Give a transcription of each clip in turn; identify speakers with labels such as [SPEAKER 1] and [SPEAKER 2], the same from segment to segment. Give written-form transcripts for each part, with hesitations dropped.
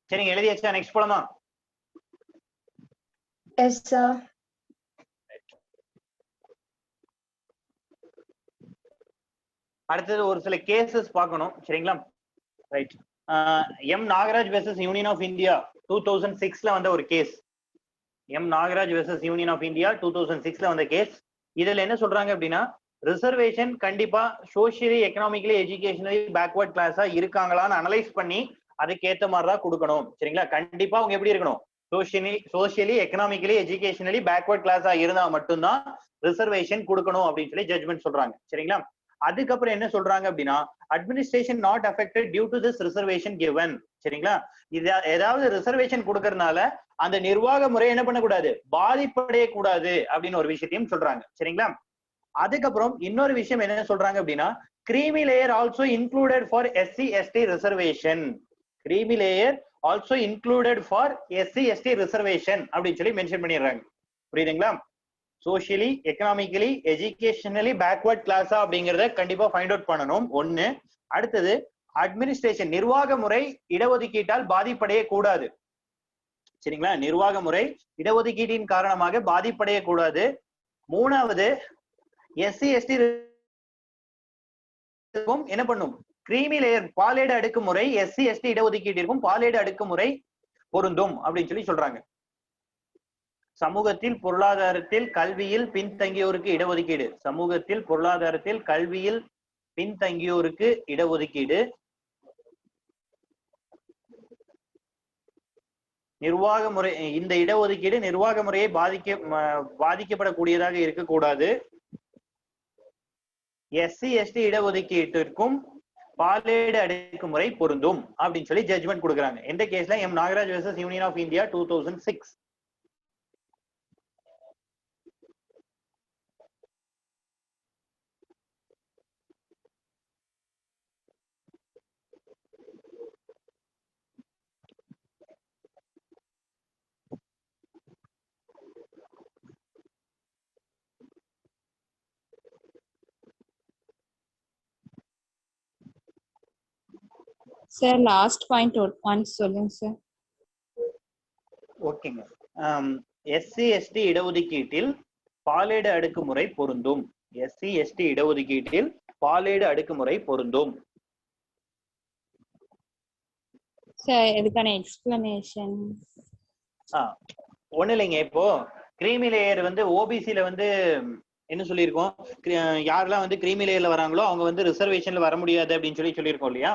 [SPEAKER 1] சரிங்க, எழுதியாச்சா? நெக்ஸ்ட் போலாமா?
[SPEAKER 2] Yes, sir.
[SPEAKER 1] அடுத்தது ஒரு சில கேசஸ் பார்க்கணும். சரிங்களா? Right. M Nagaraj versus Union of India 2006ல வந்த ஒரு case. M Nagaraj versus Union of India 2006ல வந்த கேஸ். இதுல என்ன சொல்றாங்க அப்படின்னா, ரிசர்வேஷன் கண்டிப்பா சோசியலி எக்கனாமிக்கலி எஜுகேஷனலி பேக்வர்ட் கிளாஸா இருக்காங்களான்னு அனலைஸ் பண்ணி அதுக்கேற்ற மாதிரி தான் கொடுக்கணும். சரிங்களா? கண்டிப்பா அவங்க எப்படி இருக்கணும்? சோசியலி எக்கனாமிக்கலி எஜுகேஷனலி பேக்வர்ட் கிளாஸா இருந்தா மட்டும்தான் ரிசர்வேஷன் கொடுக்கணும் அப்படின்னு சொல்லி ஜட்மெண்ட் சொல்றாங்க. சரிங்களா? அதுக்கப்புறம் என்ன சொல்றாங்க அப்படின்னா, administration not affected due to this reservation given. சரிங்களா? இது ஏதாவது ரிசர்வேஷன் கொடுக்கறதுனால அந்த நிர்வாக முறை என்ன பண்ணக்கூடாது, பாதிப்படைய கூடாது அப்படின்னு ஒரு விஷயத்தையும் சொல்றாங்க. சரிங்களா? அதுக்கப்புறம் இன்னொரு விஷயம் என்ன சொல்றாங்க அப்படின்னா, creamy layer also included for SC/ST reservation. creamy layer also included for SC/ST reservation அப்படின்னு சொல்லி மென்ஷன் பண்ணிடுறாங்க. புரியுதுங்களா? சோசியலி எக்கனாமிக்கலி எஜுகேஷனலி பேக்வர்ட் கிளாஸா அப்படிங்கறத கண்டிப்பா ஃபைண்ட் அவுட் பண்ணணும். ஒண்ணு. அடுத்தது அட்மினிஸ்ட்ரேஷன் நிர்வாக முறை இடஒதுக்கீட்டால் பாதிப்படைய கூடாது. சரிங்களா? நிர்வாக முறை இடஒதுக்கீட்டின் காரணமாக பாதிப்படைய கூடாது. மூணாவது, SC/ST என்ன பண்ணும், கிரீமி லேயர் பாலேடு அடுக்குமுறை SC/ST இடஒதுக்கீட்டிற்கும் பாலேடு அடுக்குமுறை பொருந்தும் அப்படின்னு சொல்லி சொல்றாங்க. சமூகத்தில் பொருளாதாரத்தில் கல்வியில் பின்தங்கியோருக்கு இடஒதுக்கீடு. சமூகத்தில் பொருளாதாரத்தில் கல்வியில் பின்தங்கியோருக்கு இடஒதுக்கீடு. நிர்வாக முறை, இந்த இடஒதுக்கீடு நிர்வாக முறையை பாதிக்கப்படக்கூடியதாக இருக்கக்கூடாது. SC/ST இடஒதுக்கீட்டிற்கும் பாலேடு அடுக்குமுறை பொருந்தும் அப்படின்னு சொல்லி ஜட்ஜ்மெண்ட் கொடுக்குறாங்க. எந்த கேஸ்ல? M Nagaraj versus Union of India 2006.
[SPEAKER 2] Sir, last point once சொல்லுங்க sir.
[SPEAKER 1] ஓகேங்க. SC/ST இடஒதுக்கீட்டில் பாலேடு அடுக்குமுறை பொருந்தும். SC/ST இடஒதுக்கீட்டில் பாலேடு அடுக்குமுறை பொருந்தும்.
[SPEAKER 2] Sir, இதுக்கான எக்ஸ்பிளனேஷன்
[SPEAKER 1] ஒண்ணு இல்லைங்க. இப்போ கிரீமி லேயர் வந்து ஓபிசில வந்து என்ன சொல்லியிருக்கோம், யாரெல்லாம் வந்து கிரீமி லேயர்ல வராங்களோ அவங்க வந்து ரிசர்வேஷன்ல வர முடியாது அப்படின்னு சொல்லியிருக்கோம் இல்லையா?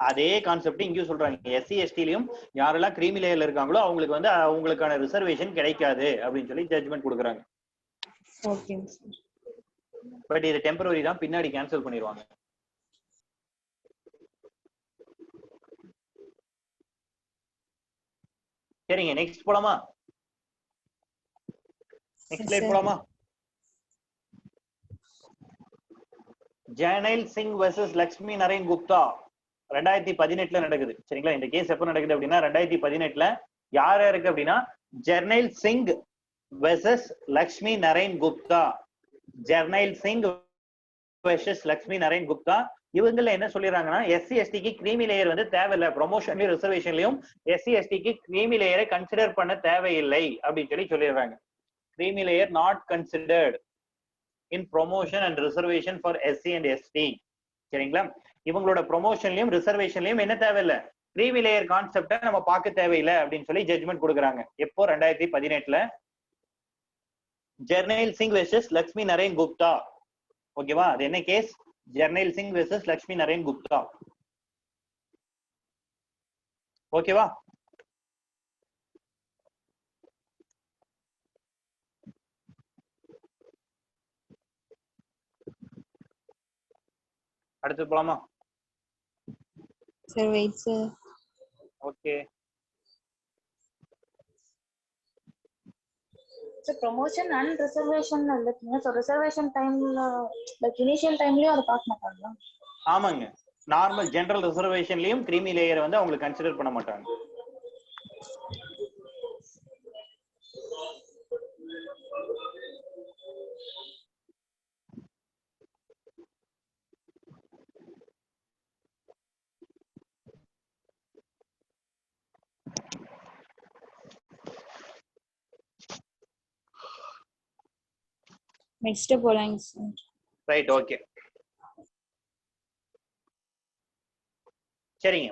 [SPEAKER 1] அதே கான்செப்ட் இங்கேயும் சொல்றாங்க. SC/STலயும் யாரெல்லாம் கிரீமி லேயர்ல இருக்காங்களோ அவங்களுக்கு வந்து அவங்களுக்கான ரிசர்வேஷன் கிடைக்காது அப்படின்னு சொல்லி ஜட்ஜ்மெண்ட் கொடுக்குறாங்க. பட் இது டெம்பரரி தான், பின்னாடி கேன்சல் பண்ணிடுவாங்க. சரிங்க, நெக்ஸ்ட் போலாமா? நெக்ஸ்ட் ஸ்லைட் போலாமா? ஜர்னைல் சிங் வெர்சஸ் லக்ஷ்மி நரேன் குப்தா 2018ல நடக்குது. சரிங்களா? இந்த கேஸ் எப்ப நடக்குது அப்படின்னா 2018ல. யார் யாருக்கு அப்படின்னா, ஜர்னைல் சிங் வெர்சஸ் லக்ஷ்மி நரேன் குப்தா. ஜர்னைல் சிங் வெர்சஸ் லக்ஷ்மி நரேன் குப்தா. இவங்கள என்ன சொல்லிடுறாங்கன்னா, SC/STக்கு கிரீமி லேயர் வந்து தேவையில்லை, ப்ரொமோஷன்லயும் ரிசர்வேஷன்லயும் SC/STக்கு கிரீமி லேயரை கன்சிடர் பண்ண தேவையில்லை அப்படின்னு சொல்லிடுறாங்க. Creamy layer not considered in promotion and reservation for SC and ST. சரிங்களா? இவங்களோட ப்ரொமோஷன்லயும் ரிசர்வேஷன்லயும் என்ன தேவையில்லை, கிரீமி லேயர் கான்செப்டை நம்ம பார்க்க தேவையில்லை அப்படின்னு சொல்லி ஜட்ஜ்மெண்ட் கொடுக்குறாங்க. எப்போ? 2018ல. ஜர்னைல் சிங் வெர்சஸ் லக்ஷ்மி நரேன் குப்தா. ஓகேவா? அது என்ன கேஸ்? ஜர்னைல் சிங் வெர்சஸ் லக்ஷ்மி நரேன் குப்தா. ஓகேவா? அடுத்து போலாமா?
[SPEAKER 2] Sir, wait sir.
[SPEAKER 1] Okay.
[SPEAKER 3] So promotion and reservation இல்லைங்க. So reservation timeல like initial timeலயும் அதை பார்க்க மாட்டாங்களா?
[SPEAKER 1] ஆமாங்க, நார்மல் ஜெனரல் ரிசர்வேஷன்லயும் கிரீமி லேயர் வந்து அவங்களுக்கு கன்சிடர் பண்ண மாட்டாங்க.
[SPEAKER 2] நெக்ஸ்ட் போலாங்க சார்.
[SPEAKER 1] Right, okay. சரிங்க,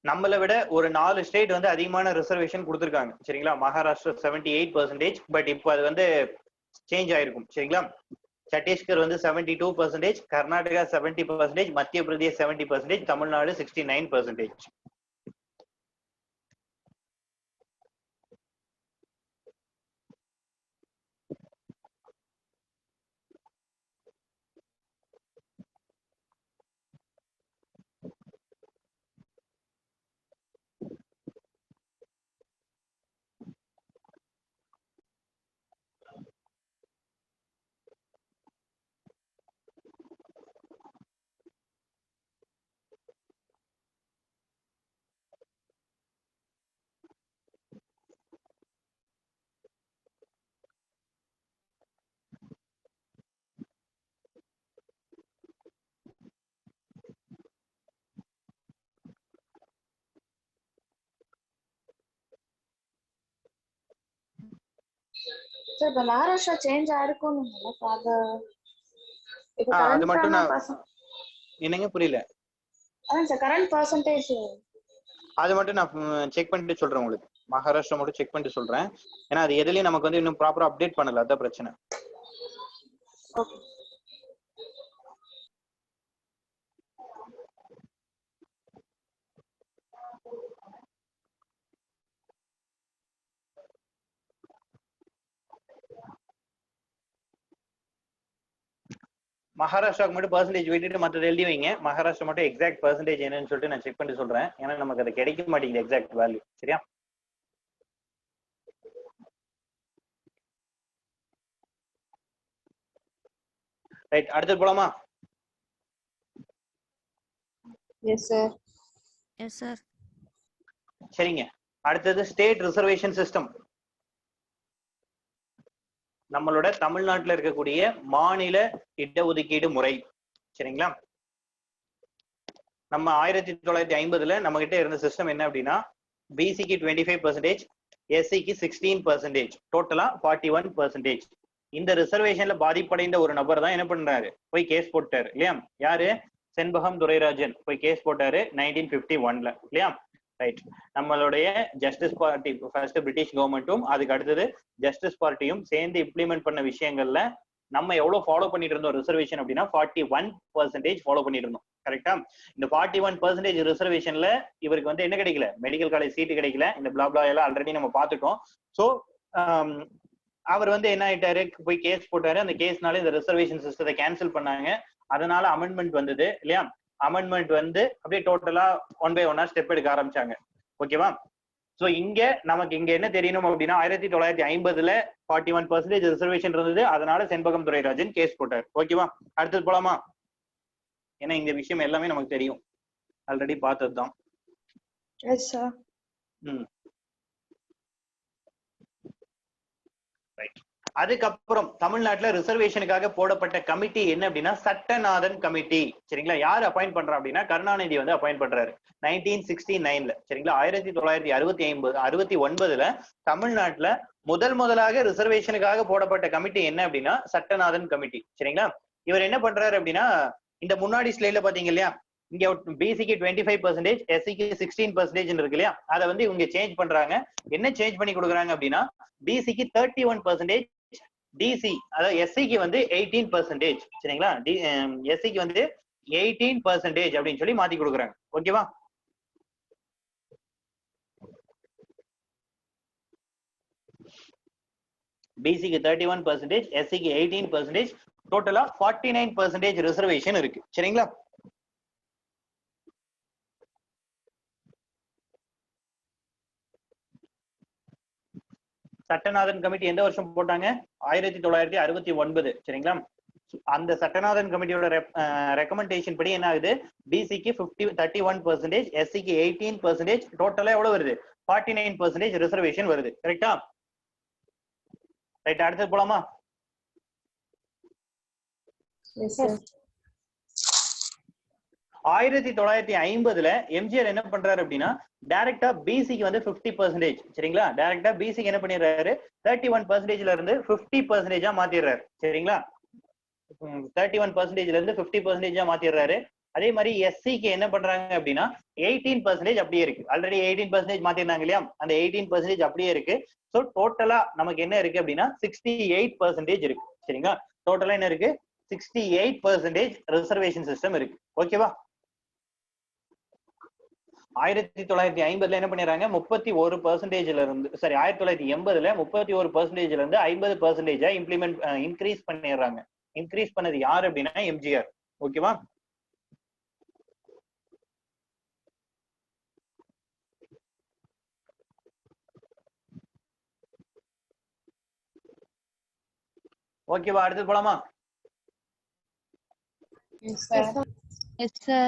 [SPEAKER 1] நம்மளை விட ஒரு 4 ஸ்டேட் வந்து அதிகமான ரிசர்வேஷன் கொடுத்துருக்காங்க. சரிங்களா, மகாராஷ்டிரா 78%, பட் இப்போ அது வந்து சேஞ்ச் ஆயிருக்கும். சரிங்களா, சத்தீஸ்கர் வந்து 72%, கர்நாடகா 70%, மத்திய பிரதேஷ் 70%, தமிழ்நாடு 69%.
[SPEAKER 3] சார் இப்போ மகாராஷ்டிரா சேஞ்ச் ஆயிருக்கும்னு அது இப்போ
[SPEAKER 1] அது மட்டும் நான்
[SPEAKER 3] கரண்ட்
[SPEAKER 1] என்னங்க புரியல.
[SPEAKER 3] அதான் சார் கரண்ட் பர்சன்டேஜ்
[SPEAKER 1] அது மட்டும் நான் செக் பண்ணிட்டு சொல்றேன் உங்களுக்கு. மகாராஷ்டிரா மட்டும் செக் பண்ணிட்டு சொல்றேன். ஏன்னா அது எதுலயும் நமக்கு வந்து இன்னும் ப்ராப்பரா அப்டேட் பண்ணல, அதான் பிரச்சனை.
[SPEAKER 3] ஓகே.
[SPEAKER 1] மகாராஷ்டிராக்கு மட்டும் பர்சன்டேஜ் விட்டுட்டு மற்றது எழுதி வைங்க. மகாராஷ்டிரா மட்டும் எக்ஸாக்ட் பர்சன்டேஜ் என்னன்னு சொல்லிட்டு நான் செக் பண்ணி சொல்றேன். ஏன்னா நமக்கு அது கிடைக்க மாட்டேங்குது எக்ஸாக்ட் வேல்யூ. சரியா, ரைட். அடுத்து போலாமா?
[SPEAKER 2] Yes sir.
[SPEAKER 4] Yes sir.
[SPEAKER 1] சரிங்க, அடுத்தது ஸ்டேட் ரிசர்வேஷன் சிஸ்டம். நம்மளோட தமிழ்நாட்டில் இருக்கக்கூடிய மாநில இடஒதுக்கீடு முறை. சரிங்களா, நம்ம 1950 நம்ம கிட்ட இருந்த சிஸ்டம் என்ன அப்படின்னா, பிசிக்கு 25%, எஸ்சிக்கு 16%, டோட்டலா 41%. இந்த ரிசர்வேஷன்ல பாதிப்படைந்த ஒரு நபர் தான் என்ன பண்றாரு, போய் கேஸ் போட்டாரு இல்லையா? யாரு? செண்பகம் துரைராஜன் போய் கேஸ் போட்டாரு 1951ல இல்லையா? ரைட். நம்மளுடைய ஜஸ்டிஸ் பார்ட்டி, ஃபர்ஸ்ட் பிரிட்டிஷ் கவர்மெண்ட்டும் அதுக்கு அடுத்தது ஜஸ்டிஸ் பார்ட்டியும் சேர்ந்து இம்ப்ளிமெண்ட் பண்ண விஷயங்கள்ல நம்ம எவ்வளவு ஃபாலோ பண்ணிட்டு இருந்தோம் ரிசர்வேஷன் அப்படின்னா 41% ஃபாலோ பண்ணிட்டு இருந்தோம். கரெக்டா? இந்த 41% ரிசர்வேஷன்ல இவருக்கு வந்து என்ன கிடைக்கல, மெடிக்கல் காலேஜ் சீட்டு கிடைக்கல. இந்த பிளாப்லா எல்லாம் ஆல்ரெடி நம்ம பார்த்துட்டோம். ஸோ அவர் வந்து என்ன ஆயிட்டாரு, போய் கேஸ் போட்டாரு. அந்த கேஸ்னால இந்த ரிசர்வேஷன் சிஸ்டத்தை கேன்சல் பண்ணாங்க. அதனால அமெண்ட்மெண்ட் வந்தது இல்லையா? அமெண்ட்மெண்ட் வந்து அப்படியே டோட்டலா 1 by 1 ஸ்டெப் எடுக்க ஆரம்பிச்சாங்க. ஓகேவா? சோ இங்க நமக்கு இங்க என்ன தெரியணும் அப்படின்னா 1950ல 41% ரிசர்வேஷன் இருந்தது. அதனால செண்பகம் துரைராஜன் கேஸ் போட்டார். ஓகேவா? அடுத்தது போலாமா? ஏன்னா இந்த விஷயம் எல்லாமே நமக்கு தெரியும், ஆல்ரெடி பார்த்ததுதான்.
[SPEAKER 3] Yes sir.
[SPEAKER 1] ரைட். அதுக்கப்புறம் தமிழ்நாட்டுல ரிசர்வேஷனுக்காக போடப்பட்ட கமிட்டி என்ன அப்படின்னா சட்டநாதன் கமிட்டி. சரிங்களா, யார் அப்பாயிண்ட் பண்றா அப்படின்னா கருணாநிதி வந்து அப்பாயிண்ட் பண்றாரு 1969ல. சரிங்களா, 1969ல தமிழ்நாட்டுல முதலாக ரிசர்வேஷனுக்காக போடப்பட்ட கமிட்டி என்ன அப்படின்னா சட்டநாதன் கமிட்டி. சரிங்களா, இவர் என்ன பண்றாரு அப்படின்னா, இந்த முன்னாடி ஸ்லைட்ல பாத்தீங்க இல்லையா, இங்க பிசிக்கு 25%, எஸ்சிக்கு 16% இருக்கு இல்லையா, அதை வந்து இவங்க சேஞ்ச் பண்றாங்க. என்ன சேஞ்ச் பண்ணி கொடுக்குறாங்க அப்படின்னா பிசிக்கு 31%, டிசி அதாவது எஸ்சிக்கு வந்து 18%. சரிங்களா, எஸ்சிக்கு வந்து 18% அப்படின்னு சொல்லி மாத்தி கொடுக்குறாங்க. ஓகேவா? பிசிக்கு 31%, எஸ்சிக்கு 18%, டோட்டலா 49% ரிசர்வேஷன் இருக்கு. சரிங்களா, சட்டநாதன் கமிட்டி எந்த வருஷம் போட்டாங்க? 1969. சரிங்களா, அந்த சட்டநாதன் கமிட்டியோட ரெக்கமெண்டேஷன் படி என்ன ஆகுது, பிசிக்கு 31%, எஸ்சிக்கு 18%, டோட்டலா எவ்வளவு வருது? 49% ரிசர்வேஷன் வருது. கரெக்டா? ரைட். அடுத்து போலாமா?
[SPEAKER 2] Yes sir.
[SPEAKER 1] 1950ல எம்ஜிஆர் என்ன பண்றாரு அப்படின்னா டைரக்டா பிசிக்கு வந்து 50%. சரிங்களா? டைரக்டா பிசிக்கு என்ன பண்ணிடுறாரு, 31%ல இருந்து 50%ஆ மாத்திடுறாரு. சரிங்களா? 31%ல இருந்து 50%ஆ மாத்திடுறாரு. அதே மாதிரி எஸ்சிக்கு என்ன பண்றாங்க அப்படின்னா 18% அப்படியே இருக்கு. ஆல்ரெடி 18% மாத்திருந்தாங்க இல்லையா, அந்த 18% அப்படியே இருக்கு. ஸோ டோட்டலா நமக்கு என்ன இருக்கு அப்படின்னா 68% இருக்கு. சரிங்களா? டோட்டலா என்ன இருக்கு, 68% ரிசர்வேஷன் சிஸ்டம் இருக்கு. ஓகேவா? 1950ல என்ன பண்ணிடுறாங்க, 31%ல இருந்து, சாரி 1980ல 31%ல இருந்து 50%ஆ இன்க்ரீஸ் பண்ணிடுறாங்க. இன்க்ரீஸ் பண்ணது யாரு அப்படின்னா எம்ஜிஆர். ஓகேவா? ஓகேவா? அடுத்து போலாமா?
[SPEAKER 2] Yes, sir.
[SPEAKER 4] Yes, sir.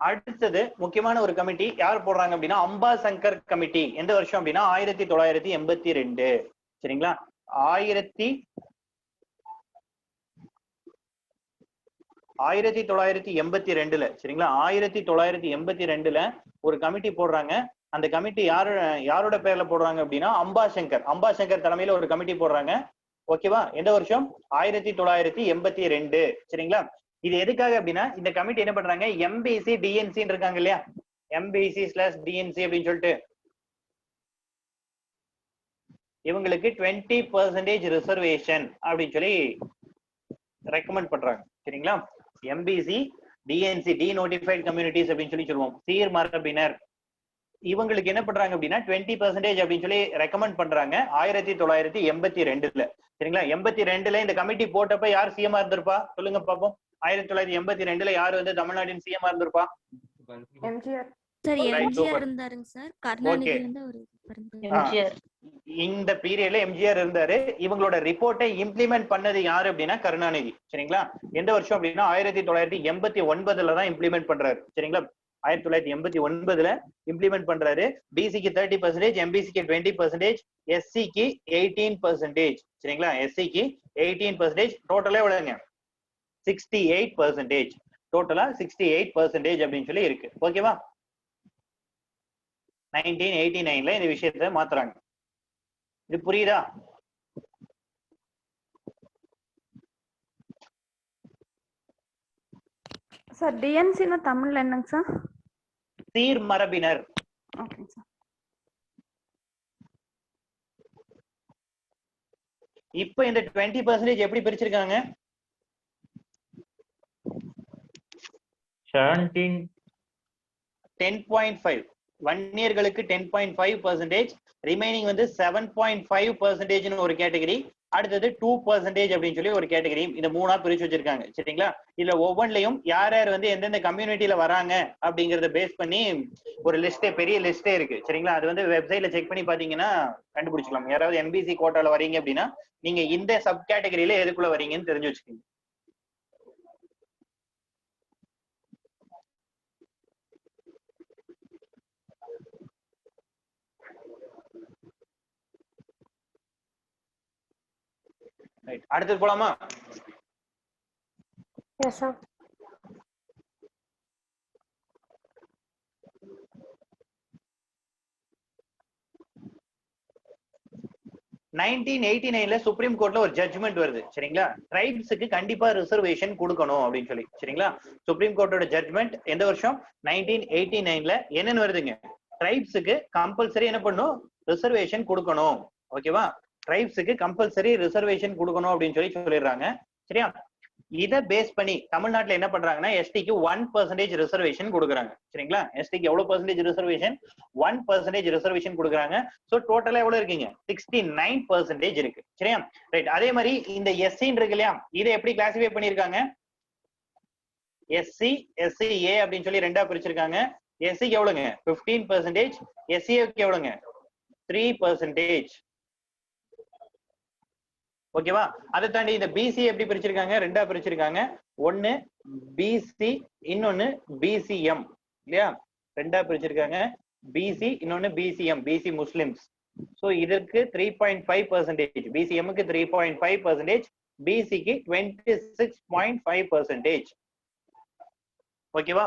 [SPEAKER 1] அடுத்தது முக்கியமான ஒரு கமிட்டி யார் போடுறாங்க அப்படின்னா அம்பாசங்கர் கமிட்டி. எந்த வருஷம் அப்படின்னா 1982. சரிங்களா? 1982ல, சரிங்களா? 1982ல ஒரு கமிட்டி போடுறாங்க. அந்த கமிட்டி யாரோட பேர்ல போடுறாங்க அப்படின்னா அம்பாசங்கர் தலைமையில ஒரு கமிட்டி போடுறாங்க. ஓகேவா? எந்த வருஷம்? 1982. சரிங்களா? இது எதுக்காக அப்படின்னா இந்த கமிட்டி என்ன பண்றாங்க, எம்பிசி டிஎன்சி இருக்காங்க இல்லையா, எம்பிசி/டிஎன்சி அப்படின்னு சொல்லிட்டு இவங்களுக்கு 20% ரிசர்வேஷன் அப்படின்னு சொல்லி ரெக்கமெண்ட் பண்றாங்க. சரிங்களா? MBC DNC, denotified communities அப்படின்னு சொல்லி சொல்லுவோம், சீர்மரபினர். இவங்களுக்கு என்ன பண்றாங்க அப்படின்னா 20% அப்படின்னு சொல்லி ரெக்கமெண்ட் பண்றாங்க 1982ல. சரிங்களா? 82ல இந்த கமிட்டி போட்டப்ப யார் சிஎம் இருந்திருப்பா சொல்லுங்க பாப்போம். 1982ல யார் வந்து தமிழ்நாட்டின் சிஎம் இருந்திருப்பா?
[SPEAKER 3] MGR.
[SPEAKER 4] Sir
[SPEAKER 1] Right,
[SPEAKER 4] MGR
[SPEAKER 1] super.
[SPEAKER 4] இருந்தாருங்க சார். கருணாநிதி
[SPEAKER 1] Okay.
[SPEAKER 4] வந்து ஒரு
[SPEAKER 3] எம்ஜிஆர்.
[SPEAKER 1] இந்த பீரியட்ல எம்ஜிஆர் இருந்தாரு. இவங்களோட ரிப்போர்ட்டை இம்ப்ளிமெண்ட் பண்ணது யாரு அப்படின்னா கருணாநிதி. சரிங்களா? எந்த வருஷம் அப்படின்னா 1989ல தான் இம்ப்ளிமெண்ட் பண்றாரு. சரிங்களா? 1989ல இம்ப்ளிமெண்ட் பண்றாரு. பிசிக்கு 30%, எம்பிசிக்கு 20%, எஸ்சிக்கு 18%. சரிங்களா? எஸ்சிக்கு 18%. டோட்டலா எவ்வளவுங்க, 68%. டோட்டலா 68% அப்படின்னு சொல்லி இருக்கு. ஓகேவா? 1989ல இந்த விஷயத்தை மாத்துறாங்க. இது புரியுதா?
[SPEAKER 3] சார் டிஎன்சின்னு தமிழ்ல என்னங்க சார்?
[SPEAKER 1] சீர்மரபினர்.
[SPEAKER 3] ஓகேங்க சார்.
[SPEAKER 1] இப்ப இந்த 20% எப்படி பிரிச்சிருக்காங்க? 10.5 1 இயர்களுக்கு 10.5%, ரிமைனிங் வந்து 7.5% ஒரு கேட்டகரி, அடுத்தது 2% அப்படின்னு சொல்லி ஒரு கேட்டகரி. இந்த மூணா பிரிச்சு வச்சிருக்காங்க. சரிங்களா? இதுல ஒவ்வொன்றிலையும் யார் யார் வந்து எந்தெந்த கம்யூனிட்டியில வராங்க அப்படிங்கறத பேஸ் பண்ணி ஒரு லிஸ்டே, பெரிய லிஸ்டே இருக்கு. சரிங்களா? அது வந்து வெப்சைட்ல செக் பண்ணி பாத்தீங்கன்னா கண்டுபிடிச்சிக்கலாம். யாராவது எம்பிசி கோட்டால வரீங்க அப்படின்னா நீங்க இந்த சப் கேட்டகரியில எதுக்குள்ள வரீங்கன்னு தெரிஞ்சு வச்சுக்கோங்க. அடுத்தது போலாமா?
[SPEAKER 3] Yes sir.
[SPEAKER 1] நைன்டீன் 89ல சுப்ரீம் கோர்ட்ல ஒரு ஜட்ஜ்மெண்ட் வருது. சரிங்களா? ட்ரைப்ஸுக்கு கண்டிப்பா ரிசர்வேஷன் கொடுக்கணும் அப்படின்னு சொல்லி. சரிங்களா? சுப்ரீம் கோர்ட்டோட ஜட்ஜ்மெண்ட் எந்த வருஷம்? 1989ல என்னன்னு வருதுங்க, ட்ரைப்ஸுக்கு கம்பல்சரி என்ன பண்ணும், ரிசர்வேஷன் கொடுக்கணும். ஓகேவா? ட்ரைப்ஸுக்கு கம்பல்சரி ரிசர்வேஷன் கொடுக்கணும் அப்படின்னு சொல்லி சொல்லிடுறாங்க. சரியா? இத பேஸ் பண்ணி தமிழ்நாட்டுல என்ன பண்றாங்கன்னா எஸ்டிக்கு 1% ரிசர்வேஷன் கொடுக்குறாங்க. சரிங்களா? எஸ்டிக்கு எவ்வளவு பர்சன்டேஜ் ரிசர்வேஷன்? 1% ரிசர்வேஷன் கொடுக்குறாங்க. சோ டோட்டலா எவ்வளவு இருக்குங்க, 69% இருக்கு. சரியா? ரைட். அதே மாதிரி இந்த எஸ்சின்னு இருக்கு இல்லையா, இதை எப்படி கிளாசிஃபை பண்ணிருக்காங்க? எஸ்சி, எஸ்சிஏ அப்படின்னு சொல்லி ரெண்டா பிரிச்சிருக்காங்க. எஸ்சிக்கு எவ்வளவுங்க, 15%. எஸ்சிஏக்கு எவ்வளவுங்க, 3%. ஓகேவா? அதை தாண்டி இந்த பிசி எப்படி பிரிச்சிருக்காங்க, ரெண்டா பிரிச்சிருக்காங்க. ஒன்னு பிசி, இன்னொன்னு பிசிஎம். இல்லையா? ரெண்டா பிரிச்சிருக்காங்க. பிசி, இன்னொன்னு பிசிஎம், பிசி முஸ்லிம்ஸ். சோ இதற்கு 3.5%, பிசிஎம்க்கு 3.5%, பிசிக்கு 26.5%. ஓகேவா?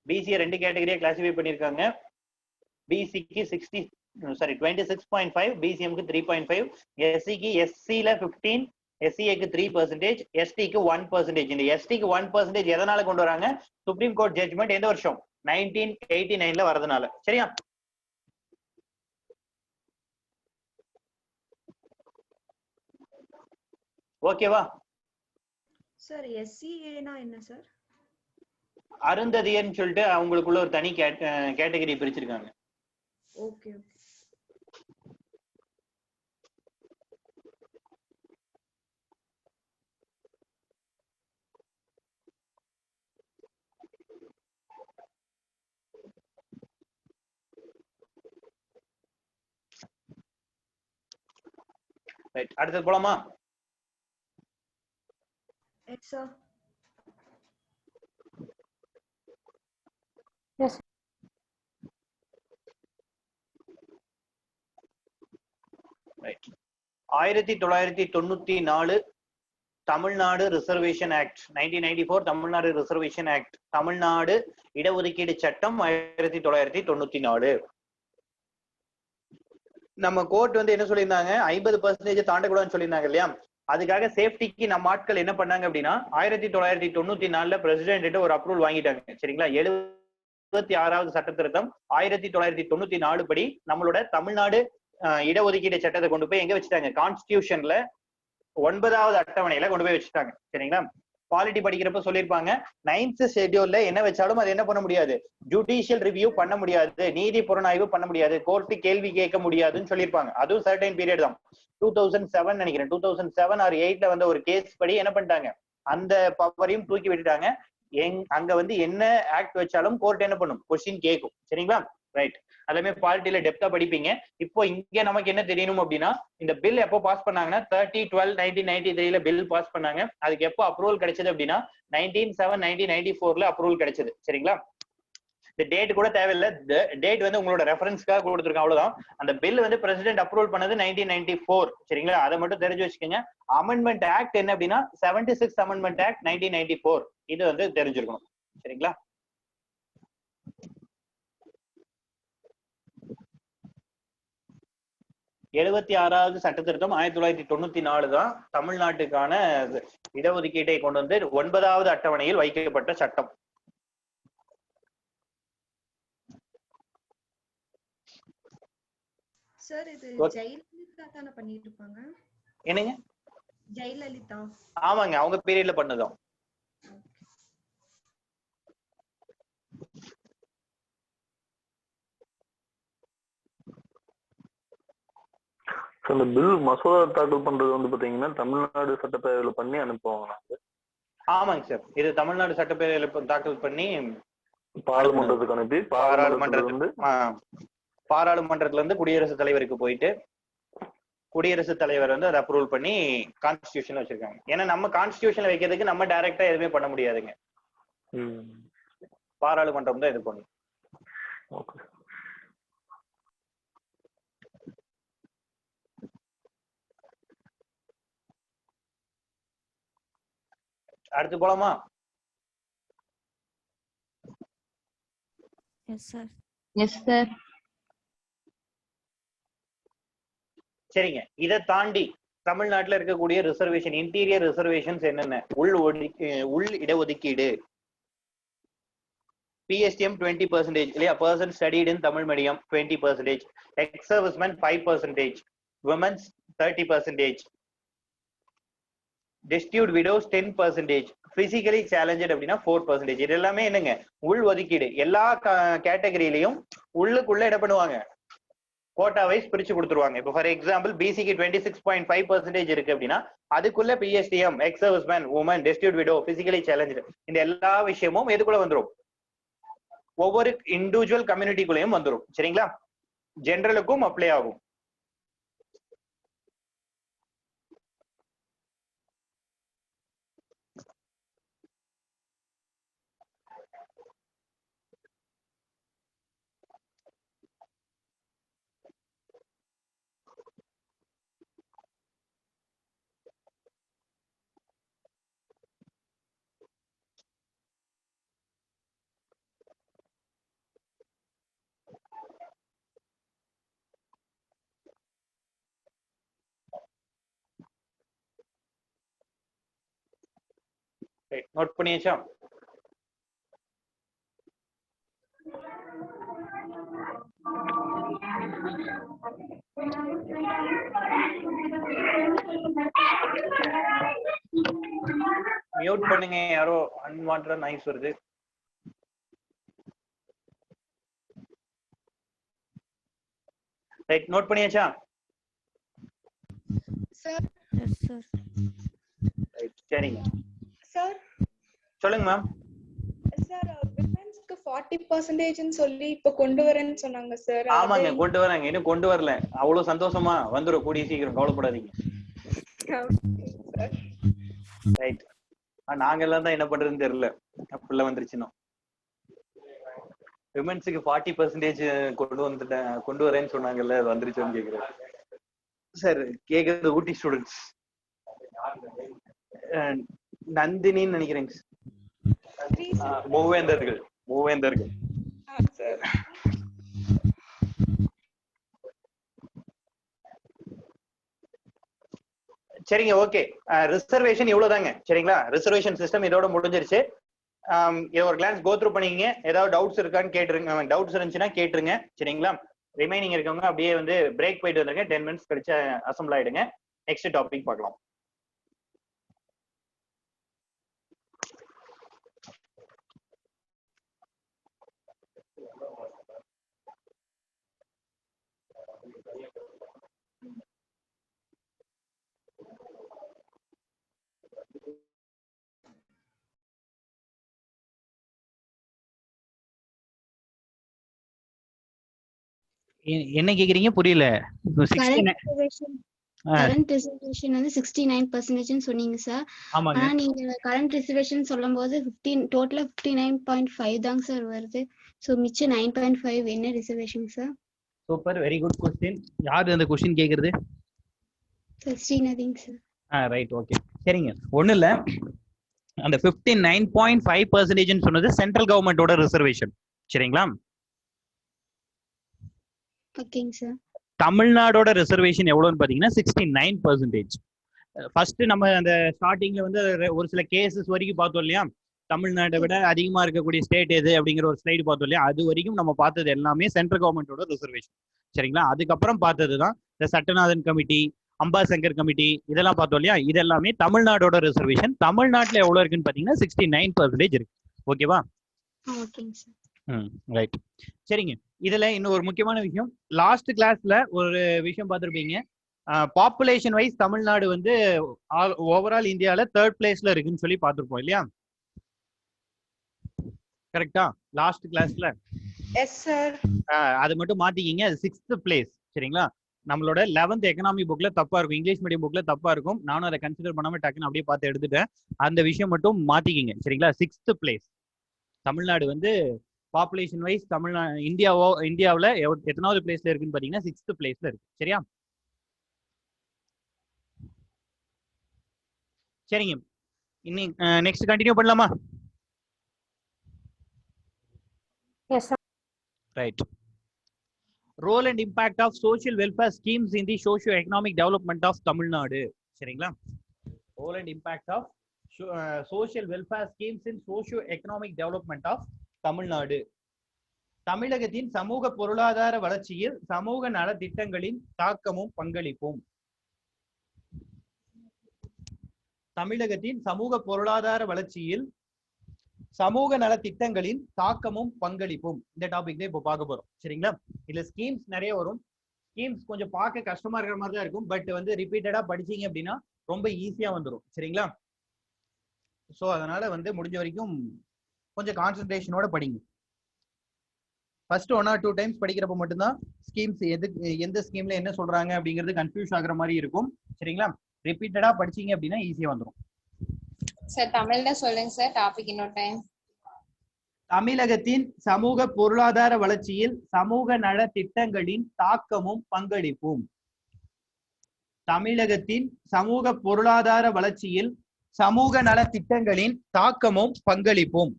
[SPEAKER 1] பிசியை 2 கேட்டகரியா கிளாசிஃபை பண்ணிருக்காங்க. பிசிக்கு 26.5, பிசிஎம்க்கு 3.5, எஸ்சிக்கு எஸ்சில 15, எஸ்சிஏக்கு 3%, எஸ்டிக்கு 1%. இந்த எஸ்டிக்கு 1% எதனால கொண்டு வராங்க? சுப்ரீம் கோர்ட் ஜட்ஜ்மெண்ட் எந்த வருஷம்? 1989ல வரதுனால. சரியா? ஓகேவா?
[SPEAKER 5] சார் எஸ்சிஏனா என்ன சார்?
[SPEAKER 1] அருந்ததியர்னு சொல்லிட்டு அவங்களுக்குள்ள ஒரு தனி கேட்டகரி பிரிச்சிருக்காங்க.
[SPEAKER 5] Okay okay.
[SPEAKER 1] ரைட், அடுத்து போலாமா?
[SPEAKER 5] Yes sir.
[SPEAKER 3] Yes.
[SPEAKER 1] Right. 1994 Tamil Nadu reservation act, 1994 Tamil Nadu reservation act, Tamil Nadu இடஒதுக்கீடு சட்டம் 1994. நம்ம கோர்ட் வந்து என்ன சொல்லியிருந்தாங்க? 50% தாண்டக்கூடாதுன்னு சொல்லியிருந்தாங்க இல்லையா? அதுக்காக சேஃப்டிக்கு நம்ம ஆட்கள் என்ன பண்ணாங்க அப்படின்னா 1994 பிரசிடென்ட் ஒரு அப்ரூவல் வாங்கிட்டாங்க. சரிங்களா? 76வது சட்ட திருத்தம் 1994 படி நம்மளோட தமிழ்நாடு இடஒதுக்கீடு சட்டத்தை கொண்டு போய் எங்க வச்சுட்டாங்க? கான்ஸ்டிடியூஷன்ல 9வது அட்டவணையில கொண்டு போய் வச்சுட்டாங்க. சரிங்களா? பாலிட்டி படிக்கிறப்ப சொல்லியிருப்பாங்க 9th ஷெட்யூல்ல என்ன வச்சாலும் அது என்ன பண்ண முடியாது? ஜுடிஷியல் ரிவ்யூ பண்ண முடியாது, நீதி புலனாய்வு பண்ண முடியாது, கோர்ட்டு கேள்வி கேட்க முடியாதுன்னு சொல்லியிருப்பாங்க. அதுவும் சர்டைன் பீரியட் தான். 2007 நினைக்கிறேன், 2007 or 8ல வந்து ஒரு கேஸ் படி என்ன பண்ணிட்டாங்க? அந்த பவரையும் தூக்கி விட்டுட்டாங்க. அங்க வந்து என்ன ஆக்ட் வச்சாலும் கோர்ட் என்ன பண்ணும்? கொஸ்டின் கேட்கும். சரிங்களா? ரைட். அதுமே பாலிட்டியில டெப்தா படிப்பீங்க. இப்போ இங்க நமக்கு என்ன தெரியணும் அப்படின்னா, இந்த பில் எப்போ பாஸ் பண்ணாங்கன்னா 30/12/1993ல பில் பாஸ் பண்ணாங்க. அதுக்கு எப்போ அப்ரூவல் கிடைச்சது அப்படின்னா 19/7/1994ல அப்ரூவல் கிடைச்சது. சரிங்களா? இந்த டேட் கூட தேவையில்லை, டேட் வந்து உங்களோட ரெஃபரன்ஸ்க்காக கொடுத்துருக்கேன், அவ்வளவுதான். அந்த பில் வந்து பிரசிடென்ட் அப்ரூவல் பண்ணது 1994. சரிங்களா? அதை மட்டும் தெரிஞ்சு வச்சுக்கோங்க. அமெண்ட்மெண்ட் ஆக்ட் என்ன அப்படின்னா 76 அமெண்ட்மெண்ட் ஆக்ட் 1994. இது வந்து தெரிஞ்சிருக்கணும். சரிங்களா? எழுபத்தி 6வது சட்ட திருத்தம் 1994 தான் தமிழ்நாட்டுக்கான இடஒதுக்கீட்டை கொண்டு வந்து 9வது அட்டவணையில் வைக்கப்பட்ட சட்டம்.
[SPEAKER 5] சார் இது ஜெயலலிதா தான பண்ணிட்டு இருப்பாங்க?
[SPEAKER 1] என்னங்க?
[SPEAKER 5] ஜெயலலிதா.
[SPEAKER 1] ஆமாங்க, அவங்க பீரியட்ல பண்ணதும்.
[SPEAKER 6] இந்த பில் மசோதா தாக்கல் பண்றது வந்து பாத்தீங்கன்னா தமிழ்நாடு சட்டப்பேரவையில பண்ணி அனுப்புவாங்க.
[SPEAKER 1] ஆமாங்க சார், இது தமிழ்நாடு சட்டப்பேரவையில தாக்கல் பண்ணி
[SPEAKER 6] பாராளுமன்றத்துக்கு அனுப்பி
[SPEAKER 1] பாராளுமன்றத்துல இருந்து குடியரசுத் தலைவருக்கு போயிட்டு குடியரசுத் தலைவர் வந்து அதை அப்ரூவல் பண்ணி கான்ஸ்டிடியூஷன் வச்சிருக்காங்க. ஏன்னா நம்ம கான்ஸ்டிடியூஷன் வைக்கிறதுக்கு நம்ம டைரக்டா எதுவுமே பண்ண முடியாதுங்க, பாராளுமன்றம் தான் இது பண்ணும். அடுத்து போலாமா?
[SPEAKER 4] Yes sir.
[SPEAKER 2] Yes sir.
[SPEAKER 1] சரிங்க, இதை தாண்டி தமிழ்நாட்டுல இருக்கக்கூடிய ரிசர்வேஷன், இன்டீரியர் ரிசர்வேஷன்ஸ் என்னென்ன? உள் இடஒதுக்கீடு PSTM 20% இல்லையா? Person studied in Tamil medium 20%, X serviceman 5%, women's 30%, destitute widows 10%, physically challenged அப்படின்னா 4%. இது எல்லாமே என்னங்க? உள் ஒதுக்கீடு. எல்லா கேட்டகரியிலையும் உள்ளுக்குள்ள என்ன பண்ணுவாங்க? கோட்டா வைஸ் பிரிச்சு கொடுத்துருவாங்க. இப்போ ஃபார் எக்ஸாம்பிள் பிசிக்கு 26.5% இருக்கு அப்படின்னா அதுக்குள்ள PSTM, ex serviceman, women, destitute widow, physically challenged, இந்த எல்லா விஷயமும் எதுக்குள்ள வந்துடும்? ஒவ்வொரு இண்டிவிஜுவல் கம்யூனிட்டிக்குள்ளேயும் வந்துடும். சரிங்களா? ஜெனரலுக்கும் அப்ளை ஆகும். ரைட், நோட் பண்ணியாச்சா? மியூட் பண்ணுங்க, யாரோ அன்வான்டட் நாய்ஸ் வருது. ரைட், நோட் பண்ணியாச்சா?
[SPEAKER 5] Sir
[SPEAKER 4] yes sir.
[SPEAKER 1] ரைட், சரிங்க.
[SPEAKER 5] சார்
[SPEAKER 1] சொல்லுங்க மேம்.
[SPEAKER 5] சார் விமென்ஸ்க்கு 40% சொல்லி இப்ப கொண்டு வரேன்னு சொன்னாங்க சார்.
[SPEAKER 1] ஆமாங்க, கொண்டு வராங்க. இன்னும் கொண்டு வரல. அவ்வளவு சந்தோஷமா வந்துரும், கூடிய சீக்கிரம், கவலைப்படாதீங்க. ரைட், நாங்க எல்லாம் தான் என்ன பண்றதுன்னு தெரியல. அப்படிலாம் வந்துருச்சுன்னா விமென்ஸுக்கு 40% கொண்டு வரேன்னு சொன்னாங்கல்ல, வந்துருச்சோன்னு கேக்குறேன் சார். கேக்குறது ஊட்டி ஸ்டூடெண்ட்ஸ். நந்தினின்னு நினைக்கிறேங்க. மூவேந்தர்கள்.
[SPEAKER 5] சார்
[SPEAKER 1] சரிங்க, ஓகே. ரிசர்வேஷன் இவ்வளவுதாங்க, சரிங்களா? ரிசர்வேஷன் சிஸ்டம் இதோட முடிஞ்சிருச்சு. இதை ஒரு கிளான்ஸ் கோ த்ரூ பண்ணிக்கங்க. ஏதாவது டவுட்ஸ் இருக்கான்னு கேட்டுருங்க. டவுட்ஸ் இருந்துச்சுன்னா கேட்டுருங்க, சரிங்களா? ரிமைனிங் இருக்கவங்க அப்படியே வந்து பிரேக் போயிட்டு வந்துருங்க. 10 minutes கழிச்சு அசம்பிள் ஆயிடுங்க. நெக்ஸ்ட் டாபிக் பார்க்கலாம். என்ன கேக்குறீங்க? புரியல.
[SPEAKER 7] கரண்ட் ரிசர்வேஷன் வந்து 69% சொன்னீங்க சார்.
[SPEAKER 1] ஆமாங்க.
[SPEAKER 7] ஆனா நீங்க கரண்ட் ரிசர்வேஷன் சொல்லும்போது 15 டோட்டலா 59.5 தாங்க சார் வருது. சோ மிச்சம் 9.5 என்ன reservation sir?
[SPEAKER 1] Super, very good question. யாரு அந்த கொஸ்டின் கேக்குறது?
[SPEAKER 7] சார் ஸ்ரீநதிங்க சார்.
[SPEAKER 1] ரைட், ஓகே, சரிங்க. ஒண்ணு இல்ல, அந்த 59.5% சொன்னது சென்ட்ரல் கவர்மெண்டோட ரிசர்வேஷன், சரிங்களா?
[SPEAKER 7] ஓகேங்க சார்.
[SPEAKER 1] தமிழ்நாடோட ரிசர்வேஷன் எவ்வளவுன்னு பாத்தீங்கன்னா 69%. ஃபர்ஸ்ட் நம்ம அந்த ஸ்டார்டிங்ல வந்து ஒரு சில கேசஸ் வரைக்கும் பார்த்தோம் இல்லையா? தமிழ்நாட்டை விட அதிகமா இருக்கக்கூடிய ஸ்டேட் எது அப்படிங்கிற ஒரு ஸ்லைடு பார்த்தோம் இல்லையா? அது வரைக்கும் நம்ம பார்த்தது எல்லாமே சென்ட்ரல் கவர்மெண்டோட ரிசர்வேஷன், சரிங்களா? அதுக்கப்புறம் பார்த்ததுதான் இந்த சட்டநாதன் கமிட்டி, அம்பாசங்கர் கமிட்டி, இதெல்லாம் பார்த்தோம் இல்லையா? இது எல்லாமே தமிழ்நாடோட ரிசர்வேஷன். தமிழ்நாட்டுல எவ்வளவு இருக்குன்னு பாத்தீங்கன்னா 69% இருக்கு. ஓகேவா?
[SPEAKER 7] ஓகேங்க சார்.
[SPEAKER 1] ரைட், சரிங்க. இதுல இன்னும் ஒரு முக்கியமான விஷயம், லாஸ்ட் கிளாஸ்ல ஒரு விஷயம் பார்த்துருப்பீங்க. பாப்புலேஷன் வைஸ் தமிழ்நாடு வந்து ஓவரால் இந்தியால 3rd பிளேஸ்ல இருக்குன்னு சொல்லி பார்த்துருப்போம் இல்லையா? கரெக்டா? லாஸ்ட் கிளாஸ்ல.
[SPEAKER 5] Yes sir.
[SPEAKER 1] அது மட்டும் மாத்திக்கிங்க, அது 6th பிளேஸ், சரிங்களா? நம்மளோட 11th எக்கனாமி புக்ல தப்பா இருக்கும், இங்கிலீஷ் மீடியம் புக்ல தப்பா இருக்கும். நானும் அதை கன்சிடர் பண்ணாம டக்குன்னு அப்படியே பார்த்து எடுத்துட்டேன். அந்த விஷயம் மட்டும் மாத்திக்கிங்க, சரிங்களா? 6th பிளேஸ் தமிழ்நாடு வந்து பாப்புலேஷன் வைஸ் இந்தியாவில் எத்தனாவது பிளேஸ்ல இருக்குன்னு பாத்தீங்கன்னா 6th பிளேஸ்ல இருக்கு, சரியா? சரிங்க, இன்னைக்கு நெக்ஸ்ட் கண்டினியூ பண்ணலாமா?
[SPEAKER 3] Yes sir.
[SPEAKER 1] Right. Role and impact of social welfare schemes in the socio economic development of Tamil Nadu, சரிங்களா? Role and impact of social welfare schemes in socio economic development of Tamil Nadu. தமிழகத்தின் சமூக பொருளாதார வளர்ச்சியில் சமூக நலத்திட்டங்களின் தாக்கமும் பங்களிப்பும். தமிழகத்தின் சமூக பொருளாதார வளர்ச்சியில் சமூக நலத்திட்டங்களின் தாக்கமும் பங்களிப்பும், இந்த டாபிக் தான் இப்போ பார்க்க போறோம், சரிங்களா? இதுல ஸ்கீம்ஸ் நிறைய வரும். ஸ்கீம்ஸ் கொஞ்சம் பார்க்க கஷ்டமா இருக்கிற மாதிரி தான் இருக்கும், பட் வந்து ரிப்பீட்டடா படிச்சீங்க அப்படின்னா ரொம்ப ஈஸியா வந்துடும், சரிங்களா? ஸோ அதனால வந்து முடிஞ்ச வரைக்கும் கொஞ்சம் கான்சென்ட்ரேஷனோட படிங்க. ஃபர்ஸ்ட் 1 or 2 டைம்ஸ் படிக்கிறப்ப மட்டும்தான் ஸ்கீம்ஸ் எந்த ஸ்கீம்ல என்ன சொல்றாங்க அப்படிங்கிறது கன்ஃபியூஸ் ஆகுற மாதிரி இருக்கும், சரிங்களா? ரிப்பீட்டடா படிச்சீங்க அப்படின்னா ஈஸியா வந்துடும்.
[SPEAKER 2] சார் தமிழ்ல சொல்லுங்க சார், டாபிக் இன்னொரு டைம்.
[SPEAKER 1] தமிழகத்தின் சமூக பொருளாதார வளர்ச்சியில் சமூக நல திட்டங்களின் தாக்கமும் பங்களிப்பும். தமிழகத்தின் சமூக பொருளாதார வளர்ச்சியில் சமூக நல திட்டங்களின் தாக்கமும் பங்களிப்பும்.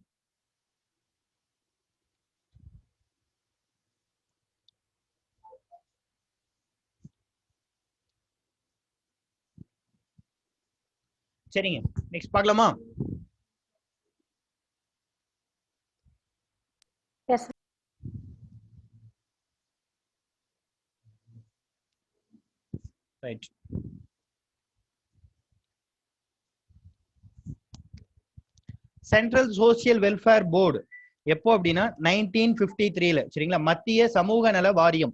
[SPEAKER 1] சரிங்க, நெக்ஸ்ட் பார்க்கலாமா? Right. Central social welfare board எப்போ அப்படின்னா 1953ல சரிங்களா. மத்திய சமூக நல வாரியம்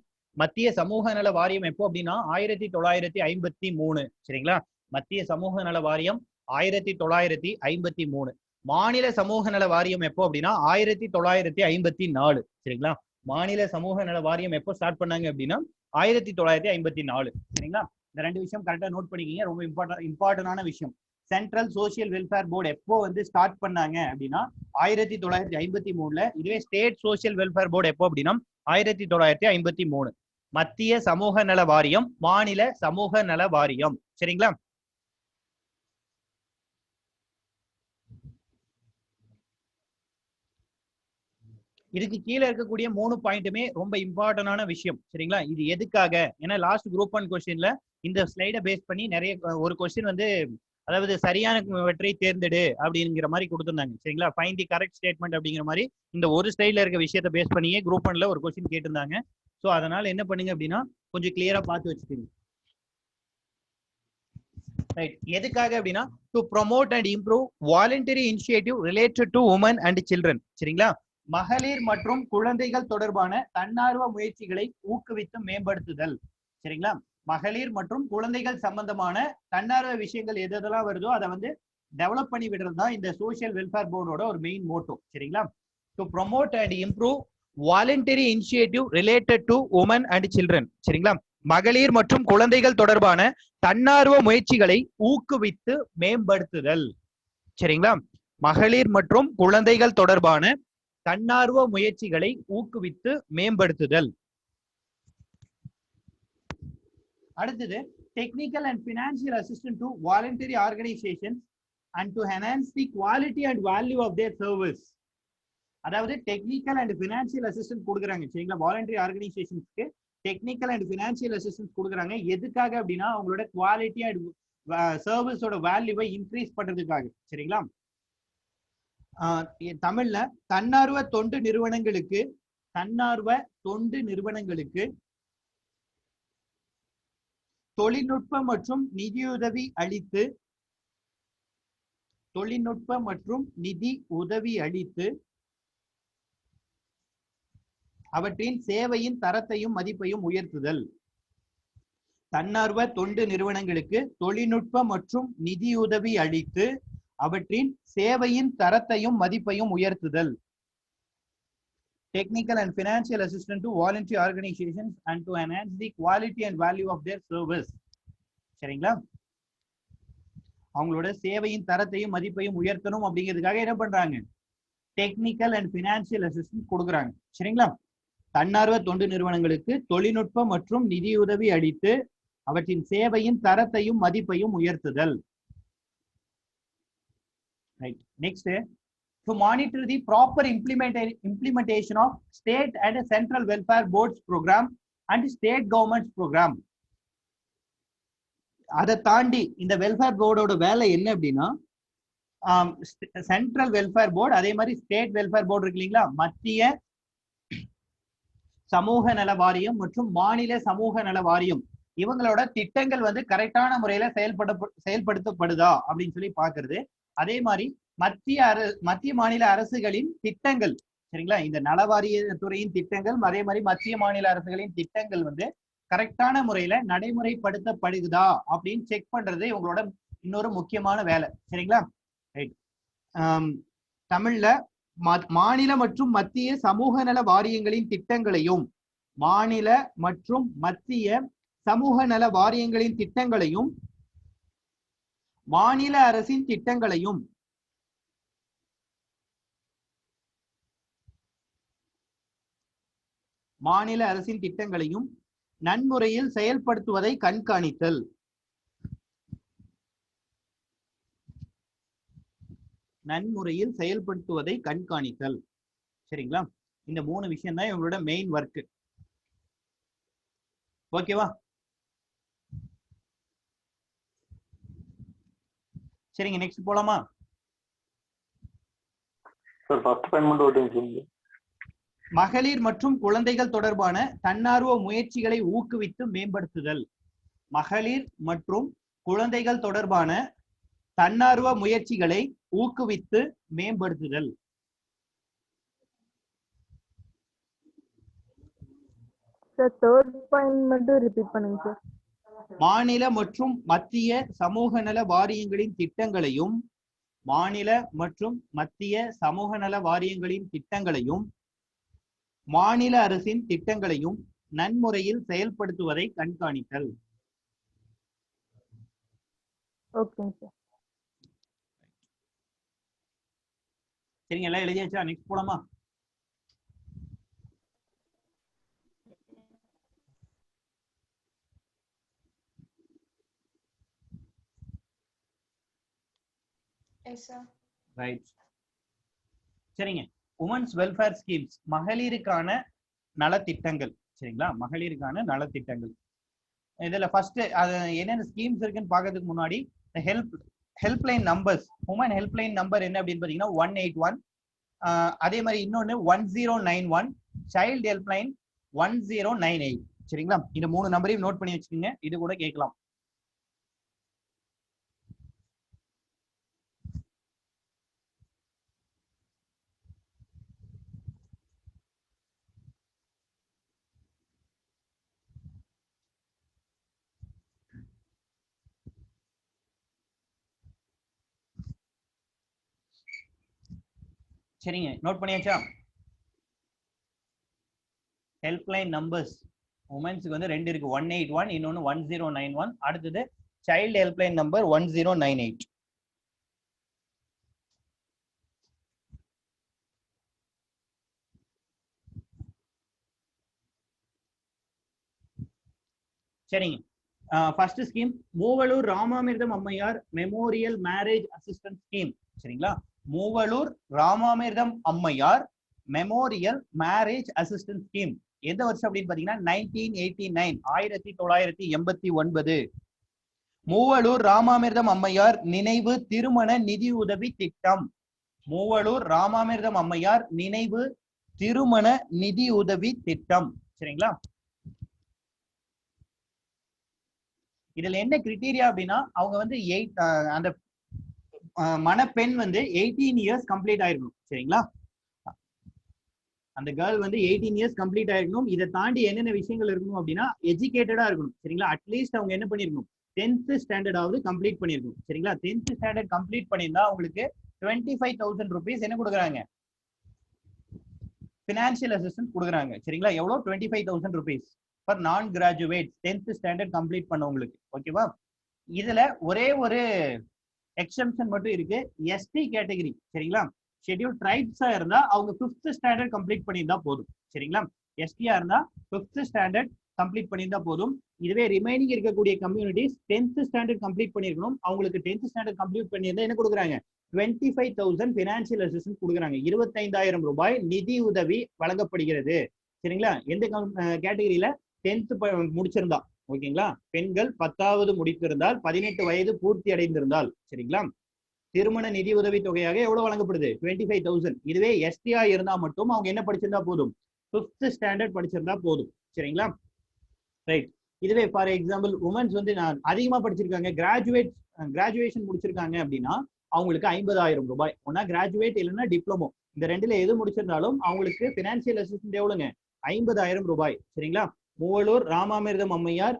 [SPEAKER 1] எப்போ அப்படின்னா 1953 சரிங்களா. மத்திய சமூக நல வாரியம் 1953. மாநில சமூக நல வாரியம் எப்போ அப்படின்னா 1954 சரிங்களா. மாநில சமூக நல வாரியம் எப்போ ஸ்டார்ட் பண்ணாங்க அப்படின்னா 1954 சரிங்களா. இந்த ரெண்டு விஷயம் கரெக்டா நோட் பண்ணிக்கிங்க, ரொம்ப இம்பார்ட்டன்டான விஷயம். சென்ட்ரல் சோசியல் வெல்ஃபேர் போர்டு எப்போ வந்து ஸ்டார்ட் பண்ணாங்க அப்படின்னா 1953ல. இதுவே ஸ்டேட் சோசியல் வெல்ஃபேர் போர்டு எப்போ அப்படின்னா 1953. மத்திய சமூக நல வாரியம், மாநில சமூக நல வாரியம் சரிங்களா. இதுக்கு கீழே இருக்கக்கூடிய 3 பாயிண்ட்டுமே ரொம்ப இம்பார்ட்டன்டான விஷயம் சரிங்களா. இது எதுக்காக, ஏன்னா லாஸ்ட் குரூப் 1 கொஸ்டின்ல இந்த ஸ்லைடை பேஸ் பண்ணி நிறைய ஒரு கொஸ்டின் வந்து அதாவது சரியானவற்றை தேர்ந்தெடு அப்படிங்கிற மாதிரி கொடுத்துருந்தாங்க சரிங்களா. ஃபைண்ட் தி கரெக்ட் ஸ்டேட்மெண்ட் அப்படிங்கிற மாதிரி இந்த ஒரு ஸ்லைட்ல இருக்க விஷயத்தை பேஸ் பண்ணியே குரூப் 1ல ஒரு கொஸ்டின் கேட்டிருந்தாங்க. ஸோ அதனால என்ன பண்ணுங்க அப்படின்னா கொஞ்சம் கிளியரா பார்த்து வச்சுக்கோங்க. ரைட். எதுக்காக அப்படின்னா to promote and improve voluntary initiative related to women and children சரிங்களா. மகளிர் மற்றும் குழந்தைகள் தொடர்பான தன்னார்வ முயற்சிகளை ஊக்குவித்து மேம்படுத்துதல் சரிங்களா. மகளிர் மற்றும் குழந்தைகள் சம்பந்தமான தன்னார்வ விஷயங்கள் எதெல்லாம் வருதோ அதை வந்து டெவலப் பண்ணி விடுறது தான் இந்த சோசியல் வெல்ஃபேர் போர்டோட ஒரு மெயின் மோட்டோ சரிங்களா. To promote and improve voluntary initiative related to women and children சரிங்களா. மகளிர் மற்றும் குழந்தைகள் தொடர்பான தன்னார்வ முயற்சிகளை ஊக்குவித்து மேம்படுத்துதல் சரிங்களா. மகளிர் மற்றும் குழந்தைகள் தொடர்பான தன்னார்வ முயற்சிகளை ஊக்குவித்து மேம்படுத்துதல். அடுத்தது technical and financial assistant to voluntary organisation and to enhance the quality and value of their service. அதாவது டெக்னிக்கல் அண்ட் பினான்சியல் அசிஸ்டன்ஸ் கொடுக்குறாங்க சரிங்களா. வாலண்டரி ஆர்கனைசேஷன்ஸ்க்கு டெக்னிக்கல் அண்ட் பினான்சியல் அசிஸ்டன்ஸ் கொடுக்குறாங்க. எதுக்காக அப்படின்னா அவங்களோட குவாலிட்டி அண்ட் சர்வீஸோட வேல்யூவை இன்க்ரீஸ் பண்றதுக்காக சரிங்களா. தமிழ்ல தன்னார்வ தொண்டு நிறுவனங்களுக்கு தொழில்நுட்ப மற்றும் நிதி உதவி அளித்து அவற்றின் சேவையின் தரத்தையும் மதிப்பையும் உயர்த்துதல். தன்னார்வ தொண்டு நிறுவனங்களுக்கு தொழில்நுட்ப மற்றும் நிதியுதவி அளித்து அவற்றின் சேவையின் தரத்தையும் மதிப்பையும் உயர்த்துதல். Technical and financial assistance to voluntary organizations and to enhance the quality and value of their service. சரிங்களா. அவங்களோட சேவையின் தரத்தையும் மதிப்பையும் உயர்த்தணும் அப்படிங்கிறதுக்காக என்ன பண்றாங்க, டெக்னிக்கல் அண்ட் பினான்சியல் அசிஸ்டன்ஸ் கொடுக்குறாங்க சரிங்களா. தன்னார்வ தொண்டு நிறுவனங்களுக்கு தொழில்நுட்ப மற்றும் நிதியுதவி அளித்து அவற்றின் சேவையின் தரத்தையும் மதிப்பையும் உயர்த்துதல். Right. Next, to monitor the proper implementation of state and central welfare boards program and state government's program. அதை தாண்டி இந்த வெல்ஃபேர் போர்டோட வேலை என்ன அப்படின்னா சென்ட்ரல் வெல்ஃபேர் போர்டு அதே மாதிரி ஸ்டேட் வெல்ஃபேர் போர்டு இருக்கு இல்லைங்களா, மத்திய சமூக நல வாரியம் மற்றும் மாநில சமூக நல வாரியம் இவங்களோட திட்டங்கள் வந்து கரெக்டான முறையில செயல்படுத்தப்படுதா அப்படின்னு சொல்லி பாக்குறது. அதே மாதிரி மத்திய மாநில அரசுகளின் திட்டங்கள் சரிங்களா, இந்த நலவாரிய துறையின் திட்டங்கள் அதே மாதிரி மத்திய மாநில அரசுகளின் திட்டங்கள் வந்து கரெக்டான முறையில நடைமுறைப்படுத்தப்படுகுதா அப்படின்னு செக் பண்றது இவங்களோட இன்னொரு முக்கியமான வேலை சரிங்களா. ரைட். தமிழ்ல மாநில மற்றும் மத்திய சமூக நல வாரியங்களின் திட்டங்களையும் மாநில மற்றும் மத்திய சமூக நல வாரியங்களின் திட்டங்களையும் மாநில அரசின் திட்டங்களையும் நன்முறையில் செயல்படுத்துவதை கண்காணித்தல். சரிங்களா. இந்த 3 விஷயம் தான் இவங்களோட மெயின் ஒர்க். ஓகேவா? சரிங்க, நெக்ஸ்ட் போலாமா?
[SPEAKER 6] சார் ஃபர்ஸ்ட் பாயிண்ட் மட்டும் ஓட்டுங்க.
[SPEAKER 1] மகளிர் மற்றும் குழந்தைகள் தொடர்பான தன்னார்வ முயற்சிகளை ஊக்குவித்து மேம்படுத்துதல்.
[SPEAKER 8] மகளிர் மற்றும் குழந்தைகள் தொடர்பான தன்னார்வ முயற்சிகளை ஊக்குவித்து மேம்படுத்துதல்.
[SPEAKER 9] சார் தேர்ட் பாயிண்ட் மட்டும் ரிப்பீட் பண்ணுங்க சார்.
[SPEAKER 8] மாநில மற்றும் மத்திய சமூக நல வாரியங்களின் திட்டங்களையும் மாநில அரசின் திட்டங்களையும் நன்முறையில் செயல்படுத்துவதை கண்காணித்தல்.
[SPEAKER 9] ஓகேங்க சார்.
[SPEAKER 8] சரிங்க, எல்லாம் எழுதியாச்சா? நெக்ஸ்ட் போலாமா?
[SPEAKER 5] Yes sir.
[SPEAKER 8] ரைட். சரிங்க, உமன்ஸ் வெல்ஃபேர் ஸ்கீம்ஸ், மகளிருக்கான நலத்திட்டங்கள். சரிங்களா, மகளிருக்கான நலத்திட்டங்கள். இதுல ஃபர்ஸ்ட் அது என்னென்ன ஸ்கீம்ஸ் இருக்குன்னு பார்க்கறதுக்கு முன்னாடி helpline numbers, women helpline number என்ன அப்படின்னு பாத்தீங்கன்னா 181. அதே மாதிரி இன்னொன்னு 1091, சைல்டு ஹெல்ப்லைன் 1098. சரிங்களா, இந்த 3 நம்பரையும் நோட் பண்ணி வச்சுக்கோங்க, இது கூட கேட்கலாம். சரிங்க, நோட் பண்ணியாச்சா? ஹெல்ப்லைன் நம்பர்ஸ் உமன்ஸ்க்கு வந்து 2 இருக்கு, 181, இன்னொன்னு 1091. அடுத்தது சைல்டு ஹெல்ப்லைன் நம்பர் 1098. சரிங்க, ஃபர்ஸ்ட் ஸ்கீம் மூவலூர் ராமாமிர்தம் அம்மையார் மெமோரியல் மேரேஜ் அசிஸ்டன்ஸ் ஸ்கீம். சரிங்களா, மூவலூர் ராமாமிர்தம் அம்மையார் மெமோரியல் மேரேஜ் அசிஸ்டன்ஸ் ஸ்கீம். எந்த வருஷம் அப்படின்னு பாத்தீங்கன்னா 1989, 1989. மூவலூர் ராமாமிர்தம் அம்மையார் நினைவு திருமண நிதி உதவி திட்டம். மூவலூர் ராமாமிர்தம் அம்மையார் நினைவு திருமண நிதி உதவி திட்டம். சரிங்களா, இதுல என்ன கிரிட்டீரியா அப்படின்னா அவங்க வந்து அந்த மணப்பெண் வந்து 18 இயர்ஸ் கம்ப்ளீட் ஆயிருக்கணும். சரிங்களா, அந்த கேர்ள் வந்து 18 இயர்ஸ் கம்ப்ளீட் ஆயிருக்கணும். இதை தாண்டி என்னென்ன விஷயங்கள் இருக்கணும் அப்படின்னா எஜுகேட்டடா இருக்கணும். சரிங்களா, அட்லீஸ்ட் அவங்க என்ன பண்ணிருக்கணும், 10th ஸ்டாண்டர்டாவது கம்ப்ளீட் பண்ணிருக்கணும். சரிங்களா, 10th ஸ்டாண்டர்ட் கம்ப்ளீட் பண்ணியிருந்தா அவங்களுக்கு 25,000 rupees என்ன கொடுக்குறாங்க, பினான்சியல் அசிஸ்டன்ஸ் கொடுக்குறாங்க. சரிங்களா, எவ்வளவு, 25,000 rupees ஃபார் நான் கிராஜுவேட் 10th ஸ்டாண்டர்ட் கம்ப்ளீட் பண்ணவங்களுக்கு. ஓகேவா, இதுல ஒரே ஒரு எக்ஸம்ஷன் மட்டும் இருக்கு, எஸ்டி கேட்டகரி. சரிங்களா, ஷெட்யூல் ட்ரைப்ஸா இருந்தா அவங்க 5th ஸ்டாண்டர்ட் கம்ப்ளீட் பண்ணியிருந்தா போதும். சரிங்களா, எஸ்டியா இருந்தா 5th ஸ்டாண்டர்ட் கம்ப்ளீட் பண்ணியிருந்தா போதும். இதுவே ரிமைனிங் இருக்கக்கூடிய கம்யூனிட்டிஸ் 10th ஸ்டாண்டர்ட் கம்ப்ளீட் பண்ணிருக்கணும். அவங்களுக்கு 10th ஸ்டாண்டர்ட் கம்ப்ளீட் பண்ணியிருந்தா என்ன கொடுக்குறாங்க, 25,000 பினான்சியல் அசிஸ்டன்ஸ் கொடுக்குறாங்க. 25,000 ரூபாய் நிதி உதவி வழங்கப்படுகிறது. சரிங்களா, எந்த கேட்டகரியில 10th முடிச்சிருந்தா, ஓகேங்களா, பெண்கள் 10வது முடித்திருந்தால், 18 வயது பூர்த்தி அடைந்திருந்தால். சரிங்களா, திருமண நிதி உதவி தொகையாக எவ்வளவு வழங்கப்படுது, 25,000. இதுவே எஸ்டியா இருந்தா மட்டும் அவங்க என்ன படிச்சிருந்தா போதும், 5th ஸ்டாண்டர்ட் படிச்சிருந்தா போதும். சரிங்களா, ரைட். இதுவே ஃபார் எக்ஸாம்பிள் உமன்ஸ் வந்து அதிகமா படிச்சிருக்காங்க, கிராஜுவேஷன் முடிச்சிருக்காங்க அப்படின்னா அவங்களுக்கு 50,000 ரூபாய். ஒன்னா கிராஜுவேட் இல்லைன்னா டிப்ளமோ, இந்த ரெண்டுல எது முடிச்சிருந்தாலும் அவங்களுக்கு பினான்சியல் அசிஸ்டன்ட் எவ்வளவுங்க, 50,000 ரூபாய். சரிங்களா, மூவலூர் ராமாமிர்தம் அம்மையார்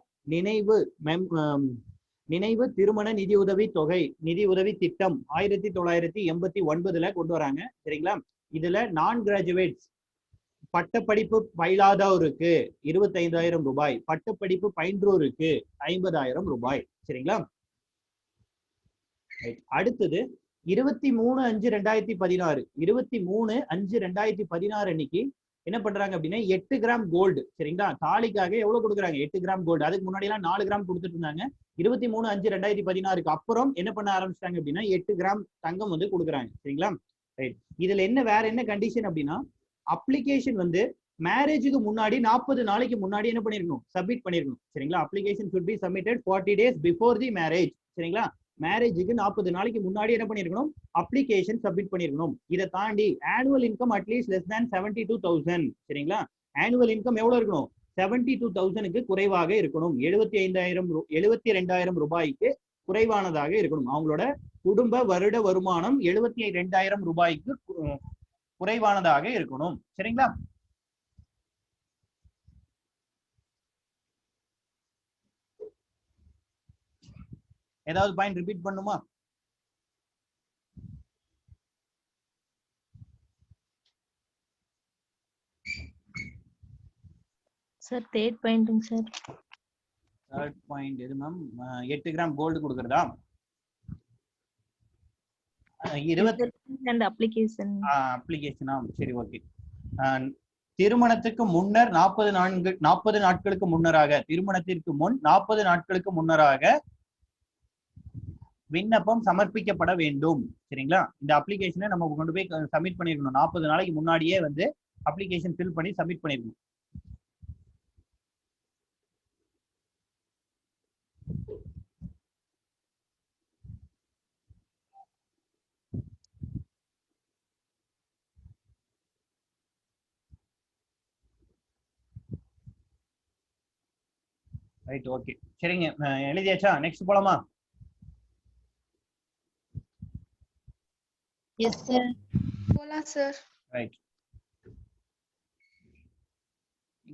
[SPEAKER 8] நினைவு திருமண நிதி உதவி திட்டம் 1989 கொண்டு வராங்க. சரிங்களா, இதுல நான் கிராஜுவேட்ஸ் பட்டப்படிப்பு பயிலாதோருக்கு 25,000 ரூபாய், பட்டப்படிப்பு பயின்றோருக்கு 50,000 ரூபாய். சரிங்களா, அடுத்தது 23/5/2016 23/5/2016 அன்னைக்கு என்ன பண்றாங்க அப்படின்னா 8 கிராம் கோல்டு. சரிங்களா, தாலிக்காக எவ்வளவு கொடுக்குறாங்க, 8 கிராம் கோல்டு. அதுக்கு முன்னாடி எல்லாம் 4 கிராம் கொடுத்துட்டு இருந்தாங்க. 23/5/2016 அப்புறம் என்ன பண்ண ஆரம்பிச்சிட்டாங்க அப்படின்னா 8 கிராம் தங்கம் வந்து கொடுக்குறாங்க. சரிங்களா, ரைட். இதுல என்ன வேற என்ன கண்டிஷன் அப்படின்னா அப்ளிகேஷன் வந்து மேரேஜுக்கு முன்னாடி 40 நாளைக்கு முன்னாடி என்ன பண்ணிருக்கணும், சப்மிட் பண்ணிருக்கணும். சரிங்களா, application should be submitted 40 days before the marriage. சரிங்களா, மேரேஜுக்கு 40 நாளைக்கு முன்னாடி என்ன பண்ணிருக்கணும், அப்ளிகேஷன் சப்மிட் பண்ணிருக்கணும். இதை தாண்டி annual income at least less than 72,000. சரிங்களா, ஆனுவல் இன்கம் எவ்வளவு இருக்கணும், 72,000க்கு குறைவாக இருக்கணும். 72,000 ரூபாய்க்கு குறைவானதாக இருக்கணும். அவங்களோட குடும்ப வருட வருமானம் 72,000 ரூபாய்க்கு குறைவானதாக இருக்கணும். சரிங்களா? ஏதாவது பாயிண்ட் ரிப்பீட் பண்ணுமா?
[SPEAKER 4] சார் தேர்ட் பாயிண்ட்ங்க சார்.
[SPEAKER 8] தேர்ட் பாயிண்ட் எது மேம்? 8 கிராம் கோல்டு கொடுக்கறதா? 20
[SPEAKER 4] அந்த அப்ளிகேஷன்
[SPEAKER 8] அப்ளிகேஷனா? சரி, ஓகே. திருமணத்துக்கு முன்னர் 40 நாட்களுக்கு முன்னராக, திருமணத்திற்கு முன் 40 நாட்களுக்கு முன்னராக விண்ணப்பம் சமர்ப்பிக்கப்பட வேண்டும். சரிங்களா? இந்த அப்ளிகேஷனை நம்ம கொண்டு போய் சப்மிட் பண்ணிருக்கணும். 40 நாளைக்கு முன்னாடியே வந்து அப்ளிகேஷன் ஃபில் பண்ணி சப்மிட் பண்ணிருக்கணும். Right, okay. சரிங்க, எழுதியாச்சா? நெக்ஸ்ட் போலாமா?
[SPEAKER 4] Yes sir.
[SPEAKER 5] போலாம் சார்.
[SPEAKER 8] ரைட்.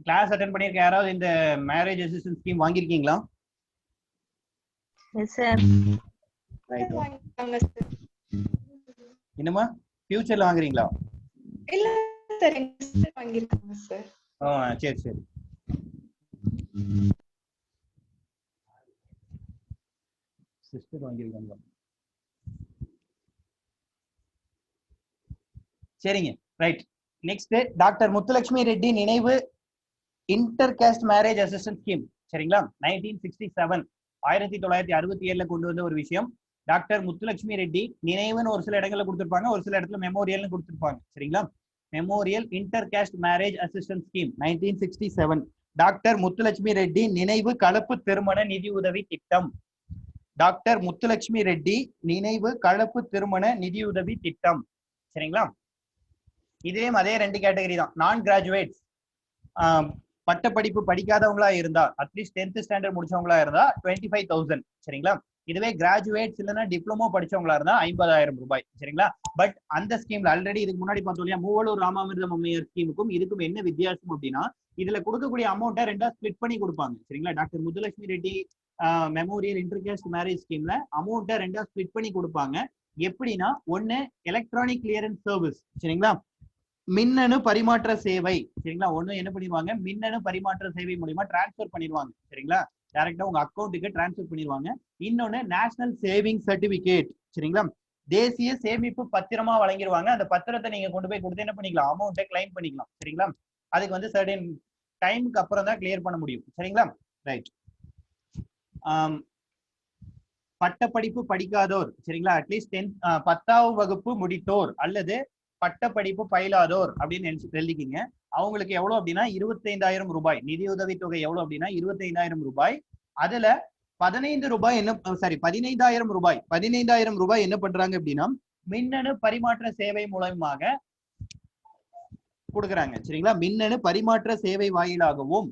[SPEAKER 8] கிளாஸ் அட்டெண்ட் பண்ணிருக்க யாராவது இந்த மேரேஜ் அசிஸ்டன்ஸ் ஸ்கீம் வாங்கிருக்கீங்களா?
[SPEAKER 4] Yes sir.
[SPEAKER 8] ரைட்.
[SPEAKER 5] வாங்கிட்டாங்க சார்.
[SPEAKER 8] என்னமா ஃபியூச்சர்ல வாங்குறீங்களா?
[SPEAKER 5] இல்ல சார், எங்க சார் வாங்கிருக்காங்க சார்.
[SPEAKER 8] சரி சரி. சிஸ்டர் வாங்கிருக்காங்க. சரிங்க, right. Next doctor Muthulakshmi Reddy நினைவு intercaste marriage assistance scheme. சரிங்களா? 1967 1967ல கொண்டு வந்த ஒரு விஷயம். டாக்டர் முத்துலட்சுமி ரெட்டி நினைவுன்னு ஒரு சில இடங்கள்ல கொடுத்திருப்பாங்க, ஒரு சில இடத்துல மெமோரியல்னு கொடுத்திருப்பாங்க. சரிங்களா? Memorial inter cost marriage assistance scheme 1967. Doctor Muthulakshmi Reddy நினைவு கலப்பு திருமண நிதி உதவி திட்டம். டாக்டர் முத்துலட்சுமி ரெட்டி நினைவு கலப்பு திருமண நிதியுதவி திட்டம். சரிங்களா? இதுலயும் அதே 2 கேட்டகரி தான். நான் கிராஜுவேட்ஸ், பட்டப்படிப்பு படிக்காதவங்களா இருந்தா, அட்லீஸ்ட் 10th ஸ்டாண்டர்ட் முடிச்சவங்களா இருந்தா 25,000. சரிங்களா? இதுவே கிராஜுவேட்ஸ் இல்லைன்னா டிப்ளமோ படிச்சவங்களா இருந்தா 50,000 ரூபாய். சரிங்களா? பட் அந்த ஸ்கீம்ல ஆல்ரெடி இதுக்கு முன்னாடி பார்த்தோம் இல்லையா, மூவலூர் ராமாமிர்தம் அம்மையார் ஸ்கீமுக்கும் இதுக்கும் என்ன வித்தியாசம் அப்படின்னா, இதுல கொடுக்கக்கூடிய அமௌண்ட்டை 2ஆ ஸ்பிளிட் பண்ணி கொடுப்பாங்க. சரிங்களா? Doctor Muthulakshmi Reddy memorial intercaste marriage ஸ்கீம்ல அமௌண்ட்டை 2ஆ ஸ்பிளிட் பண்ணி கொடுப்பாங்க. எப்படின்னா, ஒன்னு எலக்ட்ரானிக் கிளியரன்ஸ் சர்வீஸ். சரிங்களா? மின்னணு பரிமாற்ற சேவை. சரிங்களா? ஒண்ணு என்ன பண்ணிடுவாங்க, மின்னணு பரிமாற்ற சேவை மூலியமா டிரான்ஸ்பர் பண்ணிடுவாங்க. சரிங்களா? டைரக்டா உங்க அக்கௌண்ட்டுக்கு டிரான்ஸ்பர் பண்ணிடுவாங்க. இன்னொன்னு நேஷனல் சேவிங் சர்டிபிகேட். சரிங்களா? தேசிய சேமிப்பு பத்திரமா வழங்கிடுவாங்க. அந்த பத்திரத்தை நீங்க கொண்டு போய் கொடுத்து என்ன பண்ணிக்கலாம், அமௌண்ட்டை கிளைம் பண்ணிக்கலாம். சரிங்களா? அதுக்கு வந்து சர்டன் டைமுக்கு அப்புறம் தான் கிளியர் பண்ண முடியும். சரிங்களா? ரைட். பட்டப்படிப்பு படிக்காதோர். சரிங்களா? அட்லீஸ்ட் 10ஆம் வகுப்பு முடித்தோர் அல்லது பட்டப்படிப்பு பயிலாதோர் அப்படின்னு எழுதிக்கிங்க. அவங்களுக்கு எவ்வளவு அப்படின்னா 25,000 ரூபாய் நிதியுதவி தொகை. எவ்வளவு அப்படின்னா 25,000 ரூபாய். அதுல 15 ரூபாய் என்ன, 15,000 ரூபாய் 15,000 ரூபாய் என்ன பண்றாங்க அப்படின்னா மின்னணு பரிமாற்ற சேவை மூலமாக கொடுக்குறாங்க. சரிங்களா? மின்னணு பரிமாற்ற சேவை வாயிலாகவும்.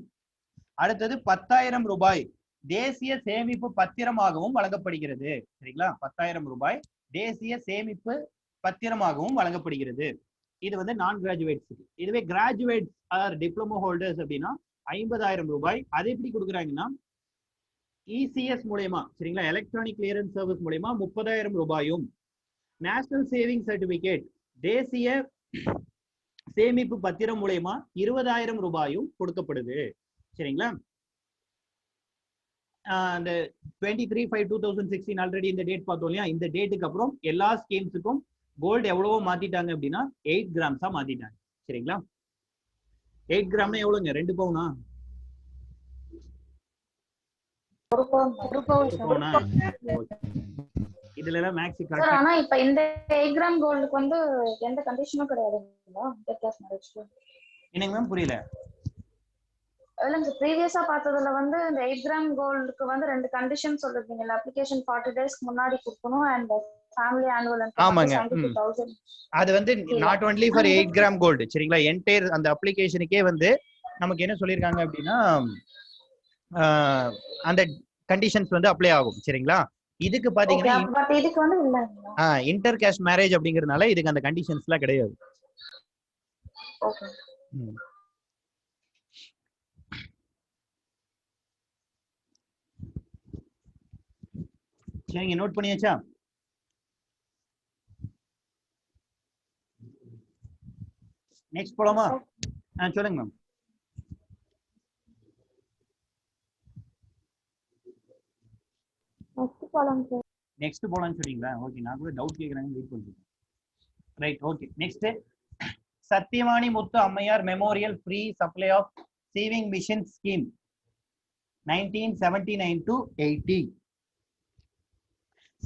[SPEAKER 8] அடுத்தது 10,000 ரூபாய் தேசிய சேமிப்பு பத்திரமாகவும் வழங்கப்படுகிறது. சரிங்களா? 10,000 ரூபாய் தேசிய சேமிப்பு பத்திரமாகவும் வழங்கப்படுகிறது. இது வந்து நான் கிராஜுவேட்ஸ். இதுவே கிராஜுவேட்ஸ் ஆர் டிப்ளமோ ஹோல்டர்ஸ் அப்படின்னா 50,000 ரூபாய். அது எப்படி கொடுக்குறாங்கன்னா இசிஎஸ் மூலயமா, சரிங்களா, எலக்ட்ரானிக் கிளியரன்ஸ் சர்வீஸ் மூலயமா 30,000 ரூபாயும், நேஷனல் சேவிங் சர்டிபிகேட் தேசிய சேமிப்பு பத்திரம் மூலயமா 20,000 ரூபாயும் கொடுக்கப்படுது. சரிங்களா? அந்த 23/5/2016 ஆல்ரெடி இந்த டேட் பார்த்தோம் இல்லையா, இந்த டேட்டுக்கு அப்புறம் எல்லா ஸ்கீம்ஸுக்கும் கோல்டு எவ்வளவோ மாத்திட்டாங்க அப்படின்னா 8 கிராம்ஸா மாத்திட்டாங்க. சரிங்களா? 8 கிராம்னா எவ்வளவுங்க, 2 பவுனா? இதுல எல்லாம் மேக்ஸ் கரெக்ட்.
[SPEAKER 3] ஆனா இப்ப இந்த 8 கிராம் கோல்டுக்கு வந்து எந்த கண்டிஷனும் கிடையாதுங்களா இன்டர்காஸ்ட் மேரேஜ்க்கு?
[SPEAKER 8] என்னங்க மேம், புரியல.
[SPEAKER 3] இல்லங்க, ப்ரீவியஸா பார்த்ததுல வந்து இந்த 8 கிராம் கோல்டுக்கு வந்து 2 கண்டிஷன் சொல்லிருந்தீங்க. அப்ளிகேஷன் 40 டேஸ்க்கு முன்னாடி கொடுக்கணும் அண்ட் ஃபேமிலி ஆனுவல் இன்கம்.
[SPEAKER 8] ஆமாங்க.
[SPEAKER 3] 72,000.
[SPEAKER 8] அது வந்து not only for 8 gram gold. சரிங்களா? என்டையர் அந்த அப்ளிகேஷனுக்கே வந்து நமக்கு என்ன சொல்லியிருக்காங்க அப்படின்னா அந்த கண்டிஷன்ஸ் வந்து அப்ளை ஆகும். சரிங்களா? இதுக்கு
[SPEAKER 3] ஓகே
[SPEAKER 8] பாத்தீங்கன்னா
[SPEAKER 3] பட் இதுக்கு வந்து இல்ல.
[SPEAKER 8] இன்டர் கேஸ்ட் மேரேஜ் அப்படிங்கறதுனால இதுக்கு அந்த கண்டிஷன்ஸ்லாம் கிடையாது.
[SPEAKER 3] ஓகே
[SPEAKER 8] சரிங்க, நோட் பண்ணியாச்சா? நெக்ஸ்ட் போலாமா? சொல்லுங்க மேம்.
[SPEAKER 3] நெக்ஸ்ட் போலாம் சார்.
[SPEAKER 8] நெக்ஸ்ட் போலாம்னு சொன்னீங்களா? ஓகே, நான் கூட டவுட் கேக்குறாங்க, வெயிட் பண்ணுறேன். Right, okay. Next, Sathiyavani Muthu Ammaiyar memorial free supply of sewing machine scheme 1979 to 80.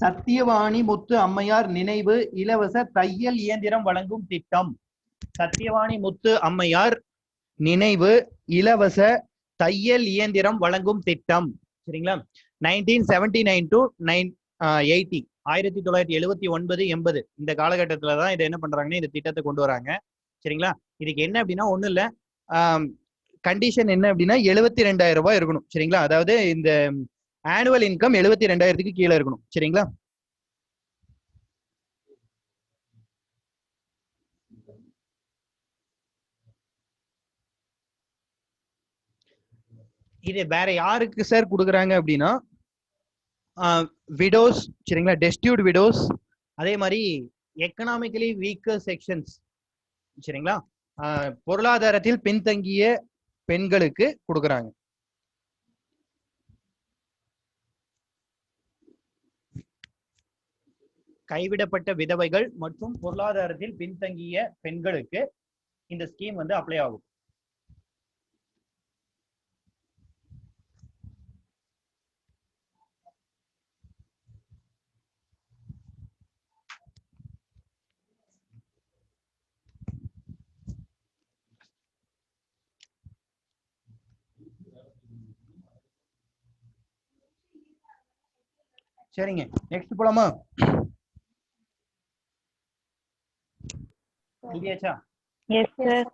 [SPEAKER 8] Sathiyavani Muthu Ammaiyar நினைவு இலவச தையல் இயந்திரம் வழங்கும் திட்டம். சத்தியவாணி முத்து அம்மையார் நினைவு இலவச தையல் இயந்திரம் வழங்கும் திட்டம். சரிங்களா? 1979 to 80, 1979 80 இந்த காலகட்டத்துல தான் இதை என்ன பண்றாங்கன்னா இந்த திட்டத்தை கொண்டு வராங்க. சரிங்களா? இதுக்கு என்ன அப்படின்னா ஒண்ணும் இல்ல, கண்டிஷன் என்ன அப்படின்னா 72,000 ரூபாய் இருக்கணும். சரிங்களா? அதாவது இந்த ஆனுவல் இன்கம் 72,000க்கு கீழே இருக்கணும். சரிங்களா? இது வேற யாருக்கு சார் கொடுக்குறாங்க அப்படின்னா விடோஸ். சரிங்களா? டெஸ்டியூட் விடோஸ், அதே மாதிரி எக்கனாமிக்கலி வீக்கர் செக்ஷன்ஸ். சரிங்களா? பொருளாதாரத்தில் பின்தங்கிய பெண்களுக்கு கொடுக்குறாங்க. கைவிடப்பட்ட விதவைகள் மற்றும் பொருளாதாரத்தில் பின்தங்கிய பெண்களுக்கு இந்த ஸ்கீம் வந்து அப்ளை ஆகும். சரிங்க, நெக்ஸ்ட் போலாமா? எழுதியாச்சா?
[SPEAKER 4] Yes sir.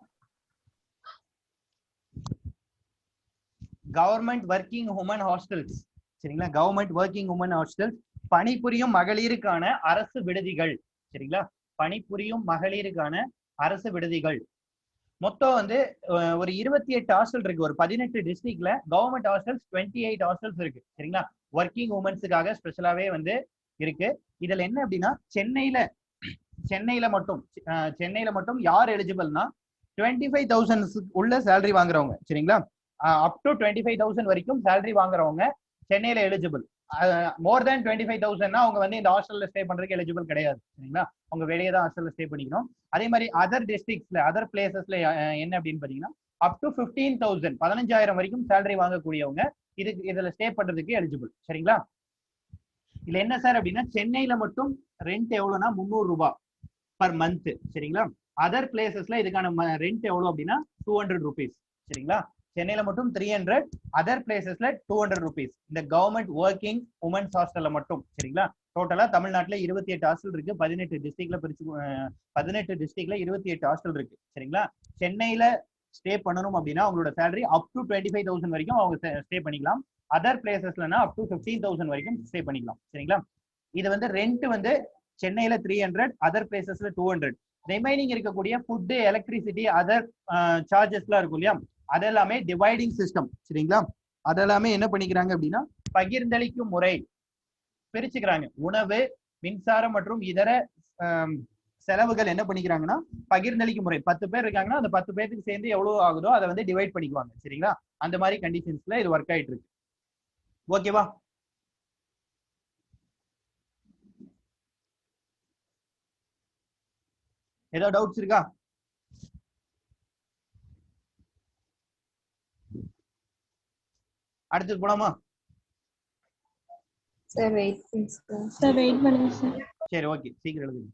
[SPEAKER 8] Government working women hostels. சரிங்களா? கவர்மெண்ட் ஒர்க்கிங் உமன் ஹாஸ்டல்ஸ் பணிபுரியும் மகளிருக்கான அரசு விடுதிகள். சரிங்களா? பணிபுரியும் மகளிருக்கான அரசு விடுதிகள். மொத்தம் வந்து ஒரு 28 ஹாஸ்டல் இருக்கு. ஒரு 18 டிஸ்ட்ரிக்ட்ல கவர்மெண்ட் ஹாஸ்டல்ஸ் 28 ஹாஸ்டல்ஸ் இருக்கு. சரிங்களா? ஒர்க்கிங் உமன்ஸுக்காக ஸ்பெஷலாவே வந்து இருக்கு. இதுல என்ன அப்படின்னா சென்னையில மட்டும் யார் எலிஜிபிள்னா 25,000 உள்ள சேலரி வாங்குறவங்க. சரிங்களா? அப் டு 25,000 வரைக்கும் சேலரி வாங்குறவங்க சென்னையில எலிஜிபிள். மோர் தேன் 25,000 அவங்க வந்து இந்த ஹாஸ்டல்ல ஸ்டே பண்றதுக்கு எலிஜிபிள் கிடையாது. சரிங்களா? அவங்க வெளியே தான் ஹாஸ்டல்ல ஸ்டே பண்ணிக்கணும். அதே மாதிரி அதர் டிஸ்ட்ரிக்ட்ஸ்ல அதர் பிளேசஸ்ல என்ன அப்படின்னு பாத்தீங்கன்னா அப் டு 15,000 15,000 வரைக்கும் சேலரி வாங்கக்கூடியவங்க இதுல ஸ்டே பண்றதுக்கு எலிஜிபிள். சரிங்களா? இதுல என்ன சார் அப்படின்னா சென்னையில மட்டும் ரெண்ட் எவ்வளவுனா 300 ரூபாய் பர் மந்த். சரிங்களா? அதர் பிளேசஸ்ல இதுக்கான ரெண்ட் எவ்வளவு அப்படின்னா 200 rupees. சரிங்களா? சென்னையில மட்டும் 300, அதர் பிளேசஸ்ல 200 rupees. இந்த கவர்மெண்ட் ஒர்க்கிங் உமன்ஸ் ஹாஸ்டல்ல மட்டும். சரிங்களா? டோட்டலா தமிழ்நாட்டுல 28 ஹாஸ்டல் இருக்கு. 18 டிஸ்ட்ரிக்ட்ல 28 ஹாஸ்டல் இருக்கு. சரிங்களா? சென்னையில ஸ்டே பண்ணணும் அப்படின்னா அவங்களோட சேலரி அப் டு 25,000 வரைக்கும் அவங்க ஸ்டே பண்ணிக்கலாம். அதர் பிளேசஸ்லனா அப் டு 15,000 வரைக்கும் ஸ்டே பண்ணிக்கலாம். சரிங்களா? இது வந்து ரெண்ட் வந்து சென்னையில 300, அதர் பிளேசஸ்ல 200. ரிமைனிங் இருக்கக்கூடிய ஃபுட், எலக்ட்ரிசிட்டி, அதர் சார்ஜஸ்லாம் இருக்கும் இல்லையா, அதெல்லாமே டிவைடிங் சிஸ்டம். சரிங்களா? அதெல்லாமே என்ன பண்ணிக்கிறாங்க அப்படின்னா பகிர்ந்தளிக்கும் முறை பிரிச்சுக்கிறாங்க. உணவு, மின்சாரம் மற்றும் இதர செலவுகள் என்ன பண்ணிக்கிறாங்கன்னா பகிர்ந்தளிக்கும் முறை. 10 பேர் இருக்காங்கன்னா அந்த 10 பேருக்கு சேர்ந்து எவ்வளவு ஆகுதோ அதை வந்து டிவைட் பண்ணிக்குவாங்க. சரிங்களா? அந்த மாதிரி கண்டிஷன்ஸ்ல இது ஒர்க் ஆயிட்டு இருக்கு. ஓகேவா? ஏதாவது டவுட்ஸ் இருக்கா? அடுத்து போலாமா?
[SPEAKER 2] சார் வெயிட் சார், வெயிட் பண்ணுங்க சார்.
[SPEAKER 8] சரி, ஓகே, சீக்கிரம் எழுதுங்க.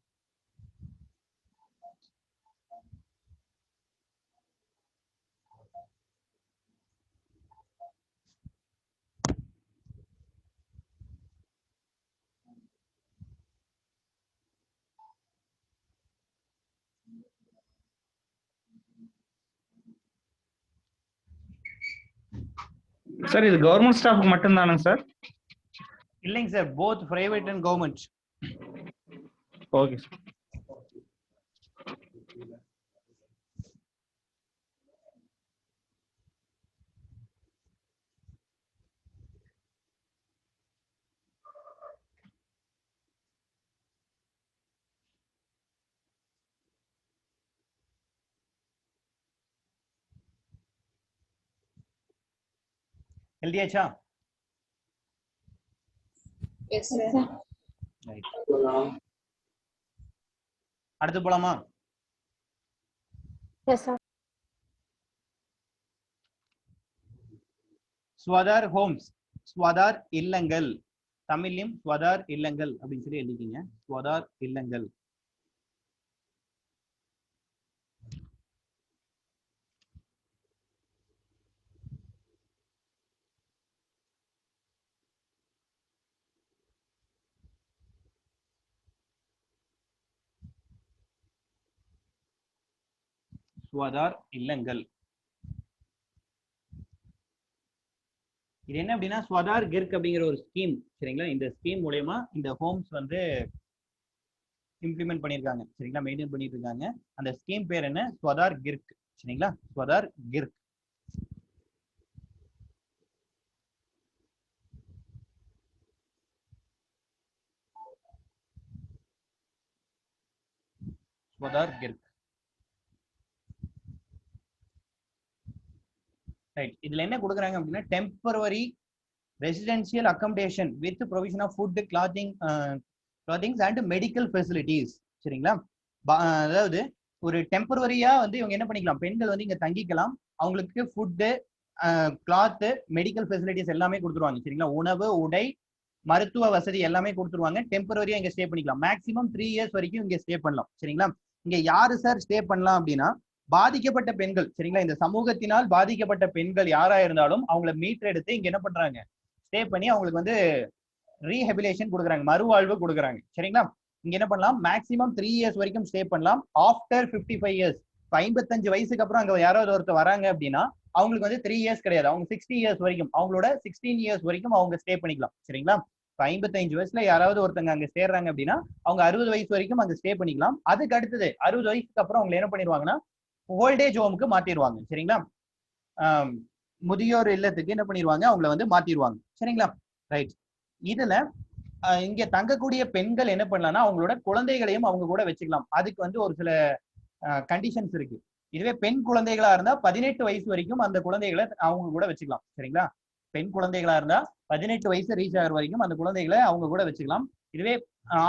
[SPEAKER 10] சார் இது கவர்மெண்ட் ஸ்டாஃப்க்கு மட்டும் தானுங்க சார்?
[SPEAKER 8] இல்லைங்க sir, both private and government.
[SPEAKER 10] Okay sir.
[SPEAKER 8] எழுதியாச்சா?
[SPEAKER 2] Yes, sir.
[SPEAKER 8] Right. அடுத்து போலாமா?
[SPEAKER 9] Yes, sir.
[SPEAKER 8] Swadhar homes, Swadhar இல்லங்கள், தமிழ்லையும் ஸ்வதார் இல்லங்கள் அப்படின்னு சொல்லி எழுதிக்கிங்க. ஸ்வதார் இல்லங்கள். ஸ்வதார் இல்லங்கள். இது என்ன அப்படின்னா ஸ்வதார் கிர்க் அப்படிங்கிற ஒரு ஸ்கீம், சரிங்களா? இந்த ஸ்கீம் மூலயமா இந்த ஹோம்ஸ் வந்து இம்ப்ளிமெண்ட் பண்ணியிருக்காங்க, சரிங்களா? மெயின்டைன் பண்ணிட்டு இருக்காங்க. அந்த ஸ்கீம் பேர் என்ன? ஸ்வதார் கிர்க், சரிங்களா? ஸ்வதார் கிர்க். ஸ்வதார் கிர்க். ரைட். இதுல என்ன கொடுக்குறாங்க அப்படின்னா temporary residential accommodation with provision of food, clothings and medical facilities, சரிங்களா? அதாவது ஒரு டெம்பரவரியா வந்து இவங்க என்ன பண்ணிக்கலாம், பெண்கள் வந்து இங்க தங்கிக்கலாம். அவங்களுக்கு ஃபுட்டு, கிளாத்து, மெடிக்கல் ஃபெசிலிட்டிஸ் எல்லாமே கொடுத்துருவாங்க, சரிங்களா? உணவு, உடை, மருத்துவ வசதி எல்லாமே கொடுத்துருவாங்க. டெம்பரவரியா இங்க ஸ்டே பண்ணிக்கலாம். மேக்ஸிமம் 3 இயர்ஸ் வரைக்கும் இங்க ஸ்டே பண்ணலாம், சரிங்களா? இங்க யாரு சார் ஸ்டே பண்ணலாம் அப்படின்னா பாதிக்கப்பட்ட பெண்கள், சரிங்களா? இந்த சமூகத்தினால் பாதிக்கப்பட்ட பெண்கள் யாரா இருந்தாலும் அவங்கள மீட்டெடுத்து இங்க என்ன பண்றாங்க, ஸ்டே பண்ணி அவங்களுக்கு வந்து ரீஹெபிலேஷன் கொடுக்குறாங்க, மறுவாழ்வு கொடுக்குறாங்க, சரிங்களா? இங்க என்ன பண்ணலாம், மேக்ஸிமம் 3 இயர்ஸ் வரைக்கும் ஸ்டே பண்ணலாம். ஆஃப்டர் 55 இயர்ஸ், 55 வயசுக்கு அப்புறம் அங்க யாராவது ஒருத்தர் வராங்க அப்படின்னா அவங்களுக்கு வந்து 3 இயர்ஸ் கிடையாது, அவங்க 60 இயர்ஸ் வரைக்கும், அவங்களோட 16 இயர்ஸ் வரைக்கும் அவங்க ஸ்டே பண்ணிக்கலாம், சரிங்களா? 55 வயசுல யாராவது ஒருத்தங்க அங்க சேர்றாங்க அப்படின்னா அவங்க 60 வயசு வரைக்கும் அங்க ஸ்டே பண்ணிக்கலாம். அதுக்கு அடுத்தது 60 வயசுக்கு அப்புறம் அவங்க என்ன பண்ணிடுவாங்கன்னா ஓல்டேஜ் ஹோமுக்கு மாத்திடுவாங்க, சரிங்களா? முதியோர் இல்லத்துக்கு என்ன பண்ணிடுவாங்க, அவங்கள வந்து மாத்திடுவாங்க, சரிங்களா? ரைட். இதுல இங்க தங்கக்கூடிய பெண்கள் என்ன பண்ணலாம்னா அவங்களோட குழந்தைகளையும் அவங்க கூட வச்சுக்கலாம். அதுக்கு வந்து ஒரு சில கண்டிஷன்ஸ் இருக்கு. இதுவே பெண் குழந்தைகளா இருந்தா 18 வயசு வரைக்கும் அந்த குழந்தைகளை அவங்க கூட வச்சுக்கலாம், சரிங்களா? பெண் குழந்தைகளா இருந்தா 18 வயசு ரீச் ஆகிற வரைக்கும் அந்த குழந்தைகளை அவங்க கூட வச்சுக்கலாம். இதுவே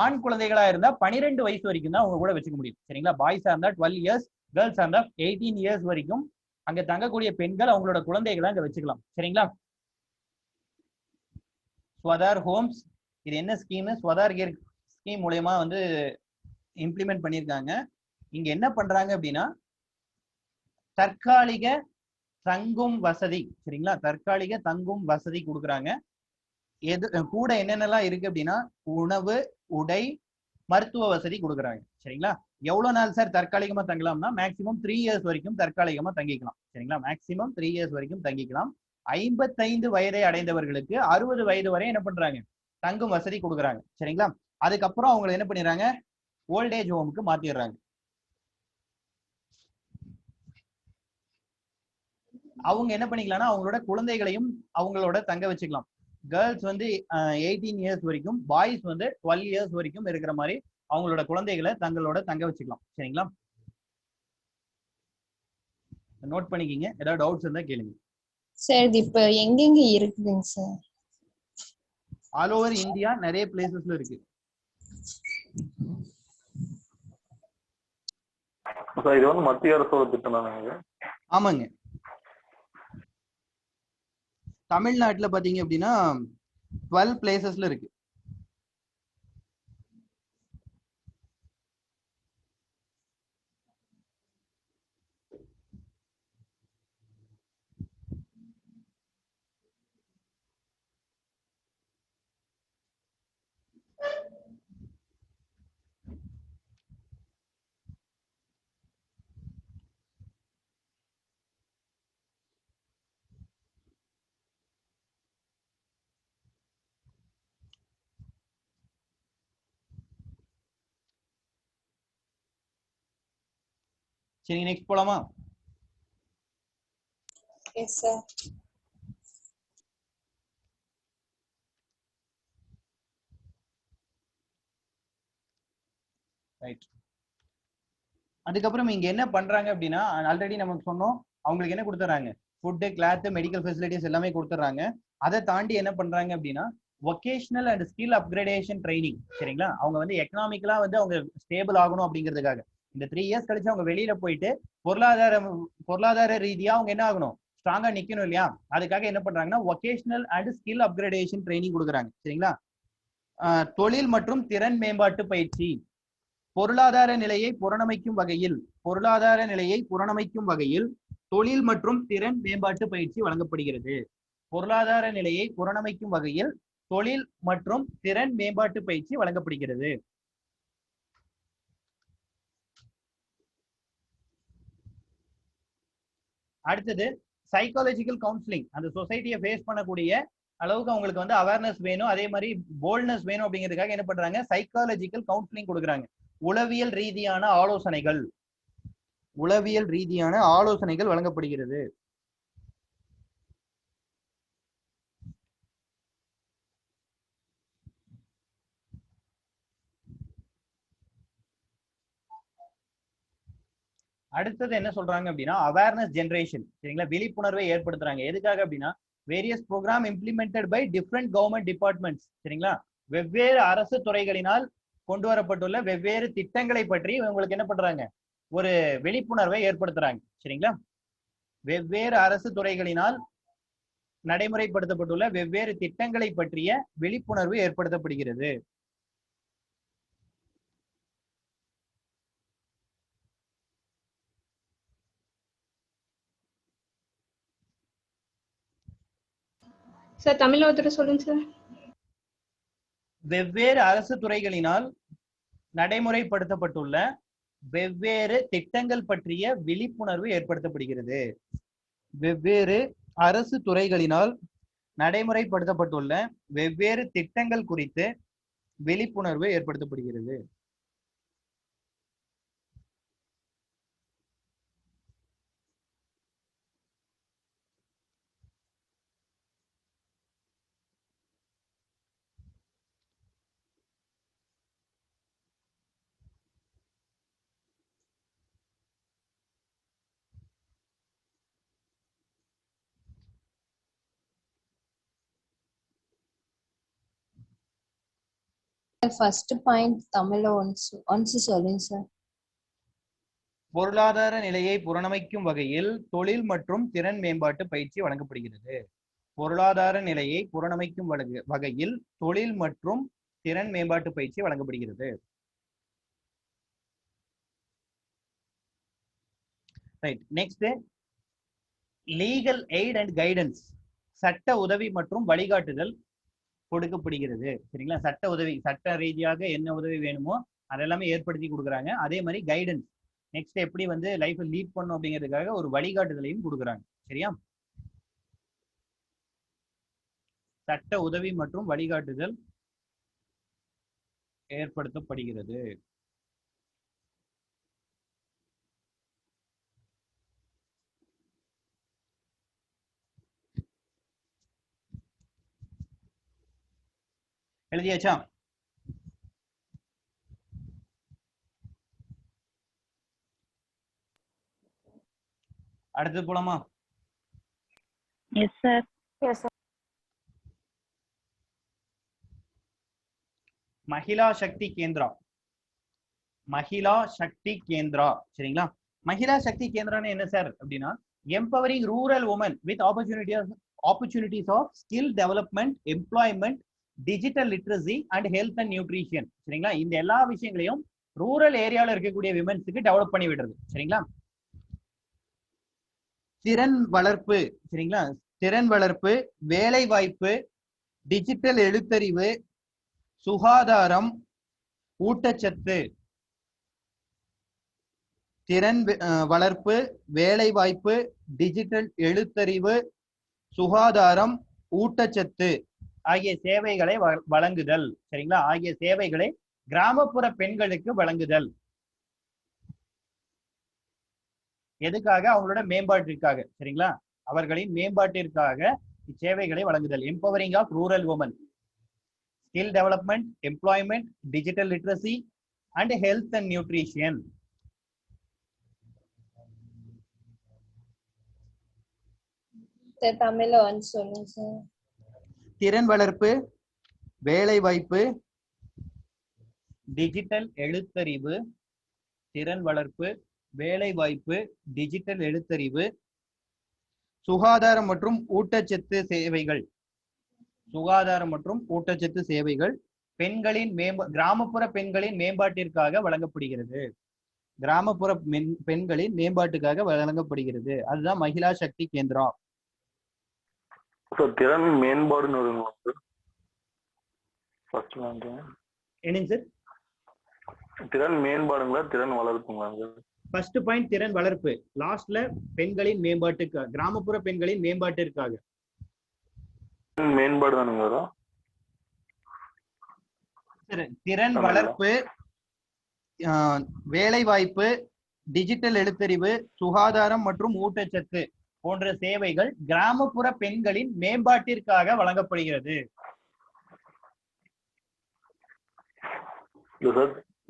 [SPEAKER 8] ஆண் குழந்தைகளா இருந்தா 12 வயசு வரைக்கும் தான் அவங்க கூட வச்சுக்க முடியும், சரிங்களா? பாய்ஸா இருந்தா 12 இயர்ஸ், கேர்ள்ஸா இருந்தா 18 இயர்ஸ் வரைக்கும் அங்க தங்கக்கூடிய பெண்கள் அவங்களோட குழந்தைகளை அங்க வச்சுக்கலாம், சரிங்களா? ஸ்வதார் ஹோம்ஸ் இது என்ன ஸ்கீம்? ஸ்வதார் கிர்க் ஸ்கீம் மூலயமா வந்து இம்ப்ளிமெண்ட் பண்ணியிருக்காங்க. இங்க என்ன பண்றாங்க அப்படின்னா தற்காலிக தங்கும் வசதி, சரிங்களா? தற்காலிக தங்கும் வசதி கொடுக்குறாங்க. எது கூட என்னென்னலாம் இருக்கு அப்படின்னா உணவு, உடை, மருத்துவ வசதி கொடுக்குறாங்க, சரிங்களா? எவ்வளவு நாள் சார் தற்காலிகமா தங்கலாம்னா மேக்சிமம் 3 இயர்ஸ் வரைக்கும் தற்காலிகமா தங்கிக்கலாம், சரிங்களா? மேக்சிமம் 3 இயர்ஸ் வரைக்கும் தங்கிக்கலாம். 55 வயதை அடைந்தவர்களுக்கு 60 வயது வரை என்ன பண்றாங்க, தங்கும் வசதி கொடுக்குறாங்க, சரிங்களா? அதுக்கப்புறம் அவங்க என்ன பண்ணிடுறாங்க, ஓல்டேஜ் ஹோமுக்கு மாத்திடுறாங்க. அவங்க என்ன பண்ணிக்கலாம்னா அவங்களோட குழந்தைகளையும் அவங்களோட தங்க வச்சுக்கலாம். கேர்ள்ஸ் வந்து 18 இயர்ஸ் வரைக்கும், பாய்ஸ் வந்து 12 இயர்ஸ் வரைக்கும் இருக்கிற மாதிரி அவங்களோட குழந்தைகளை தங்களோட தங்க வச்சுக்கலாம், சரிங்களா? நோட் பண்ணிக்கிங்க. ஏதாவது டவுட்ஸ் இருந்தா கேளுங்க.
[SPEAKER 2] சார் இது இப்ப எங்கெங்க இருக்குதுங்க சார்?
[SPEAKER 8] ஆல் ஓவர் இந்தியா நிறைய பிளேசஸ்ல இருக்கு.
[SPEAKER 6] இது வந்து மத்திய அரசோட திட்டம் தானே?
[SPEAKER 8] ஆமாங்க. தமிழ்நாட்டுல பாத்தீங்க அப்படின்னா 12 பிளேசஸ்ல இருக்கு. சரி, நெக்ஸ்ட் போலாமா?
[SPEAKER 2] Yes sir.
[SPEAKER 8] ரைட். அதுக்கப்புறம் இங்க என்ன பண்றாங்க அப்படின்னா, ஆல்ரெடி நமக்கு சொன்னோம், அவங்களுக்கு என்ன கொடுத்துறாங்க, ஃபுட்டு, கிளாத், மெடிக்கல் ஃபெசிலிட்டிஸ் எல்லாமே கொடுத்துறாங்க. அதை தாண்டி என்ன பண்றாங்க அப்படின்னா vocational and skill upgradation training. சரிங்களா? அவங்க வந்து எக்கனாமிக்கலா வந்து அவங்க ஸ்டேபிள் ஆகணும் அப்படிங்கிறதுக்காக இந்த 3 இயர்ஸ் கழிச்சு அவங்க வெளியில போயிட்டு பொருளாதார ரீதியா அவங்க என்ன ஆகணும், ஸ்ட்ராங்கா நிக்கணும் இல்லையா? அதுக்காக என்ன பண்றாங்கன்னா vocational and skill upgradation training கொடுக்குறாங்க. சரிங்களா? தொழில் மற்றும் திறன் மேம்பாட்டு பயிற்சி. பொருளாதார நிலையை புறணமைக்கும் வகையில் தொழில் மற்றும் திறன் மேம்பாட்டு பயிற்சி வழங்கப்படுகிறது. பொருளாதார நிலையை புறணமைக்கும் வகையில் தொழில் மற்றும் திறன் மேம்பாட்டு பயிற்சி வழங்கப்படுகிறது. அடுத்தது சைக்காலஜிக்கல் கவுன்சிலிங். அந்த சொசைட்டியை ஃபேஸ் பண்ணக்கூடிய அளவுக்கு அவங்களுக்கு வந்து அவேர்னஸ் வேணும், அதே மாதிரி போல்ட்னஸ் வேணும் அப்படிங்கிறதுக்காக என்ன பண்றாங்க, சைக்காலஜிக்கல் கவுன்சிலிங் கொடுக்குறாங்க. உளவியல் ரீதியான ஆலோசனைகள் வழங்கப்படுகிறது. அடுத்தது என்ன சொல்றாங்க அப்படின்னா அவேர்னஸ் ஜெனரேஷன். சரிங்களா? விழிப்புணர்வை ஏற்படுத்துறாங்க. எதுக்காக அப்படின்னா various program implemented by different government departments. சரிங்களா? வெவ்வேறு அரசு துறைகளினால் கொண்டு வரப்பட்டுள்ள வெவ்வேறு திட்டங்களை பற்றி உங்களுக்கு என்ன பண்றாங்க, ஒரு விழிப்புணர்வை ஏற்படுத்துறாங்க. சரிங்களா? வெவ்வேறு அரசு துறைகளினால் நடைமுறைப்படுத்தப்பட்டுள்ள வெவ்வேறு திட்டங்களை பற்றிய விழிப்புணர்வு ஏற்படுத்தப்படுகிறது.
[SPEAKER 5] சார் தமிழ்ல ஒருத்தர் சொல்லுங்க சார்.
[SPEAKER 8] வெவ்வேறு அரசு துறைகளினால் நடைமுறைப்படுத்தப்பட்டுள்ள வெவ்வேறு திட்டங்கள் பற்றிய விழிப்புணர்வு ஏற்படுத்தப்படுகிறது. வெவ்வேறு அரசு துறைகளினால் நடைமுறைப்படுத்தப்பட்டுள்ள வெவ்வேறு திட்டங்கள் குறித்து விழிப்புணர்வு ஏற்படுத்தப்படுகிறது.
[SPEAKER 2] ஃபர்ஸ்ட் பாயிண்ட் தமிழ்ல ஒன்ஸ் சொல்லுங்க சார்.
[SPEAKER 8] பொருளாதார நிலையை புறணமைக்கும் வகையில் தொழில் மற்றும் திறன் மேம்பாட்டு பயிற்சி வழங்கப்படுகிறது. பொருளாதார நிலையை புறணமைக்கும் வகையில் தொழில் மற்றும் திறன் மேம்பாட்டு பயிற்சி வழங்கப்படுகிறது. Right. Next legal eight and guidance. சட்ட உதவி மற்றும் வழிகாட்டுதல் கொடுக்கப்படுகிறது. சரிங்களா? சட்ட உதவி, சட்ட ரீதியாக என்ன உதவி வேணுமோ அதெல்லாமே ஏற்படுத்தி கொடுக்குறாங்க. அதே மாதிரி கைடன்ஸ், நெக்ஸ்ட் எப்படி வந்து லைஃப் லீட் பண்ணும் அப்படிங்கிறதுக்காக ஒரு வழிகாட்டுதலையும் கொடுக்குறாங்க. சரியா? சட்ட உதவி மற்றும் வழிகாட்டுதல் ஏற்படுத்தப்படுகிறது. எழுதியாச்சா? அடுத்து போலாமா?
[SPEAKER 4] Yes sir.
[SPEAKER 8] மகிழா சக்தி கேந்திரா. சரிங்களா? மகிழா சக்தி கேந்திரான்னு என்ன சார் அப்படின்னா empowering rural women with opportunities of skill development, employment, digital literacy and health and nutrition. சரிங்களா? இந்த எல்லா விஷயங்களையும் ரூரல் ஏரியாவில் இருக்கக்கூடிய விமன்ஸுக்கு டெவலப் பண்ணி விடுறது. சரிங்களா? திறன் வளர்ப்பு. சரிங்களா? திறன் வளர்ப்பு, வேலை வாய்ப்பு, டிஜிட்டல் எழுத்தறிவு, சுகாதாரம், ஊட்டச்சத்து. திறன் வளர்ப்பு, வேலை வாய்ப்பு, டிஜிட்டல் எழுத்தறிவு, சுகாதாரம், ஊட்டச்சத்து ஆகிய சேவைகளை வழங்குதல். சரிங்களா? ஆகிய சேவைகளை கிராமப்புற பெண்களுக்கு வழங்குதல். எதுக்காக? அவங்களோட மேம்பாட்டிற்காக. சரிங்களா? அவர்களின் மேம்பாட்டிற்காக இச்சேவைகளை வழங்குதல். Empowering of rural women, skill development, employment, digital literacy and health and nutrition.
[SPEAKER 2] Sir தமிழ்ல வந்து சொல்லுங்க சார்.
[SPEAKER 8] திறன் வளர்ப்பு, வேலை வாய்ப்பு, டிஜிட்டல் எழுத்தறிவு, திறன் வளர்ப்பு, வேலை வாய்ப்பு, டிஜிட்டல் எழுத்தறிவு, சுகாதாரம் மற்றும் ஊட்டச்சத்து சேவைகள், சுகாதாரம் மற்றும் ஊட்டச்சத்து சேவைகள் பெண்களின் கிராமப்புற பெண்களின் மேம்பாட்டிற்காக வழங்கப்படுகிறது. கிராமப்புற பெண்களின் மேம்பாட்டுக்காக வழங்கப்படுகிறது. அதுதான் மகிழா சக்தி கேந்திரா.
[SPEAKER 6] திறன் மேம்பாடுன்னு
[SPEAKER 8] என்னங்க சார்?
[SPEAKER 6] திறன் மேம்பாடுங்களா திறன் வளர்ப்புங்களா?
[SPEAKER 8] ஃபர்ஸ்ட் பாயிண்ட் திறன் வளர்ப்பு, லாஸ்ட்ல பெண்களின் மேம்பாட்டுக்காக, கிராமப்புற பெண்களின் மேம்பாட்டிற்காக.
[SPEAKER 6] மேம்பாடு தானுங்க வரும்.
[SPEAKER 8] திறன் வளர்ப்பு, வேலை வாய்ப்பு, டிஜிட்டல் எழுத்தறிவு, சுகாதாரம் மற்றும் ஊட்டச்சத்து போன்ற சேவைகள் கிராமப்புற பெண்களின் மேம்பாட்டிற்காக வழங்கப்படுகிறது.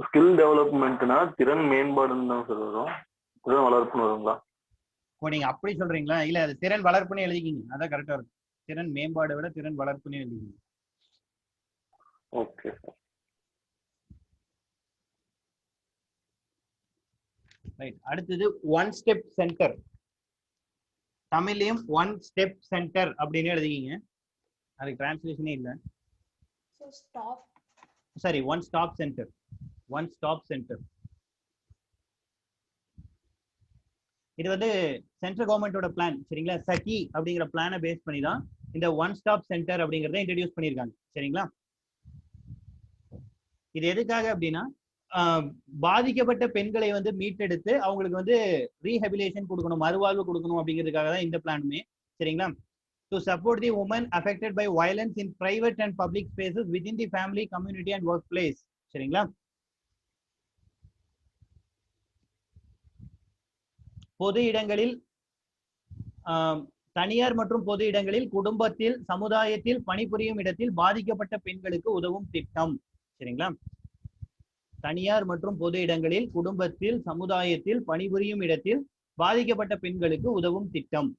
[SPEAKER 6] ஸ்கில் டெவலப்மெண்ட்னா திறன் மேம்பாடுன்னு தான் சார் வரும். திறன் வளர்ப்புன்னு வருங்களா?
[SPEAKER 8] நீங்க அப்படி சொல்றீங்களா? இல்ல, அது திறன் வளர்ப்புன்னு எழுதிக்கிங்க, அதான் கரெக்டா இருக்கும். திறன் மேம்பாடை விட திறன் வளர்ப்புன்னு எழுதிக்கிங்க.
[SPEAKER 6] ஓகே.
[SPEAKER 8] ரைட். அடுத்தது ஒன் ஸ்டெப் சென்டர். தமிழ்லயும் ஒன் ஸ்டெப் சென்டர் அப்படின்னு எழுதிக்கிங்க, அதுக்கு டிரான்ஸ்லேஷனே இல்ல. சரி, one stop centre. One stop centre இது வந்து சென்ட்ரல் கவர்மெண்டோட பிளான். சரிங்களா? சகி அப்படிங்கிற பிளானை பேஸ் பண்ணி தான் இந்த ஒன் ஸ்டாப் சென்டர் அப்படிங்கறத இன்ட்ரடியூஸ் பண்ணிருக்காங்க. சரிங்களா? இது எதுக்காக அப்படின்னா, பாதிக்கப்பட்ட பெண்களை வந்து மீட்டெடுத்து அவங்களுக்கு வந்து ரீஹபிலேஷன் கொடுக்கணும், மறுவாழ்வு கொடுக்கணும் அப்படிங்கிறதுக்காக தான் இந்த பிளானுமே. சரிங்களா? To support the women affected by violence in private and public spaces within the family, community and work place. சரிங்களா? பொது இடங்களில், தனியார் மற்றும் பொது இடங்களில், குடும்பத்தில், சமுதாயத்தில், பணிபுரியும் இடத்தில் பாதிக்கப்பட்ட பெண்களுக்கு உதவும் திட்டம். சரிங்களா? தனியார் மற்றும் பொது இடங்களில், குடும்பத்தில், சமுதாயத்தில், பணிபுரியும் இடத்தில் பாதிக்கப்பட்ட பெண்களுக்கு உதவும் திட்டம்.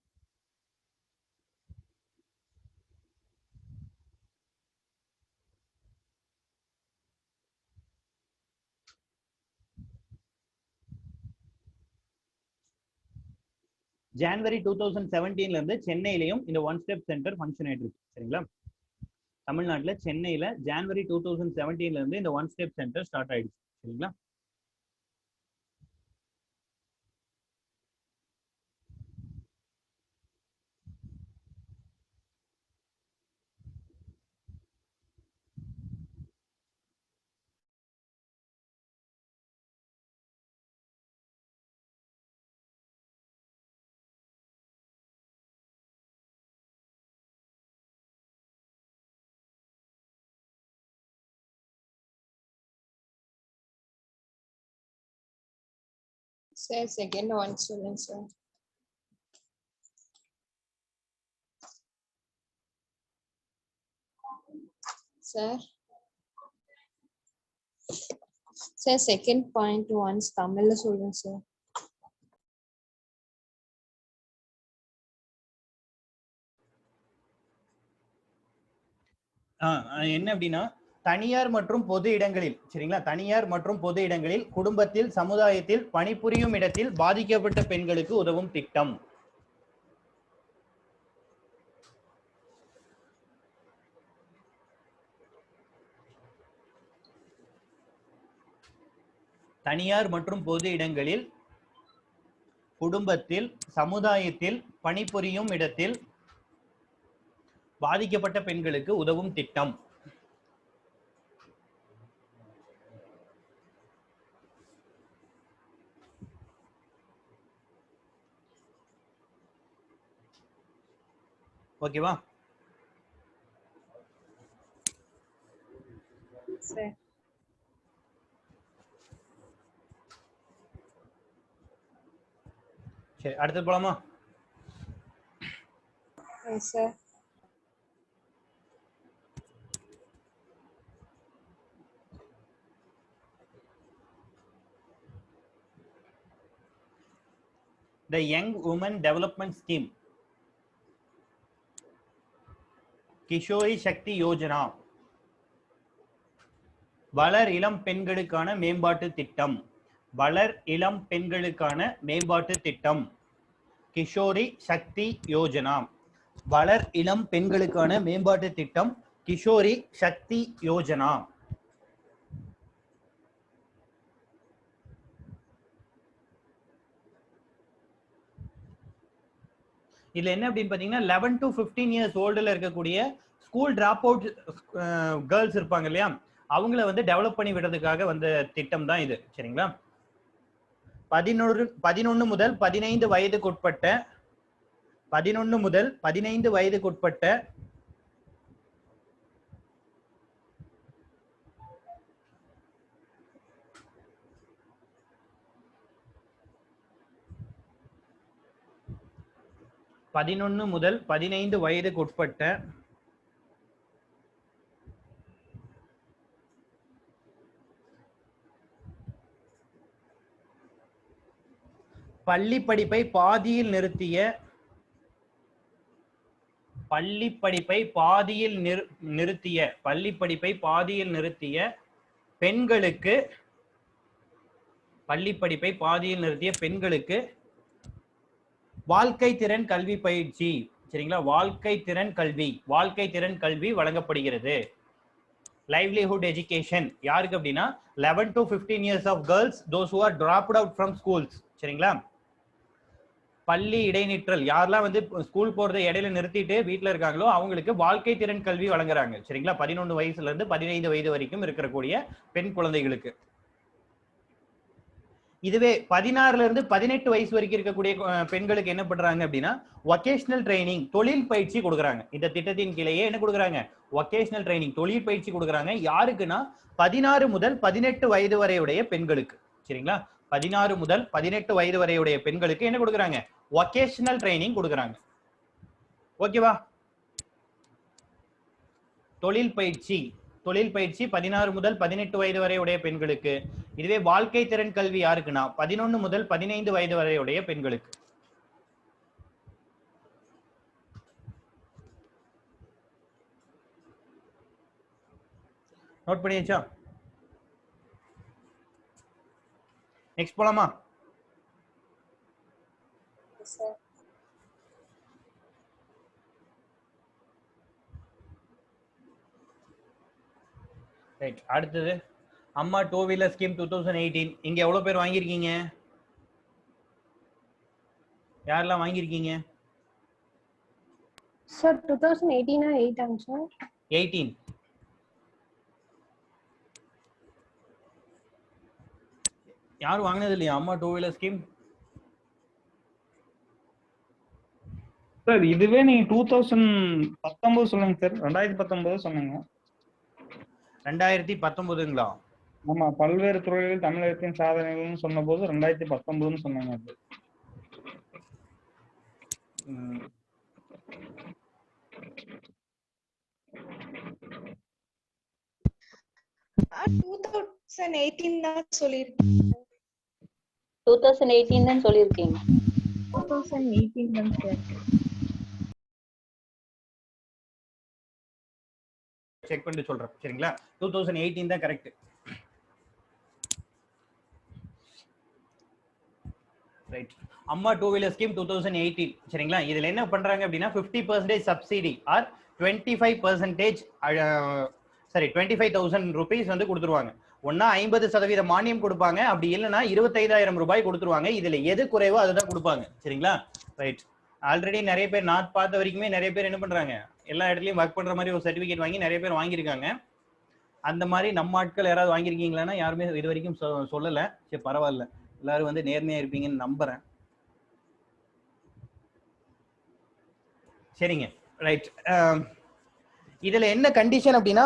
[SPEAKER 8] ஜனவரி 2017 இருந்து சென்னையிலையும் இந்த ஒன் ஸ்டெப் சென்டர் ஃபங்க்ஷன் ஆயிட்டு இருக்கு. சரிங்களா? தமிழ்நாட்டில் சென்னையில ஜனவரி 2017 இருந்து இந்த ஒன் ஸ்டெப் சென்டர் ஸ்டார்ட் ஆயிடுச்சு. சரிங்களா?
[SPEAKER 2] சார் செகண்ட் ஒன் சொல்லுங்க sir. Sir sir second point once தமிழ்ல சொல்லுங்க சார்.
[SPEAKER 8] என்ன அப்படின்னா, தனியார் மற்றும் பொது இடங்களில், சரிங்களா, தனியார் மற்றும் பொது இடங்களில், குடும்பத்தில், சமுதாயத்தில், பணிபுரியும் இடத்தில் பாதிக்கப்பட்ட பெண்களுக்கு உதவும் திட்டம். தனியார் மற்றும் பொது இடங்களில், குடும்பத்தில், சமுதாயத்தில், பணிபுரியும் இடத்தில் பாதிக்கப்பட்ட பெண்களுக்கு உதவும் திட்டம். ஓகேவா?
[SPEAKER 2] சரி.
[SPEAKER 8] சரி அடுத்து போலாமா?
[SPEAKER 2] Yes, sir.
[SPEAKER 8] The Young Women Development Scheme, Kishori சக்தி யோஜனா, வளர் இளம் பெண்களுக்கான மேம்பாட்டு திட்டம், வளர் இளம் பெண்களுக்கான மேம்பாட்டு திட்டம், கிஷோரி சக்தி யோஜனா, வளர் இளம் பெண்களுக்கான மேம்பாட்டு திட்டம், கிஷோரி சக்தி யோஜனா. இதுல என்ன அப்படின்னு பாத்தீங்கன்னா 11 to 15 இயர்ஸ் ஓல்டுல இருக்கக்கூடிய ஸ்கூல் டிராப் அவுட் கேர்ள்ஸ் இருப்பாங்க இல்லையா, அவங்கள வந்து டெவலப் பண்ணி விடுறதுக்காக வந்த திட்டம் தான் இது. சரிங்களா? 11 முதல் 15 வயதுக்குட்பட்ட 11 முதல் 15 வயதுக்குட்பட்ட முதல் 15 வயதுக்குட்பட்ட பள்ளி படிப்பை பாதியில் நிறுத்திய பெண்களுக்கு வாழ்க்கை திறன் கல்வி பயிற்சி. சரிங்களா? வாழ்க்கை திறன் கல்வி வழங்கப்படுகிறது. லைவ்லிஹுட் எஜுகேஷன் யாருக்கு அப்படின்னா 11 to 15 years of girls, those who are dropped out from schools. சரிங்களா? பள்ளி இடைநிற்றல், யாரெல்லாம் வந்து ஸ்கூல் போறதை இடையில நிறுத்திட்டு வீட்டுல இருக்காங்களோ அவங்களுக்கு வாழ்க்கை திறன் கல்வி வழங்குறாங்க. சரிங்களா? 11 வயசுல இருந்து 15 வயது வரைக்கும் இருக்கக்கூடிய பெண் குழந்தைகளுக்கு. இதுவே 16ல இருந்து 18 வயசு வரைக்கும் இருக்கக்கூடிய பெண்களுக்கு என்ன பண்றாங்க அப்படின்னா வொகேஷனல் ட்ரைனிங், தொழில் பயிற்சி கொடுக்குறாங்க. இந்த திட்டத்தின் கீழேயே என்ன கொடுக்குறாங்க? வொகேஷனல் ட்ரைனிங், தொழில் பயிற்சி கொடுக்குறாங்க. யாருக்குன்னா 16 முதல் 18 வயது வரையுடைய பெண்களுக்கு. சரிங்களா? 16 முதல் 18 வயது வரையுடைய பெண்களுக்கு என்ன கொடுக்குறாங்க? வொகேஷனல் ட்ரைனிங் கொடுக்குறாங்க. ஓகேவா? தொழில் பயிற்சி 16 முதல் 18 வயது வரை உடைய பெண்களுக்கு. இதுவே வாழ்க்கை திறன் கல்வி யாருக்குன்னா 11 முதல் 15 வயது வரை உடைய பெண்களுக்கு. நோட் பண்ணியாச்சா? நெக்ஸ்ட் போலாமா?
[SPEAKER 2] Yes, sir.
[SPEAKER 8] ரைட். அடுத்தது அம்மா 2 வீலர் ஸ்கீம் 2018. இங்க எவ்வளவு பேர் வாங்கியிருக்கீங்க? யாரெல்லாம் வாங்கியிருக்கீங்க?
[SPEAKER 9] Sir 2018 8 sir
[SPEAKER 8] 18. யாரும் வாங்கினது இல்லையா அம்மா 2 வீலர் ஸ்கீம்?
[SPEAKER 10] சார் இதுவே நீங்க 2019 சொல்லுங்க சார். 2019 சொன்னீங்க.
[SPEAKER 8] 2019ங்களா?
[SPEAKER 10] ஆமா, பல்வேறு துறைகளில் தமிழகத்தின் சாதனைகள்னு சொன்ன போது 2019 சொன்னீங்க.
[SPEAKER 5] அது 2018 தான் சொல்லிருக்கீங்க.
[SPEAKER 4] 2018 தான் சொல்லிருக்கீங்க.
[SPEAKER 9] 2018 தான் சார்.
[SPEAKER 8] செக் பண்ணிட்டு சொல்றேன். சரிங்களா? 2018 தான் கரெக்ட். ரைட். அம்மா 2 வீலர் ஸ்கீம் 2018. சரிங்களா? இதுல என்ன பண்றாங்க அப்படின்னா 50% சப்சிடி ஆர் 25,000 rupees வந்து கொடுத்துருவாங்க. ஒன்னா 50% மானியம் கொடுப்பாங்க, அப்படி இல்லைன்னா 25,000 ரூபாய் கொடுத்துருவாங்க. இதுல எது குறைவோ அதுதான் கொடுப்பாங்க. சரிங்களா? ரைட். ஆல்ரெடி நிறைய பேர் நான் பார்த்த வரைக்குமே நிறைய பேர் என்ன பண்றாங்க, எல்லா இடத்துலயும் ஒர்க் பண்ற மாதிரி ஒரு சர்டிபிகேட் வாங்கி நிறைய பேர் வாங்கியிருக்காங்க. அந்த மாதிரி நம்ம ஆட்கள் யாராவது வாங்கியிருக்கீங்களான்னா யாருமே இது வரைக்கும் சொல்லல. சரி பரவாயில்ல, எல்லாரும் வந்து நேர்மையா இருப்பீங்கன்னு நம்புறேன். சரிங்க. ரைட். இதுல என்ன கண்டிஷன் அப்படின்னா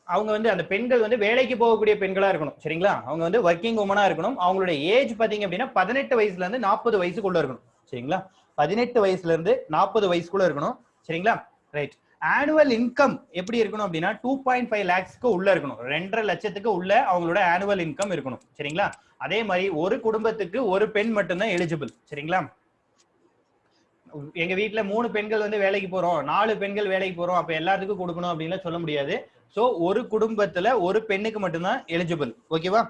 [SPEAKER 8] அவங்க வந்து அந்த பெண்கள் வந்து வேலைக்கு போகக்கூடிய பெண்களா இருக்கணும். சரிங்களா? அவங்க வந்து ஒர்க்கிங் உமனா இருக்கணும். அவங்களுடைய ஏஜ் பாத்தீங்க அப்படின்னா 18 வயசுல இருந்து 40 வயசுக்குள்ள இருக்கணும். சரிங்களா? 18 வயசுல இருந்து 40 வயசுக்குள்ள இருக்கணும். சரிங்களா? ரைட். ஆனுவல் இன்கம் எப்படி இருக்கணும் அப்படின்னா 2.5 lakhsக்கு உள்ள இருக்கணும். 2.5 லட்சத்துக்கு உள்ள அவங்களோட ஆனுவல் இன்கம் இருக்கணும். சரிங்களா? அதே மாதிரி ஒரு குடும்பத்துக்கு ஒரு பெண் மட்டும்தான் எலிஜிபிள். சரிங்களா? எங்க வீட்டுல 3 பெண்கள் வந்து வேலைக்கு போறோம், 4 பெண்கள் வேலைக்கு போறோம், அப்ப எல்லாத்துக்கும் கொடுக்கணும் அப்படின்னு சொல்ல முடியாது. சோ ஒரு குடும்பத்துல ஒரு பெண்ணுக்கு மட்டும்தான் எலிஜிபிள். ஓகேவா?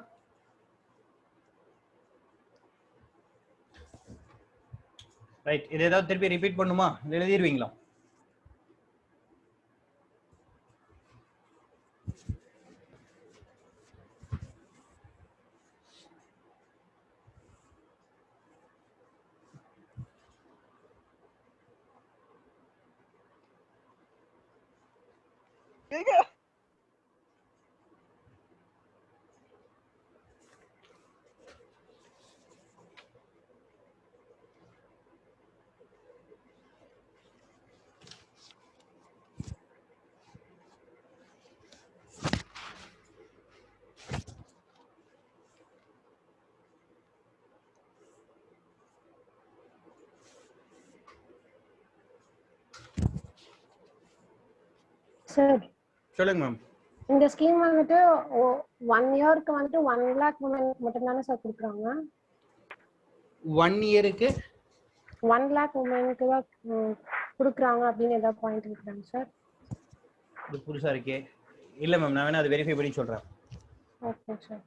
[SPEAKER 8] ரைட். இது ஏதாவது திருப்பி ரிப்பீட் பண்ணுமா? எழுதிருவீங்களா?
[SPEAKER 9] சார்
[SPEAKER 8] சொல்லுங்க மேம்.
[SPEAKER 9] இந்த ஸ்கீம் வந்துட்டு 1 இயருக்கு வந்துட்டு 1 lakh உமனுக்கு மட்டும் தானே சார் கொடுக்குறாங்க?
[SPEAKER 8] 1 இயருக்கு
[SPEAKER 9] 1 lakh உமனுக்கு தான் கொடுக்குறாங்க அப்படின்னு ஏதாவது பாயிண்ட் இருக்கிறாங்க சார்?
[SPEAKER 8] இது புதுசா இருக்கே. இல்ல மேம், நான் வேணா அதை வெரிஃபை பண்ணி சொல்றேன்.
[SPEAKER 9] Okay sir.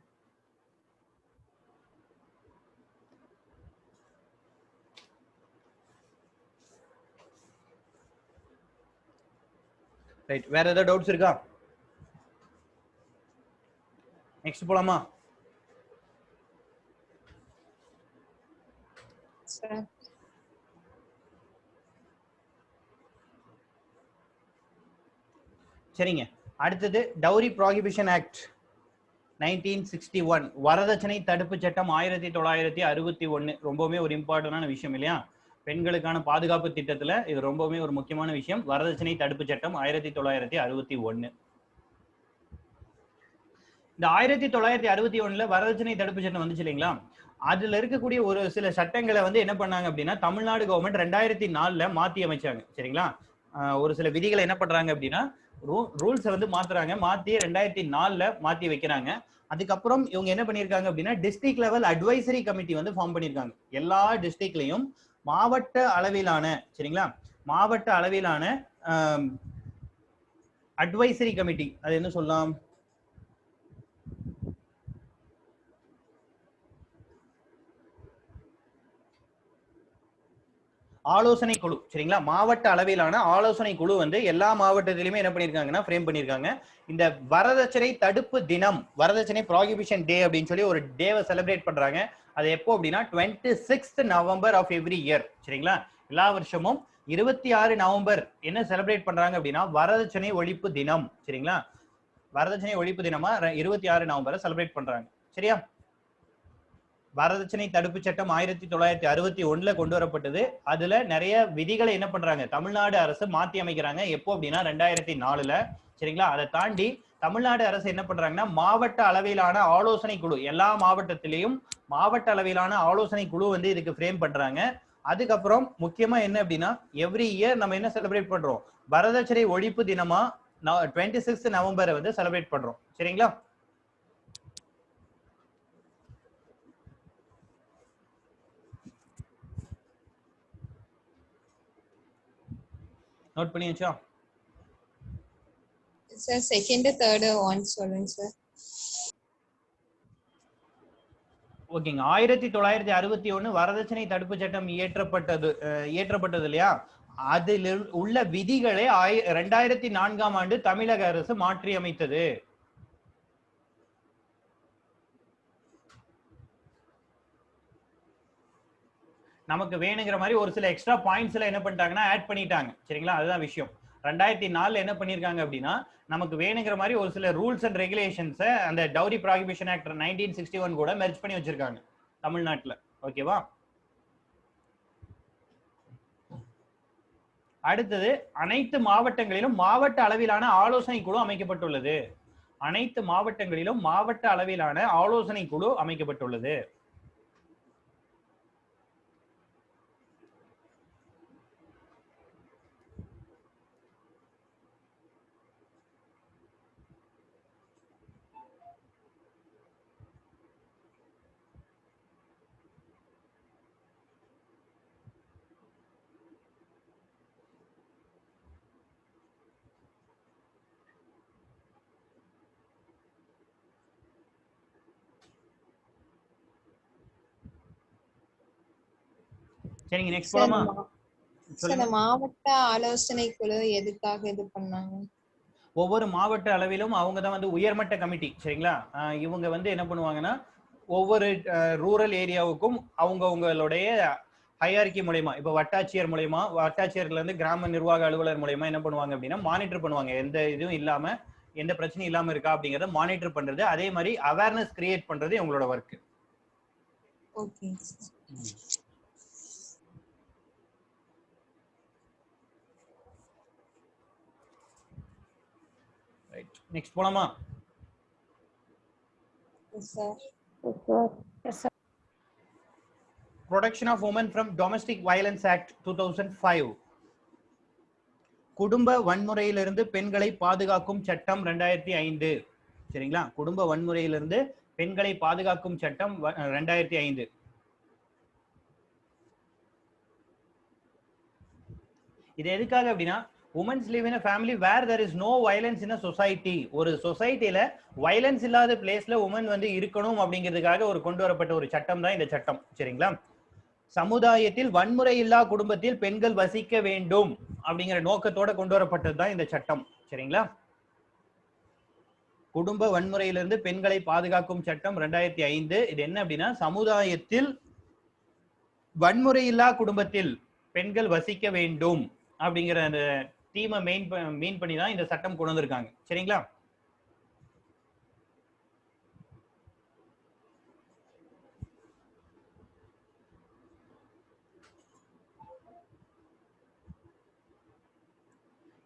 [SPEAKER 8] ரைட். வேற ஏதாவது டவுட்ஸ் இருக்கா? நெக்ஸ்ட் போலாமா?
[SPEAKER 2] சார்
[SPEAKER 8] சரிங்க. அடுத்தது டவுரி ப்ராஹிபிஷன் ஆக்ட் 1961, வரதட்சணை தடுப்பு சட்டம் 1961. ரொம்பவுமே ஒரு இம்பார்ட்டன்டான விஷயம் இல்லையா? பெண்களுக்கான பாதுகாப்பு திட்டத்துல இது ரொம்பவுமே ஒரு முக்கியமான விஷயம். வரதட்சணை தடுப்பு சட்டம் 1961. இந்த 1961 வரதட்சணை தடுப்பு சட்டம் வந்துச்சு இல்லைங்களா? அதுல இருக்கக்கூடிய ஒரு சில சட்டங்களை வந்து என்ன பண்ணாங்க அப்படின்னா தமிழ்நாடு கவர்மெண்ட் 2004 மாத்தி அமைச்சாங்க. சரிங்களா? ஒரு சில விதிகளை என்ன பண்றாங்க அப்படின்னா ரூல்ஸை வந்து மாத்தி 2004 மாத்தி வைக்கிறாங்க. அதுக்கப்புறம் இவங்க என்ன பண்ணிருக்காங்க அப்படின்னா டிஸ்ட்ரிக்ட் லெவல் அட்வைசரி கமிட்டி வந்து ஃபார்ம் பண்ணிருக்காங்க. எல்லா டிஸ்ட்ரிக்ட்லயும் மாவட்ட அளவிலான, சரிங்களா, மாவட்ட அளவிலான அட்வைசரி கமிட்டி, அது என்ன சொல்லலாம், ஆலோசனை குழு. சரிங்களா? மாவட்ட அளவிலான ஆலோசனை குழு வந்து எல்லா மாவட்டத்திலுமே என்ன பண்ணிருக்காங்கன்னா ஃப்ரேம் பண்ணிருக்காங்க. இந்த வரதட்சணை தடுப்பு தினம், வரதட்சணை ப்ராஹிபிஷன் டே அப்படின்னு சொல்லி ஒரு டேவை செலிப்ரேட் பண்றாங்க. அது எப்போ அப்படின்னா 26th November of every year. சரிங்களா? எல்லா வருஷமும் 26 நவம்பர் என்ன செலிப்ரேட் பண்றாங்க அப்படின்னா வரதட்சணை ஒழிப்பு தினம். சரிங்களா? வரதட்சணை ஒழிப்பு தினமா 26 நவம்பரை செலிப்ரேட் பண்றாங்க. சரியா? வரதட்சணை தடுப்பு சட்டம் 1961 கொண்டு வரப்பட்டது. அதுல நிறைய விதிகளை என்ன பண்றாங்க தமிழ்நாடு அரசு மாத்தி அமைக்கிறாங்க. எப்போ அப்படின்னா 2004. சரிங்களா? அதை தாண்டி தமிழ்நாடு அரசு என்ன பண்றாங்கன்னா மாவட்ட அளவிலான ஆலோசனை குழு, எல்லா மாவட்டத்திலையும் மாவட்ட அளவிலான ஆலோசனை குழு வந்து இதுக்கு ஃப்ரேம் பண்றாங்க. அதுக்கப்புறம் முக்கியமா என்ன அப்படின்னா எவ்ரி இயர் நம்ம என்ன செலிப்ரேட் பண்றோம், வரதட்சணை ஒழிப்பு தினமா 26th நவம்பரை வந்து செலிப்ரேட் பண்றோம். சரிங்களா? நோட் பண்ணியாச்சா?
[SPEAKER 2] சார் செகண்ட் தேர்ட் ஒன் சொல்லுங்க சார்.
[SPEAKER 8] ஓகேங்க. 1961 வரதட்சணை தடுப்பு சட்டம் இயற்றப்பட்டது இல்லையா? அதில் உள்ள விதிகளை 2004 தமிழக அரசு மாற்றி அமைத்தது. நமக்கு வேணுங்கிற மாதிரி ஒரு சில எக்ஸ்ட்ரா பாயிண்ட்ஸ் எல்லாம் என்ன பண்ணிட்டாங்கன்னா ஆட் பண்ணிட்டாங்க. சரிங்களா? அதுதான் விஷயம். 2004 என்ன பண்ணிருக்காங்க அப்படின்னா நமக்கு வேணுங்கிற மாதிரி ஒரு சில ரூல்ஸ் அண்ட் ரெகுலேஷன்ஸ் அந்த டவுரி ப்ராஹிபிஷன் ஆக்ட் 1961 கூட மெர்ஜ் பண்ணி வச்சிருக்காங்க தமிழ்நாட்டுல. ஓகேவா? அடுத்தது அனைத்து மாவட்டங்களிலும் மாவட்ட அளவிலான ஆலோசனை குழு அமைக்கப்பட்டுள்ளது. அனைத்து மாவட்டங்களிலும் மாவட்ட அளவிலான ஆலோசனை குழு அமைக்கப்பட்டுள்ளது. சரிங்க, நெக்ஸ்ட் போலாமா?
[SPEAKER 2] இந்த மாவட்ட ஆலோசனை குழு எதுக்காக இது பண்ணாங்க?
[SPEAKER 8] ஒவ்வொரு மாவட்ட அளவிலும் அவங்க தான் வந்து உயர்மட்ட கமிட்டி. சரிங்களா? இவங்க வந்து என்ன பண்ணுவாங்கன்னா ஒவ்வொரு ரூரல் ஏரியாவுக்கும் அவங்களுடைய ஹையார்கி மூலமா, இப்ப வட்டாட்சியர் மூலமா, வட்டாட்சியர்ல இருந்து கிராம நிர்வாக அலுவலர் மூலமா என்ன பண்ணுவாங்க அப்படின்னா மானிட்டர் பண்ணுவாங்க. எந்த இதுவும் இல்லாம, எந்த பிரச்சனையும் இல்லாம இருக்கா அப்படிங்கறத மானிட்டர் பண்றது. அதே மாதிரி அவேர்னஸ் கிரியேட் பண்றது இவங்களோட ஒர்க்.
[SPEAKER 2] ஓகே.
[SPEAKER 8] ரைட், நெக்ஸ்ட் போலாமா?
[SPEAKER 2] Yes sir.
[SPEAKER 9] Yes sir.
[SPEAKER 8] Protection of Women from Domestic Violence Act 2005. குடும்ப வன்முறையிலிருந்து பெண்களை பாதுகாக்கும் சட்டம் 2005. சரிங்களா? குடும்ப வன்முறையிலிருந்து பெண்களை பாதுகாக்கும் சட்டம் 2005. இது எதுக்காக அப்படின்னா women's live in a family where there is no violence in a society. ஒரு சொசைட்டில வயலன்ஸ் இல்லாத பிளேஸ்ல உமன் வந்து இருக்கணும் அப்படிங்கிறதுக்காக ஒரு கொண்டு வரப்பட்ட ஒரு சட்டம் தான் இந்த சட்டம். சரிங்களா? சமுதாயத்தில் வன்முறை இல்லா குடும்பத்தில் பெண்கள் வசிக்க வேண்டும் அப்படிங்கிற நோக்கத்தோட கொண்டு வரப்பட்டது தான் இந்த சட்டம். சரிங்களா? குடும்ப வன்முறையிலிருந்து பெண்களை பாதுகாக்கும் சட்டம் 2005. இது என்ன அப்படின்னா சமுதாயத்தில் வன்முறை இல்லா குடும்பத்தில் பெண்கள் வசிக்க வேண்டும் அப்படிங்கிற அந்த தீமை மீன் பண்ணி தான் இந்த சட்டம் கொண்டு வந்திருக்காங்க. சரிங்களா?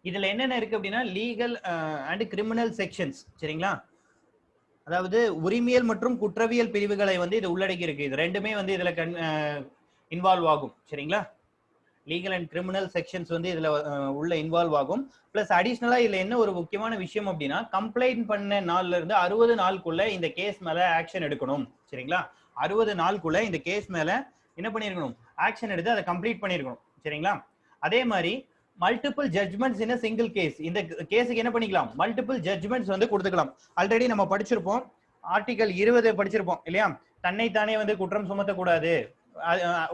[SPEAKER 8] இதுல என்னென்ன இருக்கு அப்படின்னா லீகல் அண்ட் கிரிமினல் செக்ஷன்ஸ். சரிங்களா? அதாவது உரிமையல் மற்றும் குற்றவியல் பிரிவுகளை வந்து இது உள்ளடக்கி இருக்கு. இது ரெண்டுமே வந்து இதுல இன்வால்வ் ஆகும். சரிங்களா? லீகல் அண்ட் கிரிமினல் செக்ஷன்ஸ் வந்து இதுல உள்ள இன்வால்வ் ஆகும். பிளஸ் அடிஷனலா இதுல என்ன ஒரு முக்கியமான விஷயம் அப்படின்னா கம்ப்ளைண்ட் பண்ண நாள்ல இருந்து 60 நாளுக்குள்ள இந்த கேஸ் மேல ஆக்ஷன் எடுக்கணும். சரிங்களா? 60 நாளுக்குள்ள இந்த கேஸ் மேல என்ன பண்ணிருக்கணும்? ஆக்ஷன் எடுத்து அதை கம்ப்ளீட் பண்ணிருக்கணும். சரிங்களா? அதே மாதிரி multiple judgements in single case. இந்த கேஸுக்கு என்ன பண்ணிக்கலாம்? மல்டிபிள் ஜட்ஜ்மெண்ட்ஸ் வந்து கொடுத்துக்கலாம். ஆல்ரெடி நம்ம படிச்சிருப்போம், ஆர்டிகல் 20 படிச்சிருப்போம் இல்லையா? தன்னைத்தானே வந்து குற்றம் சுமத்தக்கூடாது,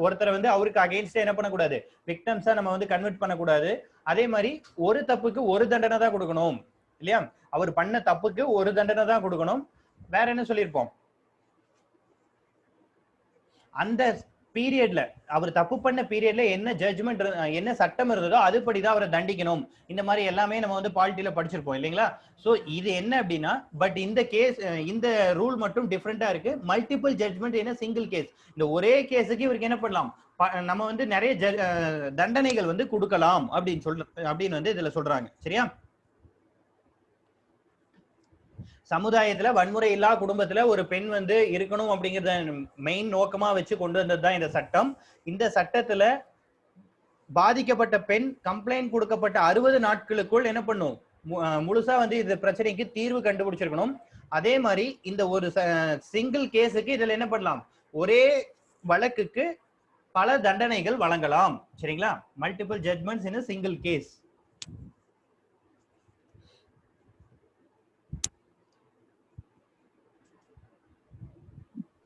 [SPEAKER 8] ஒருத்தரை வந்து அவருக்கு அகைன்ஸ்டா என்ன பண்ணக்கூடாது, விக்டம்ஸா நம்ம வந்து கன்வெர்ட் பண்ணக்கூடாது. அதே மாதிரி ஒரு தப்புக்கு ஒரு தண்டனை தான் கொடுக்கணும் இல்லையா? அவர் பண்ண தப்புக்கு ஒரு தண்டனை தான் கொடுக்கணும். வேற என்ன சொல்லியிருப்போம்? அந்த பீரியட்ல அவர் தப்பு பண்ண பீரியட்ல என்ன ஜட்ஜ்மெண்ட் என்ன சட்டம் இருந்ததோ அதுபடிதான் அவரை தண்டிக்கணும். இந்த மாதிரி எல்லாமே நம்ம வந்து பாலிட்டியில படிச்சிருப்போம் இல்லைங்களா? சோ இது என்ன அப்படின்னா பட் இந்த கேஸ் இந்த ரூல் மட்டும் டிஃபரெண்டா இருக்கு. மல்டிபிள் ஜட்ஜ்மெண்ட் என்ன சிங்கிள் கேஸ். இந்த ஒரே கேஸுக்கு இவருக்கு என்ன பண்ணலாம்? நம்ம வந்து நிறைய தண்டனைகள் வந்து கொடுக்கலாம் அப்படின்னு வந்து இதுல சொல்றாங்க. சரியா? சமுதாயத்துல வன்முறை இல்லா குடும்பத்துல ஒரு பெண் வந்து இருக்கணும் அப்படிங்கறத மெயின் நோக்கமா வச்சு கொண்டு வந்ததுதான் இந்த சட்டம். இந்த சட்டத்துல பாதிக்கப்பட்ட பெண் கம்ப்ளைண்ட் கொடுக்கப்பட்ட 60 நாட்களுக்குள் என்ன பண்ணும்? முழுசா வந்து இந்த பிரச்சனைக்கு தீர்வு கண்டுபிடிச்சிருக்கணும். அதே மாதிரி இந்த ஒரு சிங்கிள் கேஸுக்கு இதுல என்ன பண்ணலாம்? ஒரே வழக்குக்கு பல தண்டனைகள் வழங்கலாம். சரிங்களா? Multiple judgements in single case.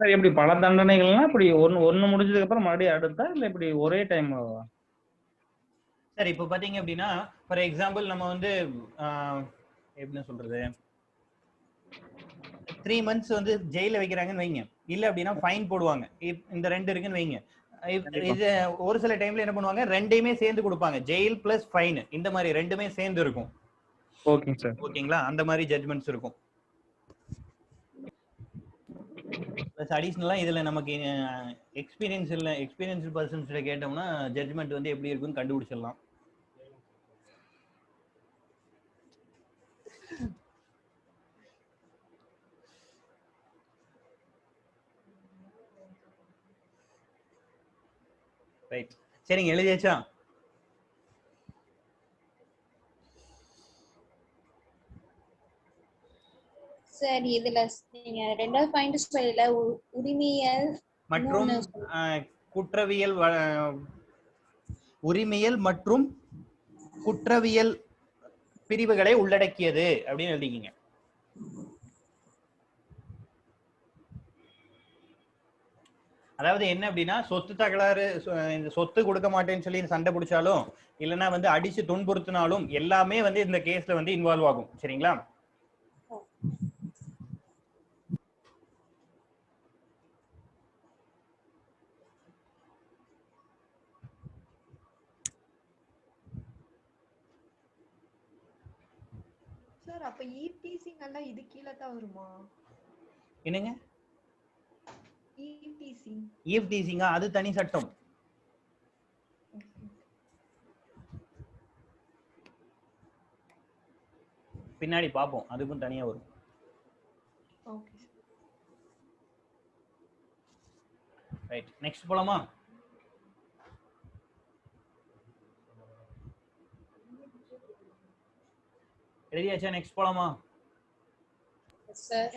[SPEAKER 10] Sir எப்படி பல தண்டனைகள்னா இப்படி ஒன்னு முடிஞ்சதுக்கு அப்புறம் மறுபடியும் அடுத்தா இல்ல இப்படி ஒரே டைம்?
[SPEAKER 8] சார் இப்ப பாத்தீங்க அப்படின்னா ஃபார் எக்ஸாம்பிள் நம்ம வந்து எப்படி சொல்றது 3 months வந்து ஜெயில வைக்கிறாங்கன்னு வைங்க, இல்ல அப்படின்னா ஃபைன் போடுவாங்க. இந்த ரெண்டு இருக்குன்னு வைங்க. இது ஒரு சில டைம்ல என்ன பண்ணுவாங்க, ரெண்டையுமே சேர்ந்து கொடுப்பாங்க. ஜெயில் பிளஸ் ஃபைன், இந்த மாதிரி ரெண்டுமே சேர்ந்து இருக்கும்.
[SPEAKER 10] ஓகேங்க சார்.
[SPEAKER 8] ஓகேங்களா? அந்த மாதிரி ஜட்ஜ்மெண்ட்ஸ் இருக்கும். பிளஸ் அடிஷனலா இதுல நமக்கு எக்ஸ்பீரியன்ஸ் பர்சன்ஸ் கேட்டோம்னா ஜட்ஜ்மெண்ட் வந்து எப்படி இருக்குன்னு கண்டுபிடிச்சிடலாம். ரைட், சரிங்க, எழுதியாச்சா?
[SPEAKER 2] சார் இதுல நீங்க ரெண்டாவது பாயிண்ட் சொல்லல உரிமையல்
[SPEAKER 8] மற்றும் குற்றவியல் உரிமையல் மற்றும் குற்றவியல் பிரிவுகளை உள்ளடக்கியது அப்படின்னு எழுதிக்கிங்க. அதாவது என்ன அப்படின்னா, சொத்து தகராறு, இந்த சொத்து கொடுக்க மாட்டேன்னு சொல்லி சண்டை பிடிச்சாலும் இல்லைன்னா வந்து அடிச்சு துன்புறுத்தினாலும் எல்லாமே வந்து இந்த கேஸ்ல வந்து இன்வால்வ் ஆகும். சரிங்களா?
[SPEAKER 5] சார் அப்ப ஈபிசிங் எல்லாம் இது கீழ தான் வருமா?
[SPEAKER 8] என்னங்க
[SPEAKER 5] ஈபிசிங்?
[SPEAKER 8] ஈவ்டீசிங்கா? அது தனி சட்டம். பின்னாடி பாப்போம், அதுக்கும் தனியா வரும்.
[SPEAKER 5] ஓகே.
[SPEAKER 8] ரைட், நெக்ஸ்ட் போலாமா? எழுதியாச்சா? நெக்ஸ்ட் போலாமா?
[SPEAKER 2] சார்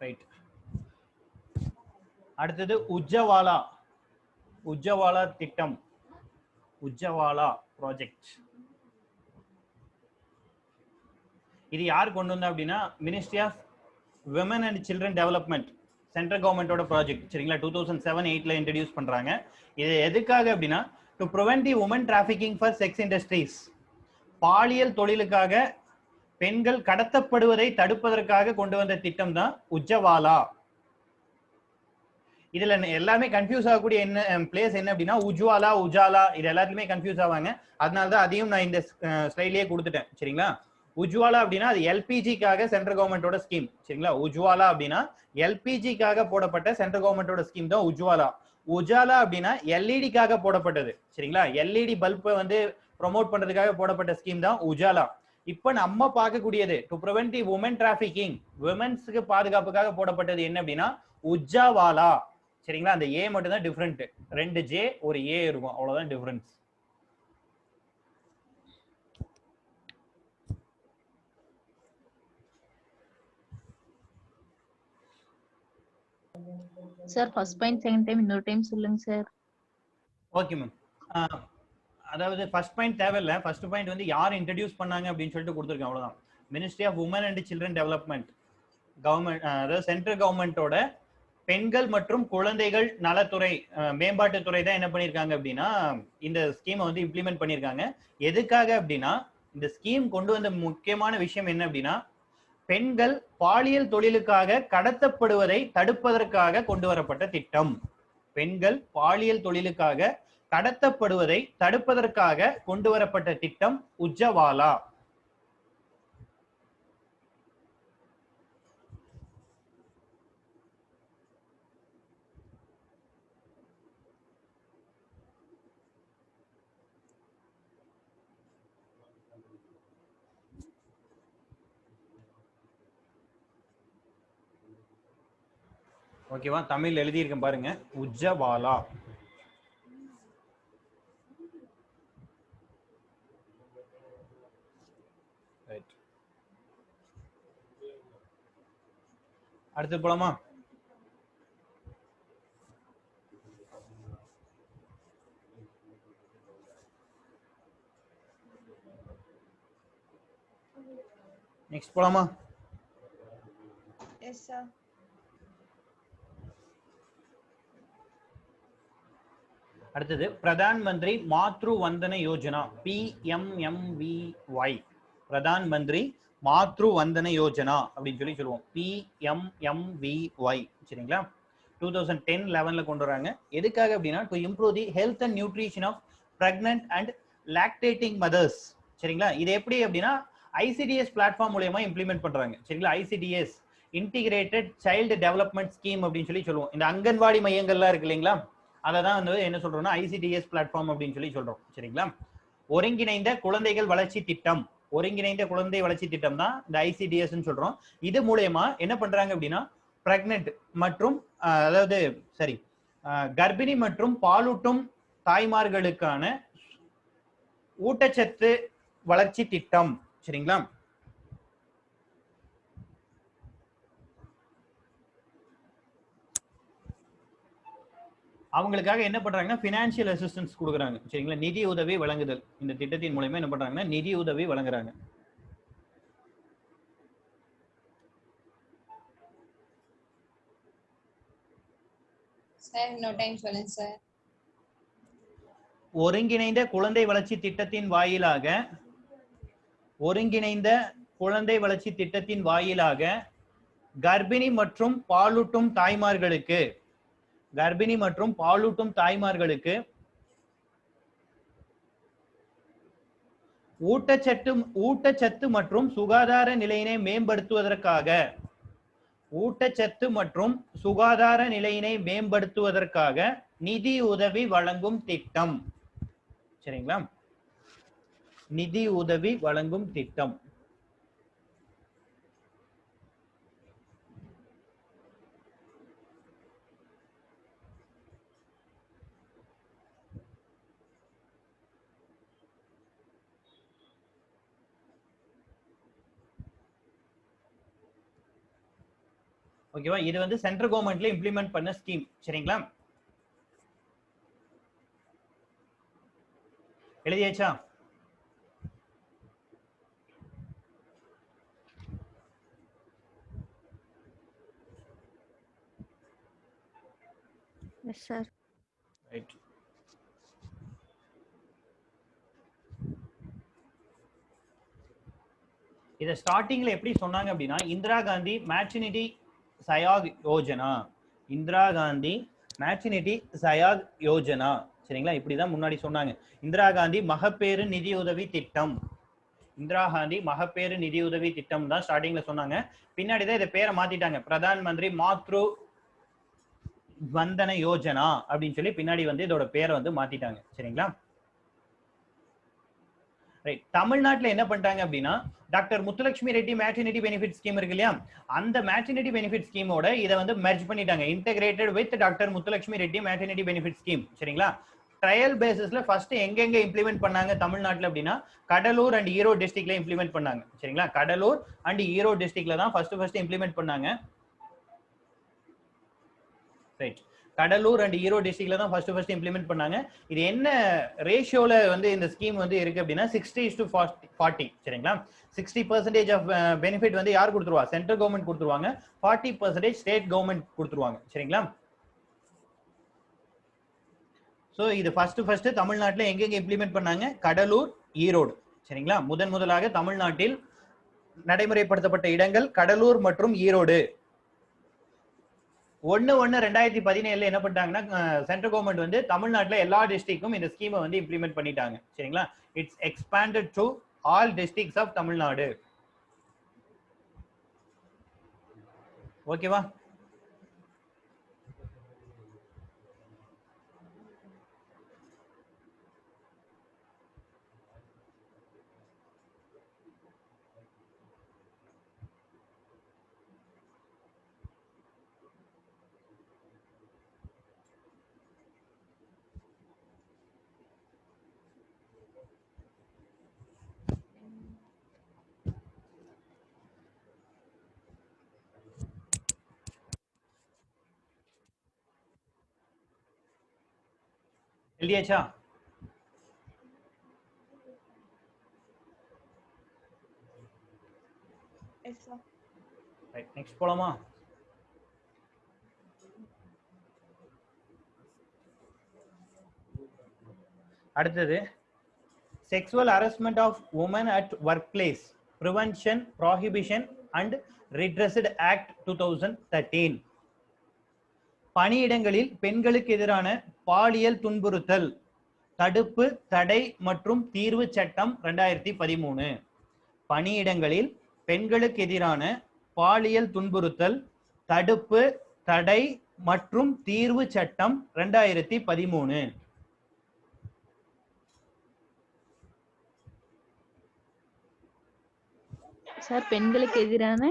[SPEAKER 8] ரைட், அடுத்தது உஜ்ஜவாலா. உஜ்ஜவாலா திட்டம், உஜ்ஜவாலா ப்ராஜெக்ட். இது யார் கொண்டு வந்தா அப்படின்னா, ministry of women and children development, central கவர்மெண்டோட ப்ராஜெக்ட். சரிங்களா? 2007-8ல இன்ட்ரடியூஸ் பண்றாங்க. இது எதுக்காக அப்படின்னா, to prevent the women trafficking for sex industries, பாலியல் தொழிலுக்காக பெண்கள் கடத்தப்படுவதை தடுப்பதற்காக கொண்டு வந்த திட்டம் தான் உஜ்ஜவாலா. இதுல எல்லாமே கன்ஃபியூஸ் ஆகக்கூடிய என்ன பிளேஸ் என்ன அப்படின்னா, உஜ்வாலா, உஜாலா, இது எல்லாத்துலயுமே கன்ஃபியூஸ் ஆவாங்க. அதனாலதான் அதையும் நான் இந்த ஸ்லைட்லயே கொடுத்துட்டேன். சரிங்களா? உஜ்வாலா அப்படின்னா அது எல்பிஜிக்காக சென்ட்ரல் கவர்மெண்டோட ஸ்கீம். சரிங்களா? உஜ்வாலா அப்படின்னா எல்பிஜிக்காக போடப்பட்ட சென்ட்ரல் கவர்மெண்டோட ஸ்கீம் தான் உஜ்வாலா. உஜாலா அப்படின்னா எல்இடிக்காக போடப்பட்டது. சரிங்களா? எல்இடி பல்பை வந்து ப்ரொமோட் பண்றதுக்காக போடப்பட்ட ஸ்கீம் தான் உஜாலா. இப்ப நம்ம பார்க்கக்கூடியது to prevent the women trafficking, விமன்ஸ்க்கு பாதுகாப்புக்காக போடப்பட்டது என்ன அப்படின்னா உஜ்ஜவாலா. சரிங்களா? அந்த ஏ மட்டும் தான் டிஃபரெண்ட், 2 ஜே ஒரு ஏ இருக்கும், அவ்வளவுதான் difference.
[SPEAKER 4] Sir first point second time இன்னொரு டைம் சொல்லுங்க சார்.
[SPEAKER 8] Okay ma'am. அதாவது ஃபர்ஸ்ட் பாயிண்ட் தேவையில்லை. ஃபர்ஸ்ட் பாயிண்ட் வந்து யார் இன்ட்ரடியூஸ் பண்ணாங்க அப்படின்னு சொல்லிட்டு கொடுத்துருக்கேன், அவ்வளவுதான். Ministry of women and children development, government, அதாவது சென்ட்ரல் கவர்மெண்டோட பெண்கள் மற்றும் குழந்தைகள் நலத்துறை, மேம்பாட்டுத்துறை தான் என்ன பண்ணியிருக்காங்க அப்படின்னா இந்த ஸ்கீமை வந்து இம்ப்ளிமெண்ட் பண்ணியிருக்காங்க. எதுக்காக அப்படின்னா, இந்த ஸ்கீம் கொண்டு வந்த முக்கியமான விஷயம் என்ன அப்படின்னா, பெண்கள் பாலியல் தொழிலுக்காக கடத்தப்படுவதை தடுப்பதற்காக கொண்டு வரப்பட்ட திட்டம். பெண்கள் பாலியல் தொழிலுக்காக கடத்தப்படுவதை தடுப்பதற்காக கொண்டு வரப்பட்ட திட்டம் உஜ்ஜவாலா. ஓகேவா? தமிழ் எழுதியிருக்கேன் பாருங்க, உஜ்ஜவாலா. அடுத்து போலாமா? நெக்ஸ்ட் போலாமா?
[SPEAKER 5] Yes sir.
[SPEAKER 8] அடுத்தது பிரதான் மந்திரி மாத்ரு வந்தன யோஜனா, PMMVY. பிரதான் மந்திரி மாத்ரு வந்தன யோஜனா அப்படின்னு சொல்லி சொல்லுவோம், PMMVY. சரிங்களா? 2010-11ல கொண்டு வராங்க. எதுக்காக அப்படின்னா, to improve the health and nutrition of pregnant and lactating mothers. சரிங்களா? இது எப்படி அப்படின்னா ICDS பிளாட்ஃபார்ம் மூலமா இம்ப்ளிமெண்ட் பண்றாங்க. சரிங்களா? ICDS, integrated child development scheme அப்படின்னு சொல்லி சொல்லுவோம். இந்த அங்கன்வாடி மையங்கள்லாம் இருக்கு இல்லைங்களா, அதை தான் வந்து என்ன சொல்றோம்னா ICDS பிளாட்ஃபார்ம் அப்படின்னு சொல்லி சொல்றோம். சரிங்களா? ஒருங்கிணைந்த குழந்தைகள் வளர்ச்சி திட்டம், ஒருங்கிணைந்த குழந்தை வளர்ச்சி திட்டம் தான் இந்த ICDS சொல்றோம். இது மூலயமா என்ன பண்றாங்க அப்படின்னா பிரெக்னென்ட் மற்றும் அதாவது சரி கர்ப்பிணி மற்றும் பாலூட்டும் தாய்மார்களுக்கான ஊட்டச்சத்து வளர்ச்சி திட்டம். சரிங்களா? அவங்களுக்காக என்ன பண்றாங்கன்னா பினான்சியல் அசிஸ்டன்ஸ் கொடுக்குறாங்க. சரிங்களா? நிதி உதவி வழங்குதல். இந்த திட்டத்தின் மூலமா என்ன பண்றாங்கன்னா நிதி உதவி வழங்குறாங்க.
[SPEAKER 2] சார் இன்னொரு டைம் சொல்லுங்க சார்.
[SPEAKER 8] ஒருங்கிணைந்த குழந்தை வளர்ச்சி திட்டத்தின் வாயிலாக கர்ப்பிணி மற்றும் பாலூட்டும் தாய்மார்களுக்கு ஊட்டச்சத்து மற்றும் சுகாதார நிலையினை மேம்படுத்துவதற்காக நிதி உதவி வழங்கும் திட்டம். சரிங்களா? நிதி உதவி வழங்கும் திட்டம். ஓகேவா? இது வந்து சென்ட்ரல் கவர்மெண்ட்ல இம்ப்ளிமெண்ட் பண்ண ஸ்கீம். சரிங்களா? எழுதியாச்சா?
[SPEAKER 7] Yes sir.
[SPEAKER 8] ரைட். இத ஸ்டார்டிங்ல எப்படி சொன்னாங்க அப்படின்னா இந்திரா காந்தி மேட்டர்னிட்டி சயாக் யோஜனா. சரிங்களா? இப்படிதான் முன்னாடி சொன்னாங்க. இந்திரா காந்தி மகப்பேறு நிதியுதவி திட்டம் தான் ஸ்டார்டிங்ல சொன்னாங்க. பின்னாடிதான் இதை பேரை மாத்திட்டாங்க. பிரதான் மந்திரி மாத்ரு வந்தன யோஜனா அப்படின்னு சொல்லி பின்னாடி வந்து இதோட பேரை வந்து மாத்திட்டாங்க. சரிங்களா? ரைட். தமிழ்நாட்டுல என்ன பண்ணிட்டாங்க அப்படின்னா doctor Muthulakshmi Reddy maternity benefit scheme இருக்கு இல்லையா, அந்த மேட்டர்னிட்டி பெனிஃபிட் ஸ்கீமோட இதை வந்து மெர்ஜ் பண்ணிட்டாங்க. Integrated with doctor Muthulakshmi Reddy maternity benefit scheme. சரிங்களா? ட்ரையல் பேசிஸ்ல ஃபர்ஸ்ட் எங்கெங்க இம்ப்ளிமெண்ட் பண்ணாங்க தமிழ்நாட்டுல அப்படின்னா கடலூர் அண்ட் ஈரோடு டிஸ்ட்ரிக்ட்ல இம்ப்ளிமெண்ட் பண்ணாங்க. சரிங்களா? கடலூர் அண்ட் ஈரோடு டிஸ்ட்ரிக்ட்ல தான் ஃபர்ஸ்ட் இம்ப்ளிமெண்ட் பண்ணாங்க. ரைட். கடலூர் அண்ட் ஈரோடு டிஸ்ட்ரிக்ட்ல தான் ஃபர்ஸ்ட் இம்ப்ளிமெண்ட் பண்ணாங்க. இது என்ன ரேஷியோல வந்து இந்த ஸ்கீம் வந்து இருக்கு அப்படின்னா 60:40. சரிங்களா? 60% ஆஃப் பெனிஃபிட் வந்து யார் கொடுத்துருவா? சென்ட்ரல் கவர்மெண்ட் கொடுத்துருவாங்க. 40% ஸ்டேட் கவர்மெண்ட் கொடுத்துருவாங்க. சரிங்களா? சோ இது ஃபர்ஸ்ட் தமிழ்நாட்டுல எங்கெங்க இம்ப்ளிமெண்ட் பண்ணாங்க? கடலூர், ஈரோடு. சரிங்களா? முதலாக தமிழ்நாட்டில் நடைமுறைப்படுத்தப்பட்ட இடங்கள் கடலூர் மற்றும் ஈரோடு. 1/1/2017 என்ன பண்ணிட்டாங்கன்னா சென்ட்ரல் கவர்மெண்ட் வந்து தமிழ்நாட்டுல எல்லா டிஸ்ட்ரிக்ட்க்கும் இந்த ஸ்கீமை வந்து இம்ப்ளிமெண்ட் பண்ணிட்டாங்க. சரிங்களா? It's expanded to all districts of Tamil Nadu. ஓகேவா? எழுதியாச்சா?
[SPEAKER 5] Yes sir.
[SPEAKER 8] ரைட். நெக்ஸ்ட் போலாமா? அடுத்தது sexual harassment of women at work place prevention prohibition and redressed act 2013. பணியிடங்களில் பெண்களுக்கு எதிரான பாலியல் துன்புறுத்தல் தடுப்பு தடை மற்றும் தீர்வு சட்டம் 2013. பணியிடங்களில் பெண்களுக்கு எதிரான பாலியல் துன்புறுத்தல் தடுப்பு தடை மற்றும் தீர்வு சட்டம் 2013.
[SPEAKER 4] சார் பெண்களுக்கு எதிரான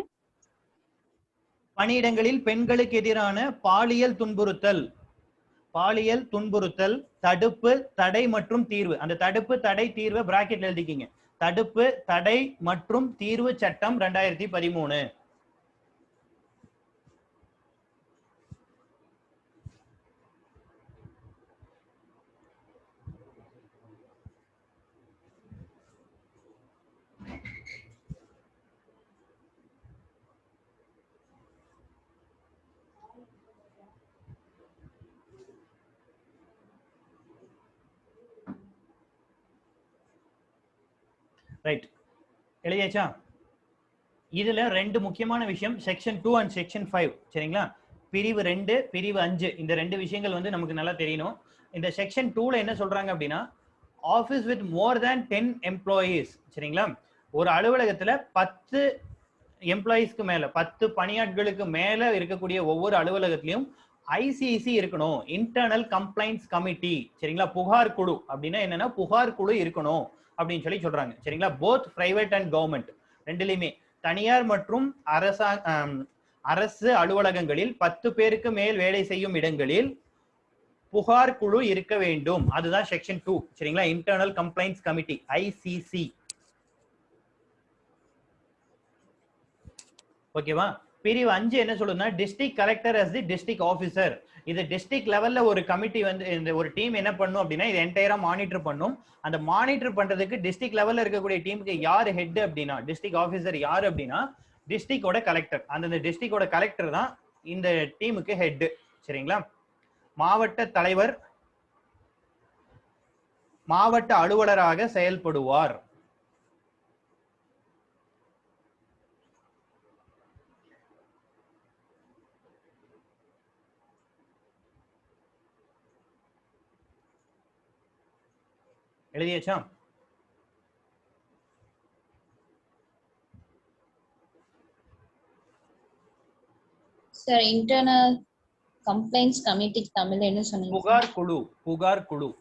[SPEAKER 8] பணியிடங்களில் பெண்களுக்கு எதிரான பாலியல் துன்புறுத்தல் தடுப்பு தடை மற்றும் தீர்வு. அந்த தடுப்பு தடை தீர்வு பிராக்கெட்ல எழுதிக்கிங்க. தடுப்பு தடை மற்றும் தீர்வு சட்டம் 2013. ரைட், எழுதியாச்சா? இதுல ரெண்டு முக்கியமான விஷயம், செக்ஷன் 2 அண்ட் செக்ஷன் 5. சரிங்களா? பிரிவு 2 பிரிவு 5 இந்த ரெண்டு விஷயங்கள் வந்து நமக்கு நல்லா தெரியணும். இந்த செக்ஷன் 2ல என்ன சொல்றாங்க அப்படின்னா, office with more than 10 employees. சரிங்களா? ஒரு அலுவலகத்துல 10 எம்ப்ளாயீஸ்க்கு மேல 10 பணியாட்களுக்கு மேல இருக்கக்கூடிய ஒவ்வொரு அலுவலகத்திலையும் ஐசிசி இருக்கணும், இன்டர்னல் கம்ப்ளைண்ட்ஸ் கமிட்டி. சரிங்களா? புகார் குழு அப்படின்னா என்னன்னா, புகார் குழு இருக்கணும் அப்படின்னு சொல்லி சொல்றாங்க. சரிங்களா? போத் பிரைவேட் அண்ட் கவர்மெண்ட் ரெண்டுலயுமே, தனியார் மற்றும் அரசு அலுவலகங்களில் 10 பேருக்கு மேல் வேலை செய்யும் இடங்களில் புகார் குழு இருக்க வேண்டும். அதுதான் செக்ஷன் 2. சரிங்களா? Internal complaints committee, ICC. ஓகேவா? பிரிவு 5 என்ன சொல்லுதுன்னா, district collector as the district officer. இது டிஸ்ட்ரிக்ட் லெவல்ல ஒரு கமிட்டி வந்து இந்த ஒரு டீம் என்ன பண்ணும் அப்படின்னா, இது என்டையரா மானிட்டர் பண்ணும். அந்த மானிட்டர் பண்றதுக்கு டிஸ்ட்ரிக்ட் லெவல்ல இருக்கக்கூடிய டீமுக்கு யார் ஹெட் அப்படின்னா, டிஸ்ட்ரிக்ட் ஆஃபீஸர் யார் அப்படின்னா, டிஸ்ட்ரிக்டோட கலெக்டர். அந்த டிஸ்ட்ரிக்டோட கலெக்டர் தான் இந்த டீமுக்கு ஹெட். சரிங்களா? மாவட்ட தலைவர் மாவட்ட அலுவலராக செயல்படுவார். எழுதியாச்சா?
[SPEAKER 11] சார் இன்டர்னல் கம்ப்ளைண்ட்ஸ் கமிட்டி தமிழ்ல என்ன சொன்னீங்க?
[SPEAKER 8] புகார் குழு. புகார் குழு.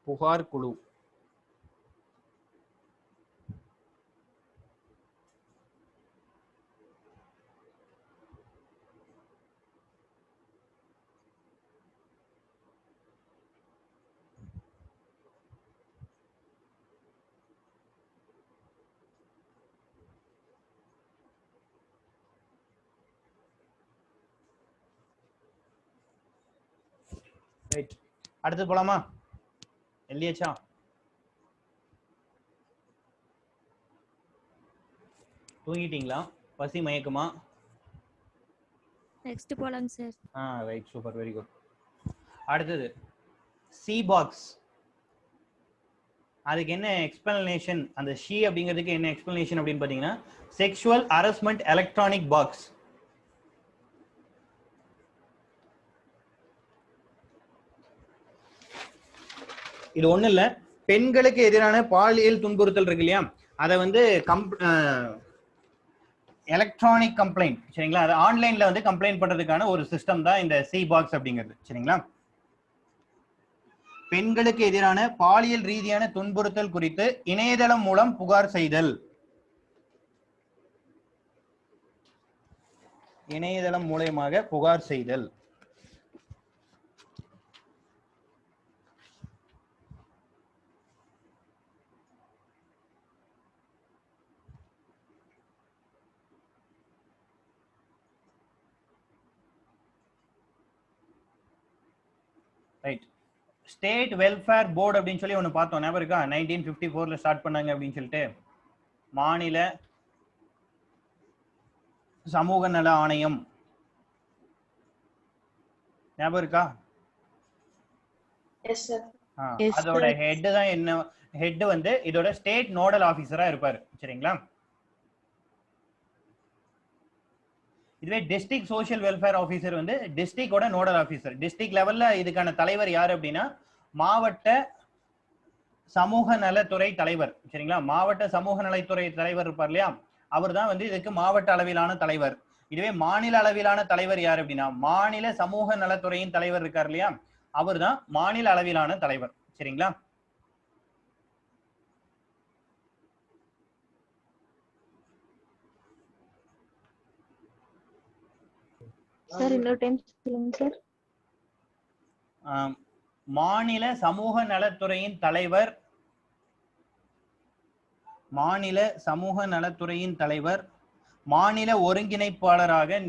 [SPEAKER 8] புகார் குழு. ரைட், அடுத்து போலாமா? எழுதியாச்சா? தூங்கிட்டீங்களா? பசி மயக்கமா?
[SPEAKER 12] நெக்ஸ்ட் போலாம் sir.
[SPEAKER 8] Right, super, very good. அடுத்தது சி பாக்ஸ். அதுக்கு என்ன எக்ஸ்பிளனேஷன், அந்த ஷி அப்படிங்கிறதுக்கு என்ன எக்ஸ்பிளனேஷன் அப்படின்னு பாத்தீங்கன்னா, செக்ஷுவல் ஹராஸ்மெண்ட் எலக்ட்ரானிக் பாக்ஸ். இது ஒண்ணு இல்ல, பெண்களுக்கு எதிரான பாலியல் துன்புறுத்தல் இருக்கு இல்லையா, அதை வந்து எலக்ட்ரானிக் கம்ப்ளைண்ட். சரிங்களா? அது ஆன்லைன்ல வந்து கம்ப்ளைண்ட் பண்றதுக்கான ஒரு சிஸ்டம் தான் இந்த சி பாக்ஸ் அப்படிங்கிறது. சரிங்களா? பெண்களுக்கு எதிரான பாலியல் ரீதியான துன்புறுத்தல் குறித்து இணையதளம் மூலம் புகார் செய்தல். இணையதளம் மூலமாக புகார் செய்தல். ரைட். ஸ்டேட் வெல்ஃபேர் போர்டு அப்படின்னு சொல்லி ஒன்று பார்த்தோம், ஞாபகம் இருக்கா? 1954ல ஸ்டார்ட் பண்ணாங்க அப்படின்னு சொல்லிட்டு, மாநில சமூக நல ஆணையம். ஞாபகம் இருக்கா? அதோட ஹெட் தான் என்ன, ஹெட் வந்து இதோட ஸ்டேட் நோடல் ஆபீசரா இருப்பாரு. சரிங்களா? இதுவே டிஸ்ட்ரிக்ட் சோஷியல் வெல்ஃபேர் ஆபீசர் வந்து டிஸ்ட்ரிக்டோட நோடல் ஆபீசர். டிஸ்ட்ரிக்ட் லெவல்ல இதுக்கான தலைவர் யாரு அப்படின்னா, மாவட்ட சமூக நலத்துறை தலைவர். சரிங்களா? மாவட்ட சமூக நலத்துறை தலைவர் இருப்பார் இல்லையா, அவர் தான் வந்து இதுக்கு மாவட்ட அளவிலான தலைவர். இதுவே மாநில அளவிலான தலைவர் யார் அப்படின்னா, மாநில சமூக நலத்துறையின் தலைவர் இருக்கார் இல்லையா, அவர் தான் மாநில அளவிலான தலைவர். சரிங்களா?
[SPEAKER 4] சார் இன்னொரு டைம் சொல்லுங்க சார்.
[SPEAKER 8] மாநில சமூக நலத்துறையின் தலைவர், மாநில சமூக நலத்துறையின் தலைவர் மாநில ஒருங்கிணைப்பாளராக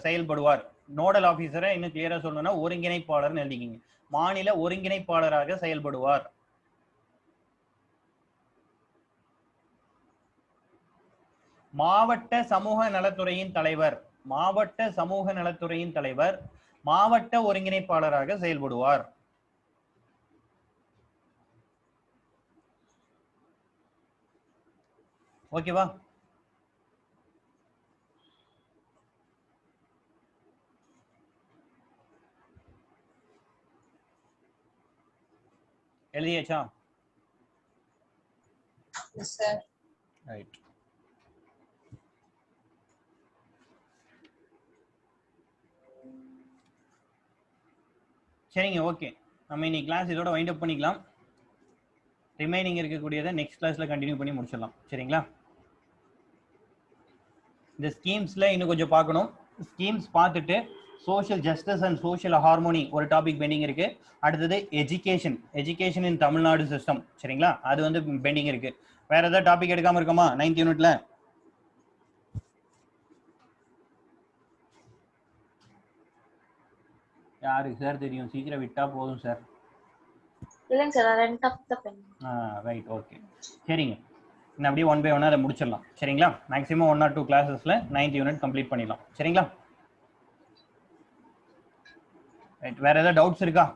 [SPEAKER 8] செயல்படுவார். நோடல் ஆபீசரை இன்னும் கிளியரா சொல்லணும்னா ஒருங்கிணைப்பாளர்னு எழுதிக்கிங்க. மாநில ஒருங்கிணைப்பாளராக செயல்படுவார். மாவட்ட சமூக நலத்துறையின் தலைவர், மாவட்ட சமூக நலத்துறையின் தலைவர் மாவட்ட ஒருங்கிணைப்பாளராக செயல்படுவார். ஓகேவா? எழுதியாச்சா?
[SPEAKER 11] Sir
[SPEAKER 8] right. சரிங்க, ஓகே. நம்ம இன்னைக்கு கிளாஸ் இதோட வைண்ட் அப் பண்ணிக்கலாம். ரிமைனிங் இருக்கக்கூடியதை நெக்ஸ்ட் கிளாஸ்ல கண்டினியூ பண்ணி முடிச்சிடலாம். சரிங்களா? இந்த ஸ்கீம்ஸ்ல இன்னும் கொஞ்சம் பார்க்கணும். ஸ்கீம்ஸ் பார்த்துட்டு social justice and social harmony ஒரு டாபிக் பெண்டிங் இருக்கு. அடுத்தது education, education in Tamil Nadu system. சரிங்களா? அது வந்து பெண்டிங் இருக்கு. வேற ஏதாவது டாபிக் எடுக்காம இருக்கோமா 9th யூனிட்ல? யாருக்கு சார் தெரியும்? சீக்கிரம் விட்டா போதும் சார்.
[SPEAKER 3] இல்லைங்க சார், ரெண்டு டாபிக் தான் பெண்டிங்.
[SPEAKER 8] Right, okay. சரிங்க, இன்னும் அப்படியே 1 by 1 அதை முடிச்சிடலாம். சரிங்களா? Maximum 1 or 2 கிளாஸஸ்ல 9th unit complete பண்ணிடலாம். சரிங்களா? ரைட், வேற ஏதாவது டவுட்ஸ் இருக்கா?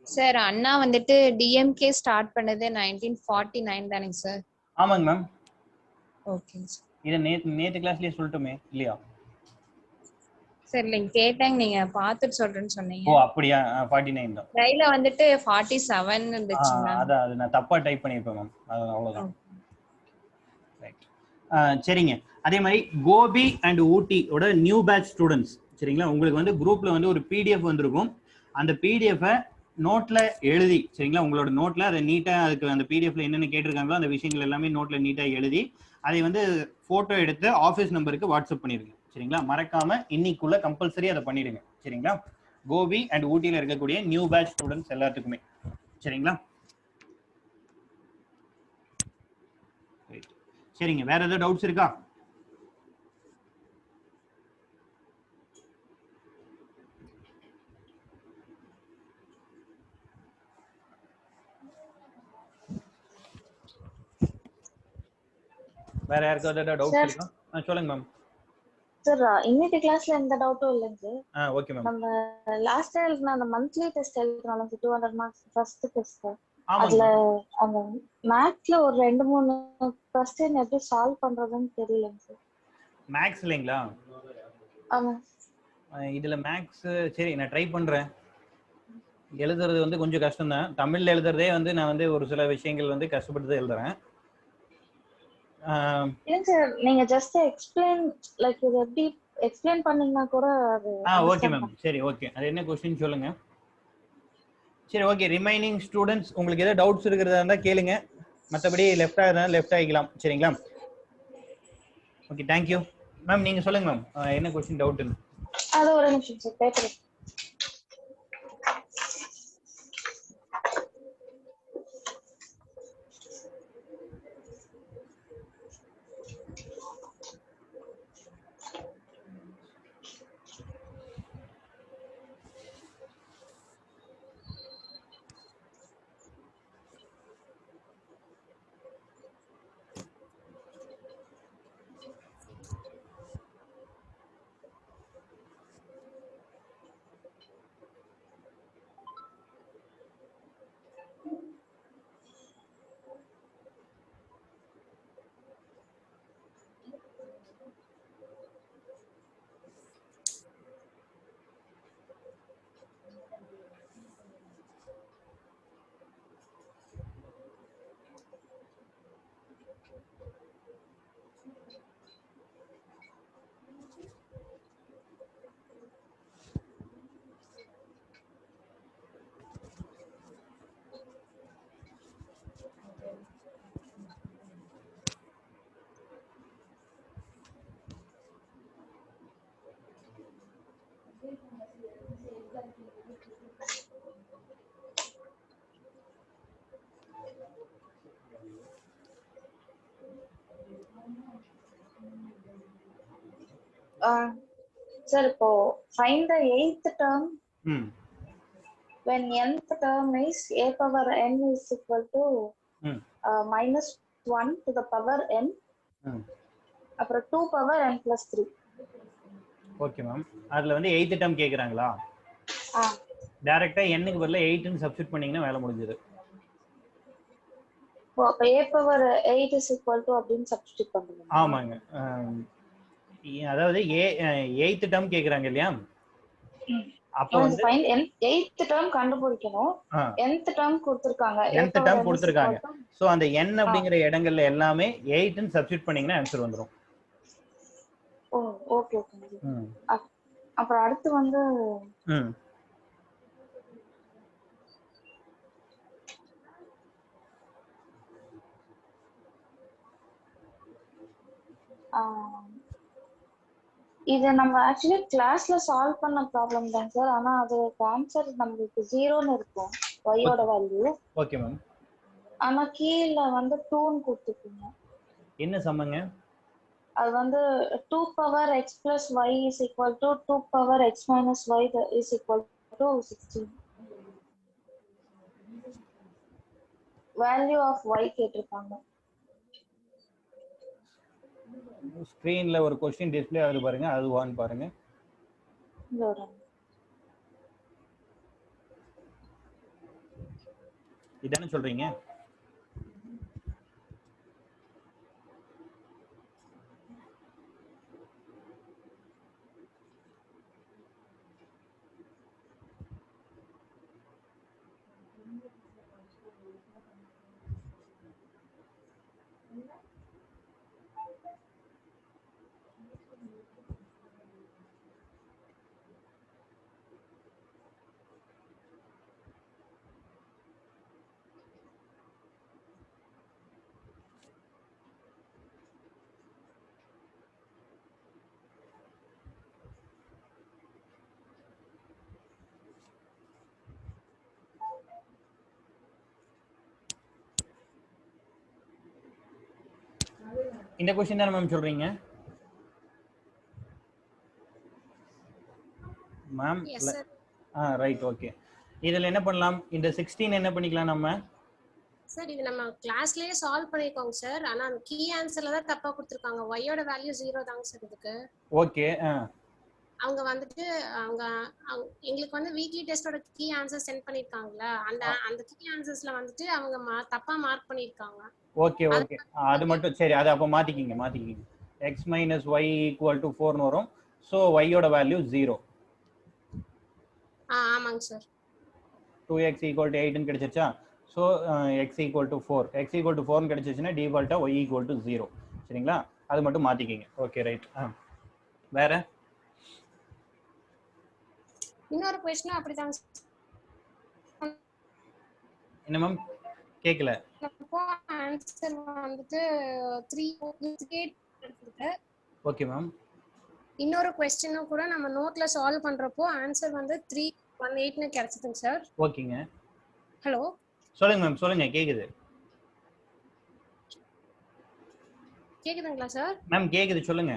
[SPEAKER 2] சார் அண்ணா வந்துட்டு டிஎம்கே ஸ்டார்ட் பண்ணது 1949 தானேங்க சார்?
[SPEAKER 8] ஆமாங்க மேம்.
[SPEAKER 2] ஓகேங்க சார்.
[SPEAKER 8] இதை நேத்து கிளாஸ்லயே சொல்லிட்டோமே இல்லையா?
[SPEAKER 2] சார் இல்லைங்க, கேட்டாங்க, நீங்க பார்த்துட்டு சொல்றேன்னு சொன்னீங்க.
[SPEAKER 8] ஓ அப்படியா? 49 தான்.
[SPEAKER 2] கையில வந்துட்டு 47 இருந்துச்சுங்க.
[SPEAKER 8] அதான், அது நான் தப்பா டைப் பண்ணிருப்பேன் மேம். அவ்வளவுதான். ரைட், சரிங்க. அதே மாதிரி கோபி அண்ட் ஊட்டியோட நியூ பேட்ச் ஸ்டூடெண்ட்ஸ், சரிங்களா? உங்களுக்கு வந்து குரூப்ல வந்து ஒரு பிடிஎஃப் வந்திருக்கும். அந்த பிடிஎஃப் நோட்ல எழுதி, சரிங்களா, உங்களோட நோட்ல அதை நீட்டா, அதுக்கு அந்த பிடிஎஃப்ல என்னென்ன கேட்டிருக்காங்களோ அந்த விஷயங்கள் எல்லாமே நோட்ல நீட்டா எழுதி அதை வந்து போட்டோ எடுத்து ஆஃபீஸ் நம்பருக்கு வாட்ஸ்அப் பண்ணிருங்க. சரிங்களா? மறக்காம இன்னைக்குள்ள கம்பல்சரி அதை பண்ணிடுங்க. சரிங்களா? கோபி அண்ட் ஊட்டியில இருக்கக்கூடிய நியூ பேட்ச் ஸ்டூடெண்ட்ஸ் எல்லாத்துக்குமே. சரிங்களா? சரிங்க, வேற ஏதாவது டவுட்ஸ் இருக்கா? வேற யாருக்காவது டவுட்ஸ் இருக்கா? சொல்லுங்க மேம்.
[SPEAKER 3] சார் இன்னைக்கு கிளாஸ்ல எந்த டவுட்டும் இல்லைங்க சார்.
[SPEAKER 8] Okay ma'am.
[SPEAKER 3] நம்ம லாஸ்ட் டைம் அந்த மந்த்லி டெஸ்ட் எழுதுறோம்ல 200 மார்க்ஸ் ஃபர்ஸ்ட் டெஸ்ட், அதுல அந்த மேத்ஸ்ல ஒரு 2-3 क्वेश्चन எப்படி சால்வ் பண்றதுன்னு தெரியலங்க சார்.
[SPEAKER 8] மேத்ஸ் இல்லைங்களா?
[SPEAKER 3] ஆமா.
[SPEAKER 8] இதுல மேத்ஸ் சரி நான் ட்ரை பண்றேன். எழுதுறது வந்து கொஞ்சம் கஷ்டம் தான். தமிழ்ல எழுதுறதே வந்து நான் வந்து ஒரு சில விஷயங்கள் வந்து கஷ்டப்பட்டு தான் எழுதுறேன்.
[SPEAKER 3] இல்லைங்க சார், நீங்க ஜஸ்ட் எக்ஸ்பிளைன் லைக் இது எப்படி எக்ஸ்பிளைன் பண்ணீங்கன்னா கூட அது.
[SPEAKER 8] Okay ma'am. சரி, ஓகே. அது என்ன क्वेश्चन சொல்லுங்க. சரி, ஓகே. ரிமைனிங் ஸ்டூடெண்ட்ஸ் உங்களுக்கு ஏதாவது டவுட்ஸ் இருக்கிறதா இருந்தா கேளுங்க. மற்றபடி லெஃப்ட் ஆகுதா லெஃப்ட் ஆகிக்கலாம். சரிங்களா? Okay, thank you ma'am. நீங்க சொல்லுங்க மேம், என்ன क्वेश्चन டவுட்?
[SPEAKER 3] அது ஒரு நிமிஷம் சார், பேப்பர். சார் இப்போ find the eighth term
[SPEAKER 8] ம்
[SPEAKER 3] when nth term is a power n is equal to
[SPEAKER 8] ம்
[SPEAKER 3] minus 1 to the power n
[SPEAKER 8] ம்
[SPEAKER 3] அப்புறம் 2 power n plus 3.
[SPEAKER 8] Okay ma'am. அதுல வந்து 8th டேர்ம் கேக்குறாங்களா? டைரக்டா n க்கு பதிலா 8 ன்னு சப்ஸ்டிட் பண்ணீங்கன்னா வேலை முடிஞ்சது.
[SPEAKER 3] அப்ப a power 8 is equal to அப்படினு சப்ஸ்டிட் பண்ணுங்க.
[SPEAKER 8] ஆமாங்க. அதாவது 8th டேர்ம் கேக்குறாங்க இல்லையா? அப்ப வந்து
[SPEAKER 3] find eighth term கண்டுபிடிக்கணும். nth term கொடுத்திருக்காங்க.
[SPEAKER 8] nth டேர்ம் கொடுத்திருக்காங்க. சோ அந்த n அப்படிங்கற இடங்கள்ல எல்லாமே 8 ன்னு சப்ஸ்டிட் பண்ணீங்கன்னா ஆன்சர் வந்துரும்.
[SPEAKER 3] ஓ ஓகே ஓகே. அப்புறம் அடுத்து வந்து இது நம்ம ஆக்சுவலி கிளாஸ்ல சால்வ் பண்ண ப்ராப்ளம் தான் சார். ஆனா அது ஆன்சர் நமக்கு 0ன்னு இருக்கும் y ஓட வேல்யூ.
[SPEAKER 8] Okay ma'am.
[SPEAKER 3] ஆனா கீழ வந்து 2 ன்னு கொடுத்துருக்கீங்க.
[SPEAKER 8] என்ன சமங்க?
[SPEAKER 3] அது வந்து 2 power x plus y is equal to 2 power x minus y is equal to 16. Value of y கேட்டிருக்காங்க.
[SPEAKER 8] ஸ்கிரீன்ல ஒரு क्वेश्चन டிஸ்ப்ளே ஆகுது பாருங்க, அது வான் பாருங்க. இதானே சொல்றீங்க? இந்த क्वेश्चन தான மேம் சொல்றீங்க? Ma'am right okay. இதுல என்ன பண்ணலாம்? இந்த 16 என்ன பண்ணிக்கலாம் நம்ம?
[SPEAKER 12] சார் இது நம்ம கிளாஸ்லயே சால்வ் பண்ணிருக்கோம் சார். ஆனா அந்த கீ ஆன்சர்ல தான் தப்பா கொடுத்திருக்காங்க. y ஓட வேல்யூ 0 தாங்க சார் இதுக்கு.
[SPEAKER 8] ஓகே.
[SPEAKER 12] அவங்க வந்துட்டு அவங்க எங்களுக்கு வந்து வீக்லி டெஸ்டோட கீ ஆன்சர் சென்ட் பண்ணிருக்காங்கல. அந்த கீ ஆன்சர்ஸ்ல வந்துட்டு அவங்க தப்பா மார்க் பண்ணிருக்காங்க.
[SPEAKER 8] Okay okay. அது மட்டும் சரி, அது அப்ப மாத்திக்கிங்க. x minus y equal to 4 னு வரும். சோ y ஓட வேல்யூ 0.
[SPEAKER 12] ஆமாங்க சார்.
[SPEAKER 8] 2x equal to 8 ன்னு கிடைச்சிருச்சா? So x equal to 4. x equal to 4 ன்னு கிடைச்சிச்சுனா டிஃபால்ட்டா y equal to 0. சரிங்களா? அது மட்டும் மாத்திக்கிங்க. Okay right. வேற
[SPEAKER 12] இன்னொரு क्वेश्चन அப்படிதான்.
[SPEAKER 8] என்ன மேம் கேக்கல?
[SPEAKER 12] அப்போ ஆன்சர் வந்துட்டு 3 இருக்கு.
[SPEAKER 8] Okay ma'am.
[SPEAKER 12] இன்னொரு क्वेश्चन கூட நம்ம நோட்ல சால்வ் பண்றப்போ ஆன்சர் வந்து 318 ன்னு கிடைச்சதுங்க சார்.
[SPEAKER 8] ஓகேங்க.
[SPEAKER 12] ஹலோ
[SPEAKER 8] சொல்லுங்க மேம், சொல்லுங்க கேக்குது.
[SPEAKER 12] கேக்குதுங்களா சார்?
[SPEAKER 8] மேம் கேக்குது, சொல்லுங்க.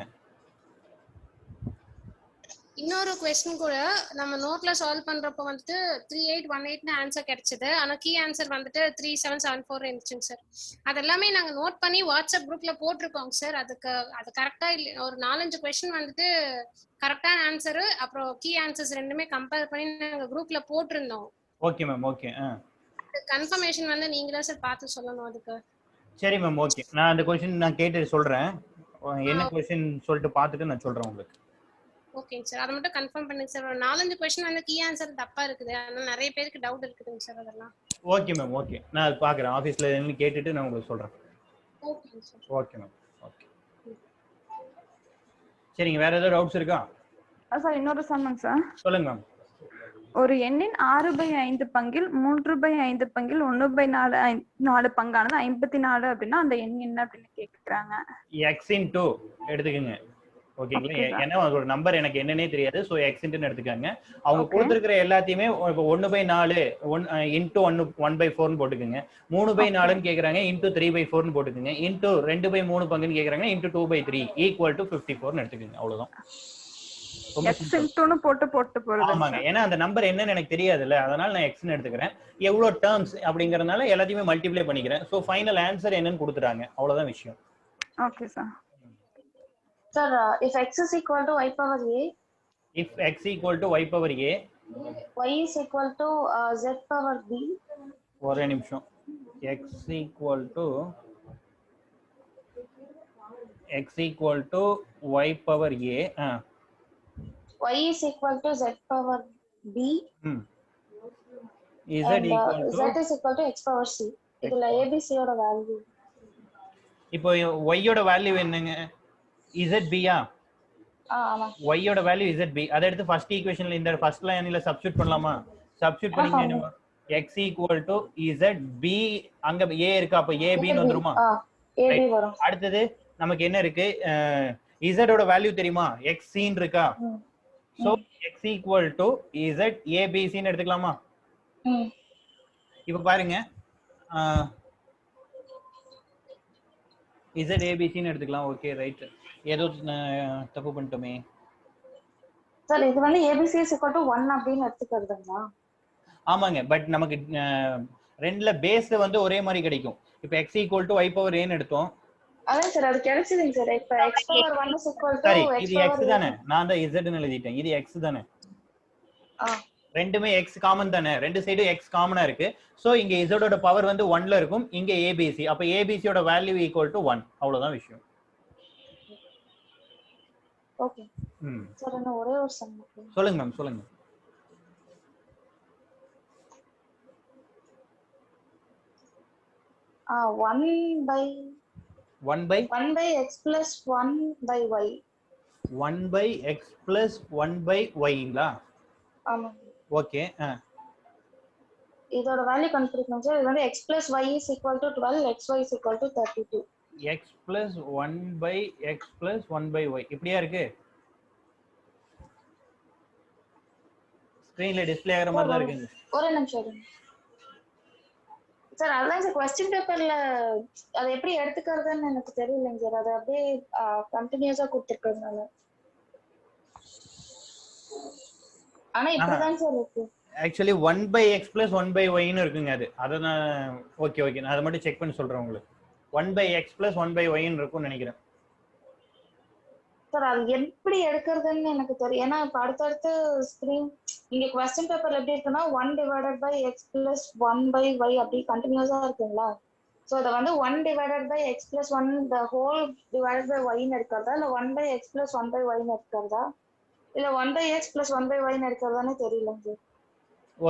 [SPEAKER 12] இன்னொரு क्वेश्चन கூட நம்ம நோட்ல சால்வ் பண்றப்போ வந்துட்டு 3818 ன்னு ஆன்சர் கிடைச்சது. ஆனா கீ ஆன்சர் வந்துட்டு 3774 இருந்துச்சுங்க சார். அதெல்லாமே நாங்க நோட் பண்ணி வாட்ஸ்அப் குரூப்ல போட்டிருக்கோங்க சார். அது கரெக்டா இல்ல, ஒரு 4-5 क्वेश्चन வந்துட்டு கரெக்டான ஆன்சர் அப்புறம் கீ ஆன்சர்ஸ் ரெண்டுமே கம்பேர் பண்ணி நாங்க குரூப்ல போட்டிருந்தோம்.
[SPEAKER 8] Okay ma'am. ஓகே.
[SPEAKER 12] கன்ஃபர்மேஷன் வந்து நீங்க தான் சார் பார்த்து சொல்லணும் அதுக்கு.
[SPEAKER 8] சரி மேம் ஓகே. நான் அந்த क्वेश्चन நான் கேட்டு சொல்றேன். என்ன क्वेश्चन சொல்லிட்டு பார்த்துட்டு நான் சொல்றேன் உங்களுக்கு.
[SPEAKER 12] ஓகேங்க சார். அத மட்டும் கன்ஃபார்ம் பண்ணுங்க சார். ஒரு 4-5 क्वेश्चन வந்து கீ ஆன்சர் தப்பா இருக்குது. அதனால நிறைய பேருக்கு டவுட் இருக்குதுங்க சார் அதெல்லாம். Okay
[SPEAKER 8] ma'am okay. நான் அது பார்க்கறேன். ஆபீஸ்ல என்ன கேட்டுட்டு நான் உங்களுக்கு சொல்றேன்.
[SPEAKER 12] ஓகேங்க சார்.
[SPEAKER 8] Okay ma'am. ஓகே. சரிங்க, வேற ஏதாவது டவுட்ஸ் இருக்கா?
[SPEAKER 13] சார் இன்னொரு சம்மன் சார்.
[SPEAKER 8] சொல்லுங்க மேம்.
[SPEAKER 13] ஒரு எண்ணின் 6/5 பங்கில் 3/5 பங்கில் 1/4 பங்கானது 54 அப்படின்னா அந்த எண் என்ன அப்படின்னு கேக்குறாங்க.
[SPEAKER 8] x into எடுத்துக்கங்க. ஓகேங்களா?
[SPEAKER 13] Okay, sir.
[SPEAKER 8] ஏன்னா ஒரு நம்பர் எனக்கு என்னன்னே தெரியாது. ஸோ எக்ஸ்ன்னு எடுத்துக்காங்க. அவங்க
[SPEAKER 13] Okay.
[SPEAKER 8] கொடுத்துருக்கிற எல்லாத்தையுமே இப்போ 1/4 இன்டூ 1/4ன்னு போட்டுக்கோங்க. 3/4ன்னு கேட்குறாங்க இன்டூ 3/4ன்னு போட்டுக்கோங்க. இன்டூ 2/3 பங்குன்னு கேட்குறாங்க இன்டூ 2/3 ஈக்குவல் டு 54ன்னு எடுத்துக்கோங்க. அவ்வளவுதான். ரொம்ப
[SPEAKER 13] X
[SPEAKER 8] சிம்பிள்.
[SPEAKER 13] இன்டூன்னு போட்டு போறது.
[SPEAKER 8] ஆமாங்க. ஏன்னா அந்த நம்பர் என்னன்னு எனக்கு தெரியாதுல்ல, அதனால நான் எக்ஸ்ன்னு எடுத்துக்கிறேன். எவ்வளவு டேர்ம்ஸ் அப்படிங்கறதுனால எல்லாத்தையுமே மல்டிப்ளை பண்ணிக்கிறேன். ஸோ ஃபைனல் ஆன்சர் என்னன்னு கொடுத்துட்டாங்க. அவ்வளவுதான் விஷயம்.
[SPEAKER 13] Okay, sir.
[SPEAKER 3] Sir, if x is equal to y power a,
[SPEAKER 8] If x equal to y power a,
[SPEAKER 3] y is equal to z power b,
[SPEAKER 8] ஒரே நிமிஷம். x equal to y power a,
[SPEAKER 3] y is equal to z power b,
[SPEAKER 8] z
[SPEAKER 3] and
[SPEAKER 8] equal to
[SPEAKER 3] z is equal to x power c. இதுல abc ஓட value.
[SPEAKER 8] இப்போ y யோட value என்னங்க? zb ஆ?
[SPEAKER 3] ஆமா.
[SPEAKER 8] y யோட value zb. அதை எடுத்து first ஈக்குவேஷன்ல இந்த ஃபர்ஸ்ட் லைன்ல சப்ஸ்டிட்யூட் பண்ணலாமா? சப்ஸ்டிட்யூட் பண்ணீங்க என்ன? x equal to zb, அங்க a இருக்கு, அப்ப ab ன்னு வந்துருமா?
[SPEAKER 3] ab வரும்.
[SPEAKER 8] அடுத்து நமக்கு என்ன இருக்கு? z ஓட வேல்யூ தெரியுமா? x ன்னு இருக்கா? So x equal to z abc ன்னு எடுத்துக்கலாமா? இப்போ பாருங்க, z abc ன்னு எடுத்துக்கலாம். Okay, right. ஏதோ தப்பு பண்ணிட்டோமே.
[SPEAKER 3] சார் இது வந்து abc is equal to 1 அப்படின்னு எடுத்துக்கிறதுங்களா?
[SPEAKER 8] ஆமாங்க, பட் நமக்கு ரெண்டுல பேஸ் வந்து ஒரே மாதிரி கிடைக்கும். இப்போ x equal to y power a ன்னு எடுத்தோம்.
[SPEAKER 3] அதான் சார் அது கிடைச்சதுங்க சார். இப்ப x power 1 is equal to
[SPEAKER 8] சரி,
[SPEAKER 3] x
[SPEAKER 8] இது x
[SPEAKER 3] power
[SPEAKER 8] தானே? நான் தான் z ன்னு எழுதிட்டேன். இது x தானே? ரெண்டுமே x காமன் தானே? ரெண்டு சைடும் x காமனா இருக்கு. சோ இங்க z ஓட பவர் வந்து 1ல இருக்கும், இங்க abc. அப்ப abc ஓட வேல்யூ equal to 1. அவ்வளவுதான் விஷயம்.
[SPEAKER 3] ஓகே. சார் என்ன ஒரே ஒரு சம்.
[SPEAKER 8] சொல்லுங்க மேம், சொல்லுங்க.
[SPEAKER 3] ஆ 1 by x plus 1 by y.
[SPEAKER 8] 1 by x plus 1 by y ங்களா?
[SPEAKER 3] ஆமா.
[SPEAKER 8] ஓகே.
[SPEAKER 3] இதோட வேல்யூ கண்டுபிடிக்கணும் சார். இது வந்து x plus y is equal to 12, xy is equal to 32.
[SPEAKER 8] x plus 1 by x plus 1 by y இப்படியா இருக்கு? ஸ்கிரீன்ல டிஸ்ப்ளே ஆகிற மாதிரி தான் இருக்குங்க.
[SPEAKER 3] ஒரு நிமிஷம் இருங்க சார். அதான் சார் क्वेश्चन பேப்பர்ல அதை எப்படி எடுத்துக்கிறதுன்னு எனக்கு தெரியலங்க சார். அது அப்படியே கண்டினியூஸா கொடுத்திருக்கிறதுனால. ஆனா இப்படிதான் சார் இருக்கு.
[SPEAKER 8] Actually 1 by x plus 1 by y ன்னு இருக்குங்க. அது நான் ஓகே நான் அதை மட்டும் செக் பண்ணி சொல்றேன் உங்களுக்கு. 1 by x plus 1 by y ன்னு இருக்கும்னு நினைக்கிறேன்
[SPEAKER 3] சார். அது எப்படி எடுக்கிறதுன்னு எனக்கு தெரியும். ஏன்னா இப்ப அடுத்தடுத்து ஸ்கிரீன் இங்க क्वेश्चन பேப்பர்ல எப்படி இருக்குன்னா 1 divided by x plus 1 by y அப்படி கண்டினியூஸா இருக்குங்களா? சோ அத வந்து 1 divided by x plus 1 the whole divided by y ன்னு எடுக்கிறதா, இல்ல 1 by x plus 1 by y ன்னு எடுக்கிறதா, இல்ல 1 by x plus 1 by y ன்னு எடுக்கிறதானே தெரியல சார்.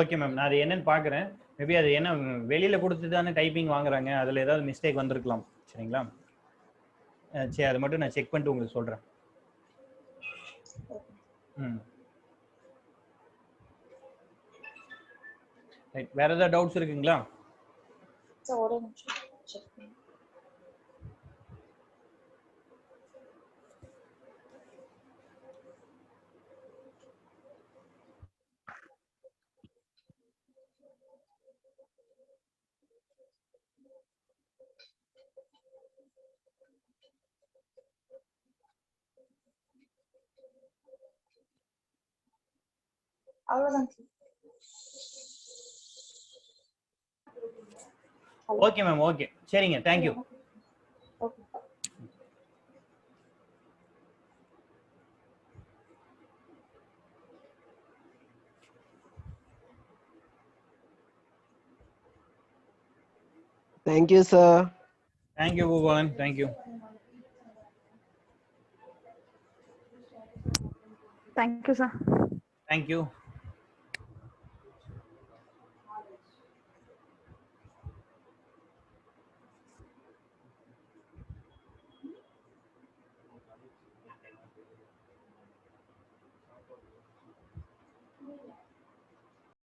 [SPEAKER 8] ஓகே மேம், நான் அது என்னன்னு பாக்குறேன். மேபி அது என்ன வெளியில கொடுத்து தானே டைப்பிங் வாங்குறாங்க, அதுல ஏதாவது மிஸ்டேக் வந்திருக்கலாம். சரிங்களா? சரி, அதை மட்டும் நான் செக் பண்ணிட்டு உங்களுக்கு சொல்றேன். ரைட். வேற ஏதாவது டவுட்ஸ் இருக்குங்களா?
[SPEAKER 3] சார் ஒரு நிமிஷம் செக் பண்ணு. அவ்வளவுதான் சார்.
[SPEAKER 8] ஓகே மேம், ஓகே, சரிங்க, thank you.
[SPEAKER 3] Okay.
[SPEAKER 14] Thank you, sir.
[SPEAKER 8] Thank you, Bhuvan. Thank you.
[SPEAKER 13] Thank you, sir.
[SPEAKER 8] Thank you.